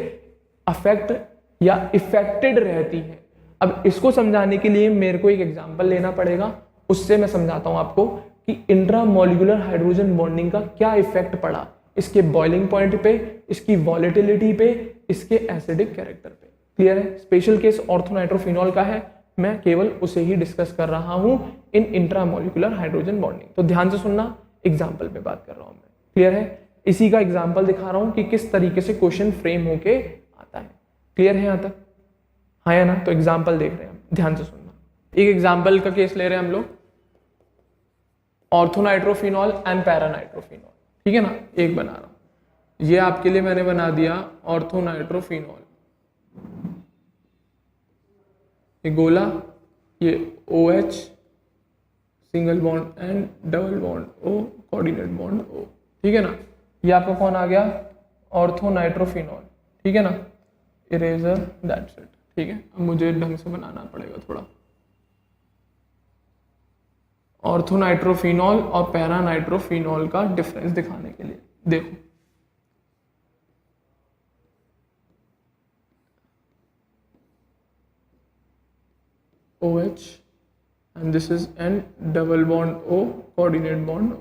अफेक्ट या इफेक्टेड रहती है। अब इसको समझाने के लिए मेरे को एक एग्जांपल लेना पड़ेगा, उससे मैं समझाता हूं आपको कि इंट्रामॉलिक्यूलर हाइड्रोजन बॉन्डिंग का क्या इफेक्ट पड़ा इसके बॉइलिंग पॉइंट पे, इसकी वॉलेटिलिटी पे, इसके एसिडिक कैरेक्टर पे। क्लियर है। स्पेशल केस ऑर्थोनाइट्रोफिनॉल का है, मैं केवल उसे ही डिस्कस कर रहा हूं इन इंट्रामॉलिक्यूलर हाइड्रोजन बॉन्डिंग। तो ध्यान से सुनना, एग्जाम्पल पे बात कर रहा हूं मैं। क्लियर है। इसी का एग्जाम्पल दिखा रहा हूं कि किस तरीके से क्वेश्चन फ्रेम होके आता है। क्लियर है यहां तक, हाँ या ना। तो एग्जाम्पल देख रहे हैं हम, ध्यान से सुनना। एक एग्जाम्पल का केस ले रहे हैं हम लोग, ऑर्थोनाइट्रोफिनॉल एंड पैरानाइट्रोफिनॉल, ठीक है ना। एक बना रहा हूं, ये आपके लिए मैंने बना दिया ऑर्थोनाइट्रोफिनॉल, ये गोला, ये OH single bond and double bond O, coordinate bond O, ठीक है ना। ये आपका कौन आ गया, ऑर्थोनाइट्रोफिनॉल, ठीक है ना। इरेजर, दैट्स इट, ठीक है। अब मुझे ढंग से बनाना पड़ेगा थोड़ा। ऑर्थोनाइट्रोफिनॉल और पैरानाइट्रोफिनॉल का डिफरेंस दिखाने के लिए देखो, OH and this is N, double bond O, coordinate bond O,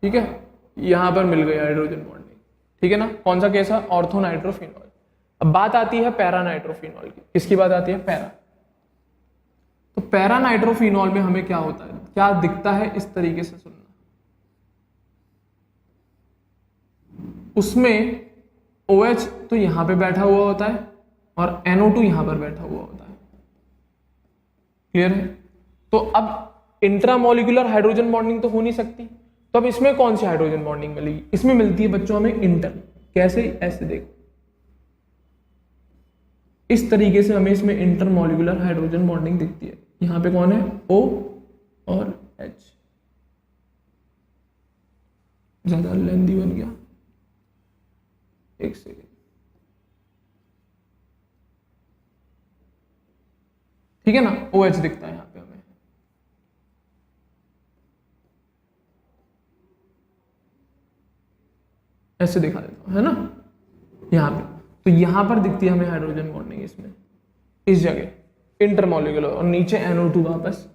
ठीक है। यहां पर मिल गया हाइड्रोजन बॉन्डिंग, ठीक है ना। कौन सा केस है, ऑर्थोनाइट्रोफिनॉल। अब बात आती है पैरानाइट्रोफिनॉल की, किसकी बात आती है, पैरा। तो पैरानाइट्रोफिनॉल में हमें क्या होता है, क्या दिखता है, इस तरीके से सुनना। उसमें OH तो यहां पे बैठा हुआ होता है और NO2 यहां पर बैठा हुआ होता है। क्लियर है। तो अब इंट्रामॉलिक्यूलर हाइड्रोजन बॉन्डिंग तो हो नहीं सकती, तो अब इसमें कौन सी हाइड्रोजन बॉन्डिंग मिलेगी, इसमें मिलती है बच्चों हमें इंटर। कैसे, ऐसे देखो, इस तरीके से हमें इसमें इंटरमॉलिक्यूलर हाइड्रोजन बॉन्डिंग दिखती है। यहां पे कौन है, O और H। ज्यादा लेंदी बन गया, एक सेकेंड, ठीक है ना। OH दिखता है यहां पे हमें, ऐसे दिखा देता हूं, है ना, यहां पे। तो यहां पर दिखती है हमें हाइड्रोजन बॉन्डिंग, इसमें इस जगह इंटरमॉलिक्यूलर, और नीचे NO2 वापस।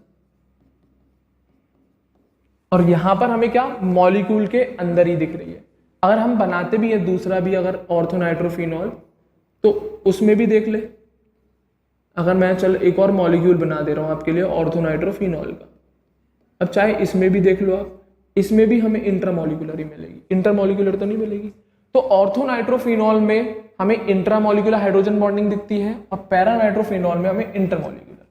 और यहां पर हमें क्या, मॉलिक्यूल के अंदर ही दिख रही है। अगर हम बनाते भी है दूसरा भी अगर ऑर्थोनाइट्रोफिनॉल, तो उसमें भी देख ले। अगर मैं चल एक और मॉलिक्यूल बना दे रहा हूं आपके लिए ऑर्थोनाइट्रोफिनॉल का, अब चाहे इसमें भी देख लो आप, इसमें भी हमें इंट्रामॉलिक्यूलर ही मिलेगी, इंटरमॉलिक्यूलर तो नहीं मिलेगी। तो ऑर्थोनाइट्रोफिनॉल में हमें इंट्रामॉलिक्यूलर हाइड्रोजन बॉन्डिंग दिखती है और पैरानाइट्रोफिनॉल में हमें इंटरमॉलिक्यूलर।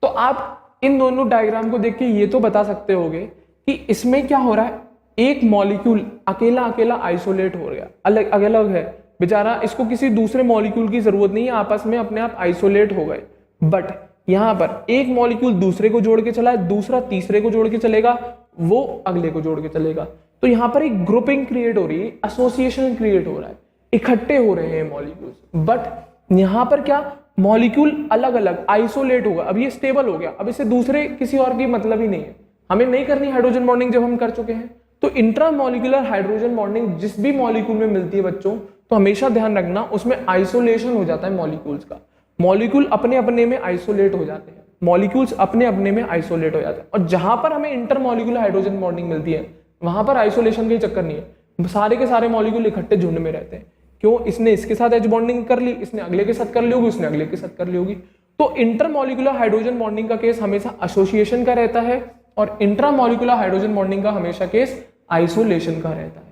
तो आप इन दोनों डायग्राम को देख के ये तो बता सकते होगे कि इसमें क्या हो रहा है, एक मॉलिक्यूल अकेला अकेला आइसोलेट हो गया, अलग अलग है बेचारा, इसको किसी दूसरे मॉलिक्यूल की जरूरत नहीं है, आपस में अपने आप आइसोलेट हो गए। बट यहाँ पर एक मॉलिक्यूल दूसरे को जोड़ के चला है, दूसरा तीसरे को जोड़ के चलेगा, वो अगले को जोड़ के चलेगा। तो यहाँ पर एक ग्रुपिंग क्रिएट हो रही है, एसोसिएशन क्रिएट हो रहा है, इकट्ठे हो रहे हैं मॉलिक्यूल्स। बट यहाँ पर क्या, मॉलिक्यूल अलग अलग आइसोलेट होगा। अब ये स्टेबल हो गया, अब इससे दूसरे किसी और की मतलब ही नहीं है, हमें नहीं करनी हाइड्रोजन बॉन्डिंग जब हम कर चुके हैं। तो इंट्रामॉलिक्यूलर हाइड्रोजन बॉन्डिंग जिस भी मॉलिक्यूल में मिलती है बच्चों, तो हमेशा ध्यान रखना उसमें आइसोलेशन हो जाता है मॉलिक्यूल्स का। मॉलिक्यूल अपने अपने में आइसोलेट हो जाते हैं, मॉलिक्यूल्स अपने अपने में आइसोलेट हो जाते हैं। और जहां पर हमें इंटरमॉलिक्यूलर हाइड्रोजन बॉन्डिंग मिलती है वहां पर आइसोलेशन का चक्कर नहीं है, सारे के सारे मॉलिक्यूल इकट्ठे झुंड में रहते हैं। क्यों, इसने इसके साथ एच बॉन्डिंग कर ली, इसने अगले के साथ कर ली होगी, उसने अगले के साथ कर ली होगी। तो इंटरमॉलिक्यूलर हाइड्रोजन बॉन्डिंग का केस हमेशा एसोसिएशन का रहता है और इंट्रामॉलिक्यूलर हाइड्रोजन बॉन्डिंग का हमेशा केस आइसोलेशन का रहता है।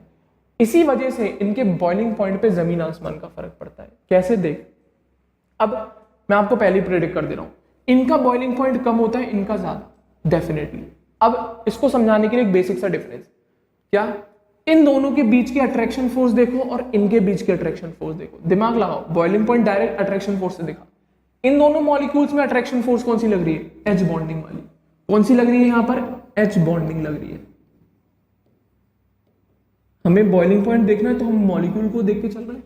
इसी वजह से इनके बॉइलिंग पॉइंट पे जमीन आसमान का फर्क पड़ता है। कैसे, देख, अब मैं आपको पहले प्रेडिक्ट कर दे रहा हूं, इनका बॉइलिंग पॉइंट कम होता है, इनका ज्यादा, डेफिनेटली। अब इसको समझाने के लिए एक बेसिक सा डिफरेंस, क्या, इन दोनों के बीच की अट्रैक्शन फोर्स देखो और इनके बीच की अट्रैक्शन फोर्स देखो, दिमाग लगाओ। Boiling point direct attraction force से देखा, इन दोनों मॉलिक्यूल्स में अट्रैक्शन फोर्स कौन सी लग रही है, एच बॉन्डिंग वाली। कौन सी लग रही है, यहां पर एच बॉन्डिंग लग रही है। हमें बॉइलिंग पॉइंट देखना है तो हम मॉलिक्यूल को देख के चल रहे हैं।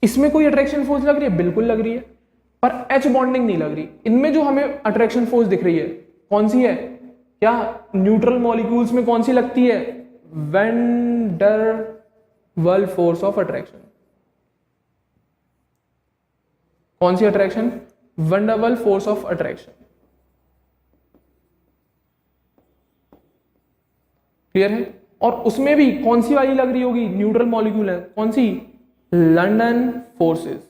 इसमें कोई अट्रैक्शन फोर्स लग रही है, बिल्कुल लग रही है, पर एच बॉन्डिंग नहीं लग रही। इनमें जो हमें अट्रैक्शन फोर्स दिख रही है कौन सी है, क्या न्यूट्रल मॉलिक्यूल्स में कौन सी लगती है, वैन डर वाल फोर्स ऑफ अट्रैक्शन। कौन सी अट्रैक्शन, वैन डर वाल फोर्स ऑफ अट्रैक्शन। क्लियर है। और उसमें भी कौन सी वाली लग रही होगी, न्यूट्रल मॉलिक्यूल है, कौन सी, लंदन फोर्सेस।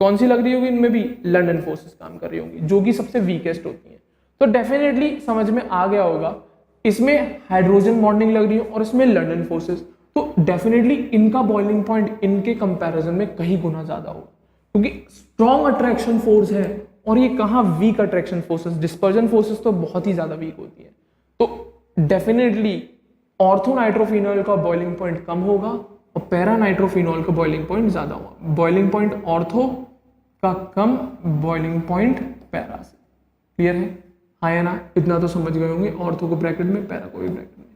कौन सी लग रही होगी, इनमें भी लंदन फोर्सेस काम कर रही होंगी, जो कि सबसे वीकेस्ट होती है। तो डेफिनेटली समझ में आ गया होगा, इसमें हाइड्रोजन बॉन्डिंग लग रही है और इसमें लंदन फोर्सेस, तो डेफिनेटली इनका बॉइलिंग पॉइंट इनके कंपैरिजन में कहीं गुना ज्यादा होगा, क्योंकि स्ट्रॉन्ग अट्रैक्शन फोर्स है और ये कहाँ weak attraction forces, dispersion forces तो बहुत ही ज्यादा वीक होती है। तो डेफिनेटली ऑर्थोनाइट्रोफिनॉल का बॉइलिंग पॉइंट कम होगा और पैरानाइट्रोफिनॉल का बॉइलिंग पॉइंट ज्यादा होगा। बॉइलिंग पॉइंट ऑर्थो का कम, बॉइलिंग पॉइंट पैरा से। क्लियर है, हाँ या ना, इतना तो समझ गए होंगे, ऑर्थो को ब्रैकेट में, पैरा को भी ब्रैकेट में।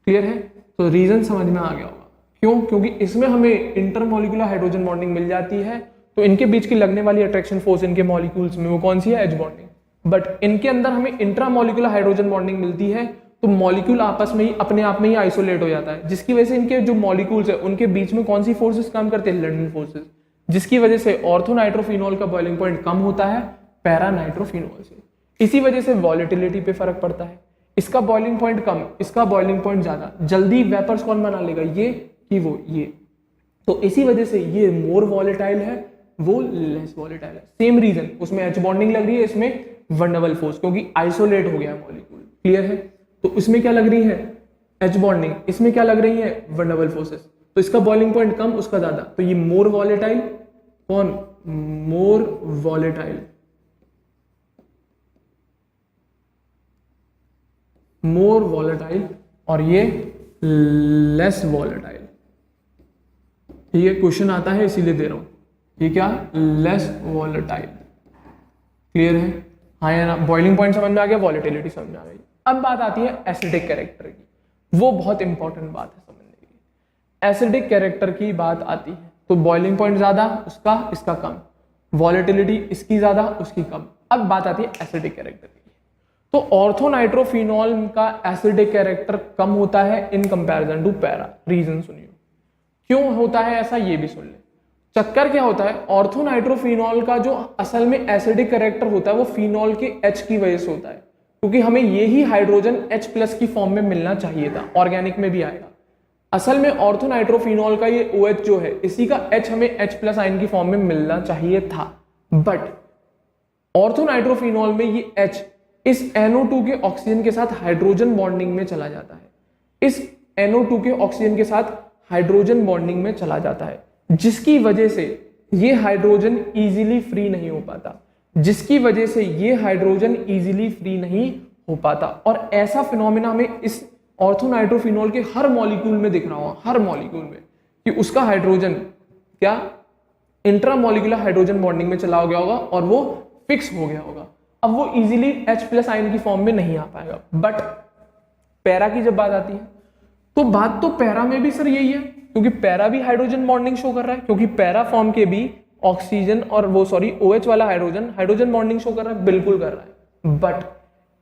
क्लियर है, तो रीजन समझ में आ गया होगा। क्यों, क्योंकि इसमें हमें इंटरमॉलिक्यूलर हाइड्रोजन बॉन्डिंग मिल जाती है, तो इनके बीच की लगने वाली अट्रैक्शन फोर्स इनके मॉलिक्यूल्स में वो कौन सी है, एच बॉन्डिंग। बट इनके अंदर हमें इंट्रामॉलिक्यूलर हाइड्रोजन बॉन्डिंग मिलती है, तो मॉलिक्यूल आपस में ही अपने आप में ही आइसोलेट हो जाता है, जिसकी वजह से इनके जो मॉलिक्यूल्स है उनके बीच में कौन सी फोर्सेस काम करते हैं, लंदन फोर्सेस, जिसकी वजह से ऑर्थोनाइट्रोफिनॉल का बॉइलिंग पॉइंट कम होता है पैरानाइट्रोफिनॉल से। इसी वजह से वॉलेटिलिटी पे फर्क पड़ता है, इसका बॉइलिंग पॉइंट कम, इसका बॉइलिंग पॉइंट ज्यादा। जल्दी वेपर्स कौन बना लेगा, ये कि वो, ये। तो इसी वजह से ये मोर वॉलेटाइल है, वो लेस वॉलेटाइल है। सेम रीजन, उसमें एच बॉन्डिंग लग रही है, इसमें वन डबल फोर्स, क्योंकि आइसोलेट हो गया है मॉलिक्यूल। क्लियर है, तो इसमें क्या लग रही है, एच बॉन्डिंग, इसमें क्या लग रही है, वन डबल फोर्सेस। तो इसका बॉइलिंग पॉइंट कम, उसका ज्यादा, तो ये मोर वॉलेटाइल, कौन, मोर वॉलेटाइल, मोर वॉलेटाइल, और ये लेस वॉलेटाइल। ठीक है, क्वेश्चन आता है इसीलिए दे रहा हूं, ये क्या, लेस वॉलेटाइल। क्लियर है, हाँ या ना, बॉइलिंग पॉइंट समझ में आ गया, वॉलेटिलिटी समझ में आ गई। अब बात आती है एसिडिक कैरेक्टर की, वो बहुत इंपॉर्टेंट बात है समझने के लिए। एसिडिक कैरेक्टर की बात आती है तो बॉइलिंग पॉइंट ज्यादा उसका, इसका कम, वॉलेटिलिटी इसकी ज्यादा उसकी कम। अब बात आती है एसिडिक कैरेक्टर की, तो ऑर्थोनाइट्रोफिनॉल का एसिडिक कैरेक्टर कम होता है in comparison to para. Reason सुनियो क्यों होता है ऐसा, ये भी सुन ले। चक्कर क्या होता है, ऑर्थोनाइट्रोफिनॉल का जो असल में एसिडिक कैरेक्टर होता है वो फिनॉल के H की वजह से होता है, क्योंकि हमें यही हाइड्रोजन H+ की फॉर्म में मिलना चाहिए था, ऑर्गेनिक में भी आएगा। असल में ऑर्थोनाइट्रोफिनॉल का ये OH जो है, इसी का H हमें H+ आयन की फॉर्म में मिलना चाहिए था, बट ऑर्थोनाइट्रोफिनॉल में ये H इस NO2 के ऑक्सीजन के साथ हाइड्रोजन बॉन्डिंग में चला जाता है, इस NO2 के ऑक्सीजन के साथ हाइड्रोजन बॉन्डिंग में चला जाता है, जिसकी वजह से ये हाइड्रोजन इजीली फ्री नहीं हो पाता, जिसकी वजह से ये हाइड्रोजन इजीली फ्री नहीं हो पाता। और ऐसा फिनोमेना हमें इस ऑर्थोनाइट्रोफिनॉल के हर मॉलिक्यूल में दिख रहा होगा, हर मॉलिक्यूल में, कि उसका हाइड्रोजन क्या इंट्रामॉलिक्यूलर हाइड्रोजन बॉन्डिंग में चला गया होगा और वो फिक्स हो गया होगा, अब वो इजीली H+ आयन की फॉर्म में नहीं आ पाएगा। बट पैरा की जब बात आती है तो बात तो पैरा में भी सर यही है, क्योंकि पैरा भी हाइड्रोजन बॉन्डिंग शो कर रहा है, क्योंकि पैरा फॉर्म के भी ऑक्सीजन और वो OH वाला हाइड्रोजन बॉन्डिंग शो कर रहा है, बिल्कुल कर रहा है। बट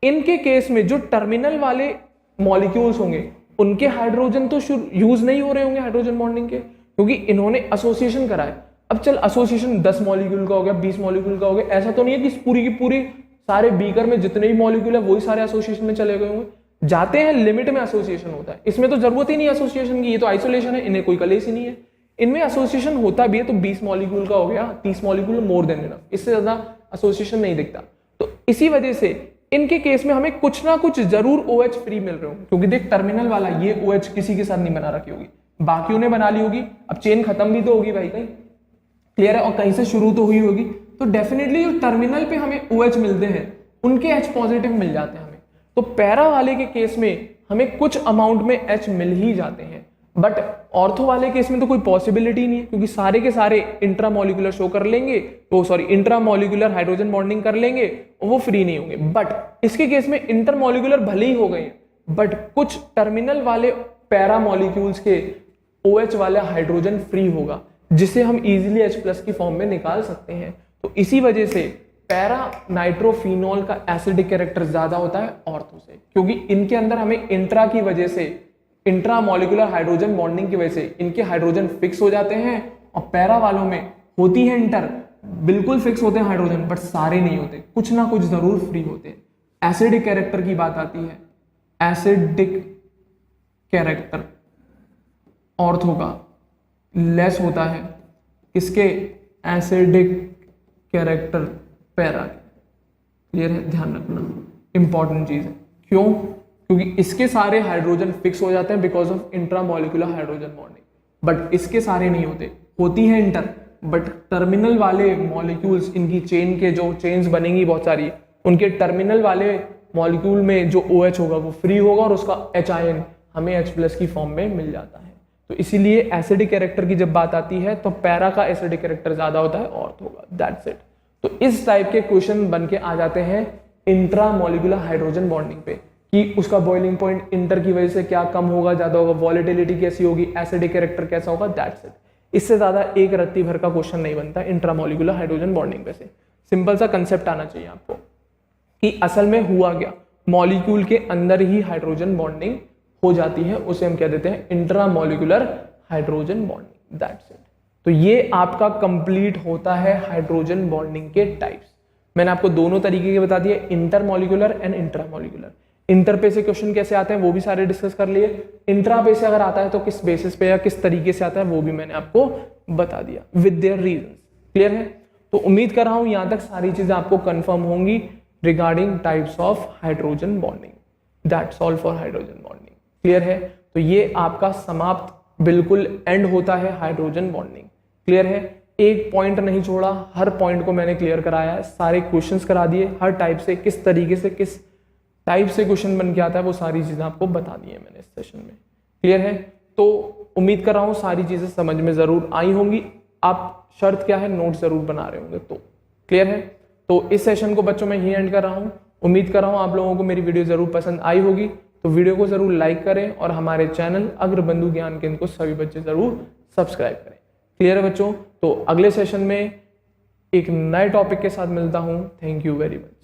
इनके केस में जो टर्मिनल वाले मॉलिक्यूल्स होंगे उनके हाइड्रोजन तो यूज नहीं हो रहे होंगे हाइड्रोजन बॉन्डिंग के, क्योंकि इन्होंने एसोसिएशन करा है। अब चल एसोसिएशन 10 मॉलिक्यूल का हो गया, 20 मॉलिक्यूल का हो गया, ऐसा तो नहीं है कि पूरी की पूरी सारे बीकर में जितने भी मॉलिक्यूल है वही सारे एसोसिएशन में चले गए होंगे, जाते हैं लिमिट में एसोसिएशन होता है। इसमें तो जरूरत ही नहीं है एसोसिएशन की, ये तो आइसोलेशन है, इन्हें कोई कलेश ही नहीं है। इनमें एसोसिएशन होता भी है तो 20 मॉलिक्यूल का हो गया, 30 मॉलिक्यूल मोर देन इनफ, इससे ज्यादा एसोसिएशन नहीं दिखता। तो इसी वजह से इनके केस में हमें कुछ ना कुछ जरूर OH फ्री मिल रहे हो, क्योंकि देख टर्मिनल वाला ये OH किसी के साथ नहीं बना रखी होगी, बाकियों ने बना ली होगी। अब चेन खत्म भी तो होगी भाई कहीं, क्लियर है, और कहीं से शुरू तो हुई होगी, तो डेफिनेटली जो टर्मिनल पे हमें OH मिलते हैं उनके H+ मिल जाते हैं हमें। तो पैरा वाले के केस में हमें कुछ अमाउंट में H मिल ही जाते हैं, बट ऑर्थो वाले केस में तो कोई पॉसिबिलिटी नहीं है, क्योंकि सारे के सारे इंट्रामोलिकुलर शो कर लेंगे, तो इंट्रामोलिकुलर हाइड्रोजन बॉन्डिंग कर लेंगे और वो फ्री नहीं होंगे। बट इसके केस में इंटरमोलिकुलर भले ही हो गए, बट कुछ टर्मिनल वाले पैरा मॉलिक्यूल्स के OH वाला हाइड्रोजन फ्री होगा, जिसे हम इजीली H+ की फॉर्म में निकाल सकते हैं। तो इसी वजह से पैरा नाइट्रोफिनॉल का एसिडिक कैरेक्टर ज्यादा होता है ऑर्थो से, क्योंकि इनके अंदर हमें इंट्रा की वजह से, इंट्रामोलिकुलर हाइड्रोजन बॉन्डिंग की वजह से इनके हाइड्रोजन फिक्स हो जाते हैं, और पैरा वालों में होती है इंटर, बिल्कुल फिक्स होते हैं हाइड्रोजन, बट सारे नहीं होते, कुछ ना कुछ जरूर फ्री होते हैं। एसिडिक कैरेक्टर की बात आती है, एसिडिक कैरेक्टर ऑर्थो का लेस होता है, किसके, एसिडिक कैरेक्टर पैरा के, क्लियर है, ध्यान रखना, इंपॉर्टेंट चीज है। क्यों? क्योंकि इसके सारे हाइड्रोजन फिक्स हो जाते हैं because of intramolecular hydrogen bonding, but इसके सारे नहीं होते, होती है इंटर, बट टर्मिनल वाले मॉलिक्यूल्स, इनकी चेन के जो चेन्स बनेंगी बहुत सारी, उनके टर्मिनल वाले मॉलिक्यूल में जो OH होगा वो फ्री होगा और उसका H आयन हमें H+ की फॉर्म में मिल जाता है। तो इसीलिए एसिडिक कैरेक्टर की जब बात आती है तो पैरा का एसिडिक कैरेक्टर ज्यादा होता है ऑर्थो होगा, दैट्स इट। तो इस टाइप के क्वेश्चन बन के आ जाते हैं इंट्रामोलिकुलर हाइड्रोजन बॉन्डिंग पे, कि उसका बॉइलिंग पॉइंट इंटर की वजह से क्या कम होगा, ज्यादा होगा, वॉलेटिलिटी कैसी होगी, एसिडिक कैरेक्टर कैसा होगा, दैट्स इट। इससे ज्यादा एक रत्ती भर का क्वेश्चन नहीं बनता इंट्रामोलिकुलर हाइड्रोजन बॉन्डिंग पे से। सिंपल सा कंसेप्ट आना चाहिए आपको कि असल में हुआ क्या, मॉलिक्यूल के अंदर ही हाइड्रोजन बॉन्डिंग हो जाती है, उसे हम कह देते हैं intramolecular hydrogen bonding, that's it. तो ये आपका कंप्लीट होता है हाइड्रोजन बॉन्डिंग के टाइप्स। मैंने आपको दोनों तरीके के बता दिए, इंटरमोलिकुलर एंड इंट्रामोलिकुलर। इंटर पे से क्वेश्चन कैसे आते हैं वो भी सारे डिस्कस कर लिए, इंट्रा पे से अगर आता है तो किस बेसिस पे या किस तरीके से आता है वो भी मैंने आपको बता दिया विद देयर रीजंस, क्लियर है। तो उम्मीद कर रहा हूं यहां तक सारी चीजें आपको कंफर्म होंगी regarding types of hydrogen bonding, that's all for hydrogen bonding, clear है। तो ये आपका समाप्त बिल्कुल एंड होता है हाइड्रोजन बॉन्डिंग, क्लियर है। एक पॉइंट नहीं छोड़ा, हर पॉइंट को मैंने क्लियर कराया है, सारे क्वेश्चंस करा दिए, हर टाइप से किस तरीके से किस टाइप से क्वेश्चन बन के आता है वो सारी चीजें आपको बता दी है मैंने इस सेशन में, क्लियर है। तो उम्मीद कर रहा हूँ सारी चीजें समझ में जरूर आई होंगी। आप शर्त क्या है, नोट जरूर बना रहे होंगे, तो क्लियर है। तो इस सेशन को बच्चों मैं ही एंड कर रहा हूँ। उम्मीद कर रहा हूँ आप लोगों को मेरी वीडियो जरूर पसंद आई होगी, तो वीडियो को जरूर लाइक करें और हमारे चैनल अग्रबंधु ज्ञान केंद्र को सभी बच्चे जरूर सब्सक्राइब करें, क्लियर है बच्चों। तो अगले सेशन में एक नए टॉपिक के साथ मिलता हूँ। Thank you very much.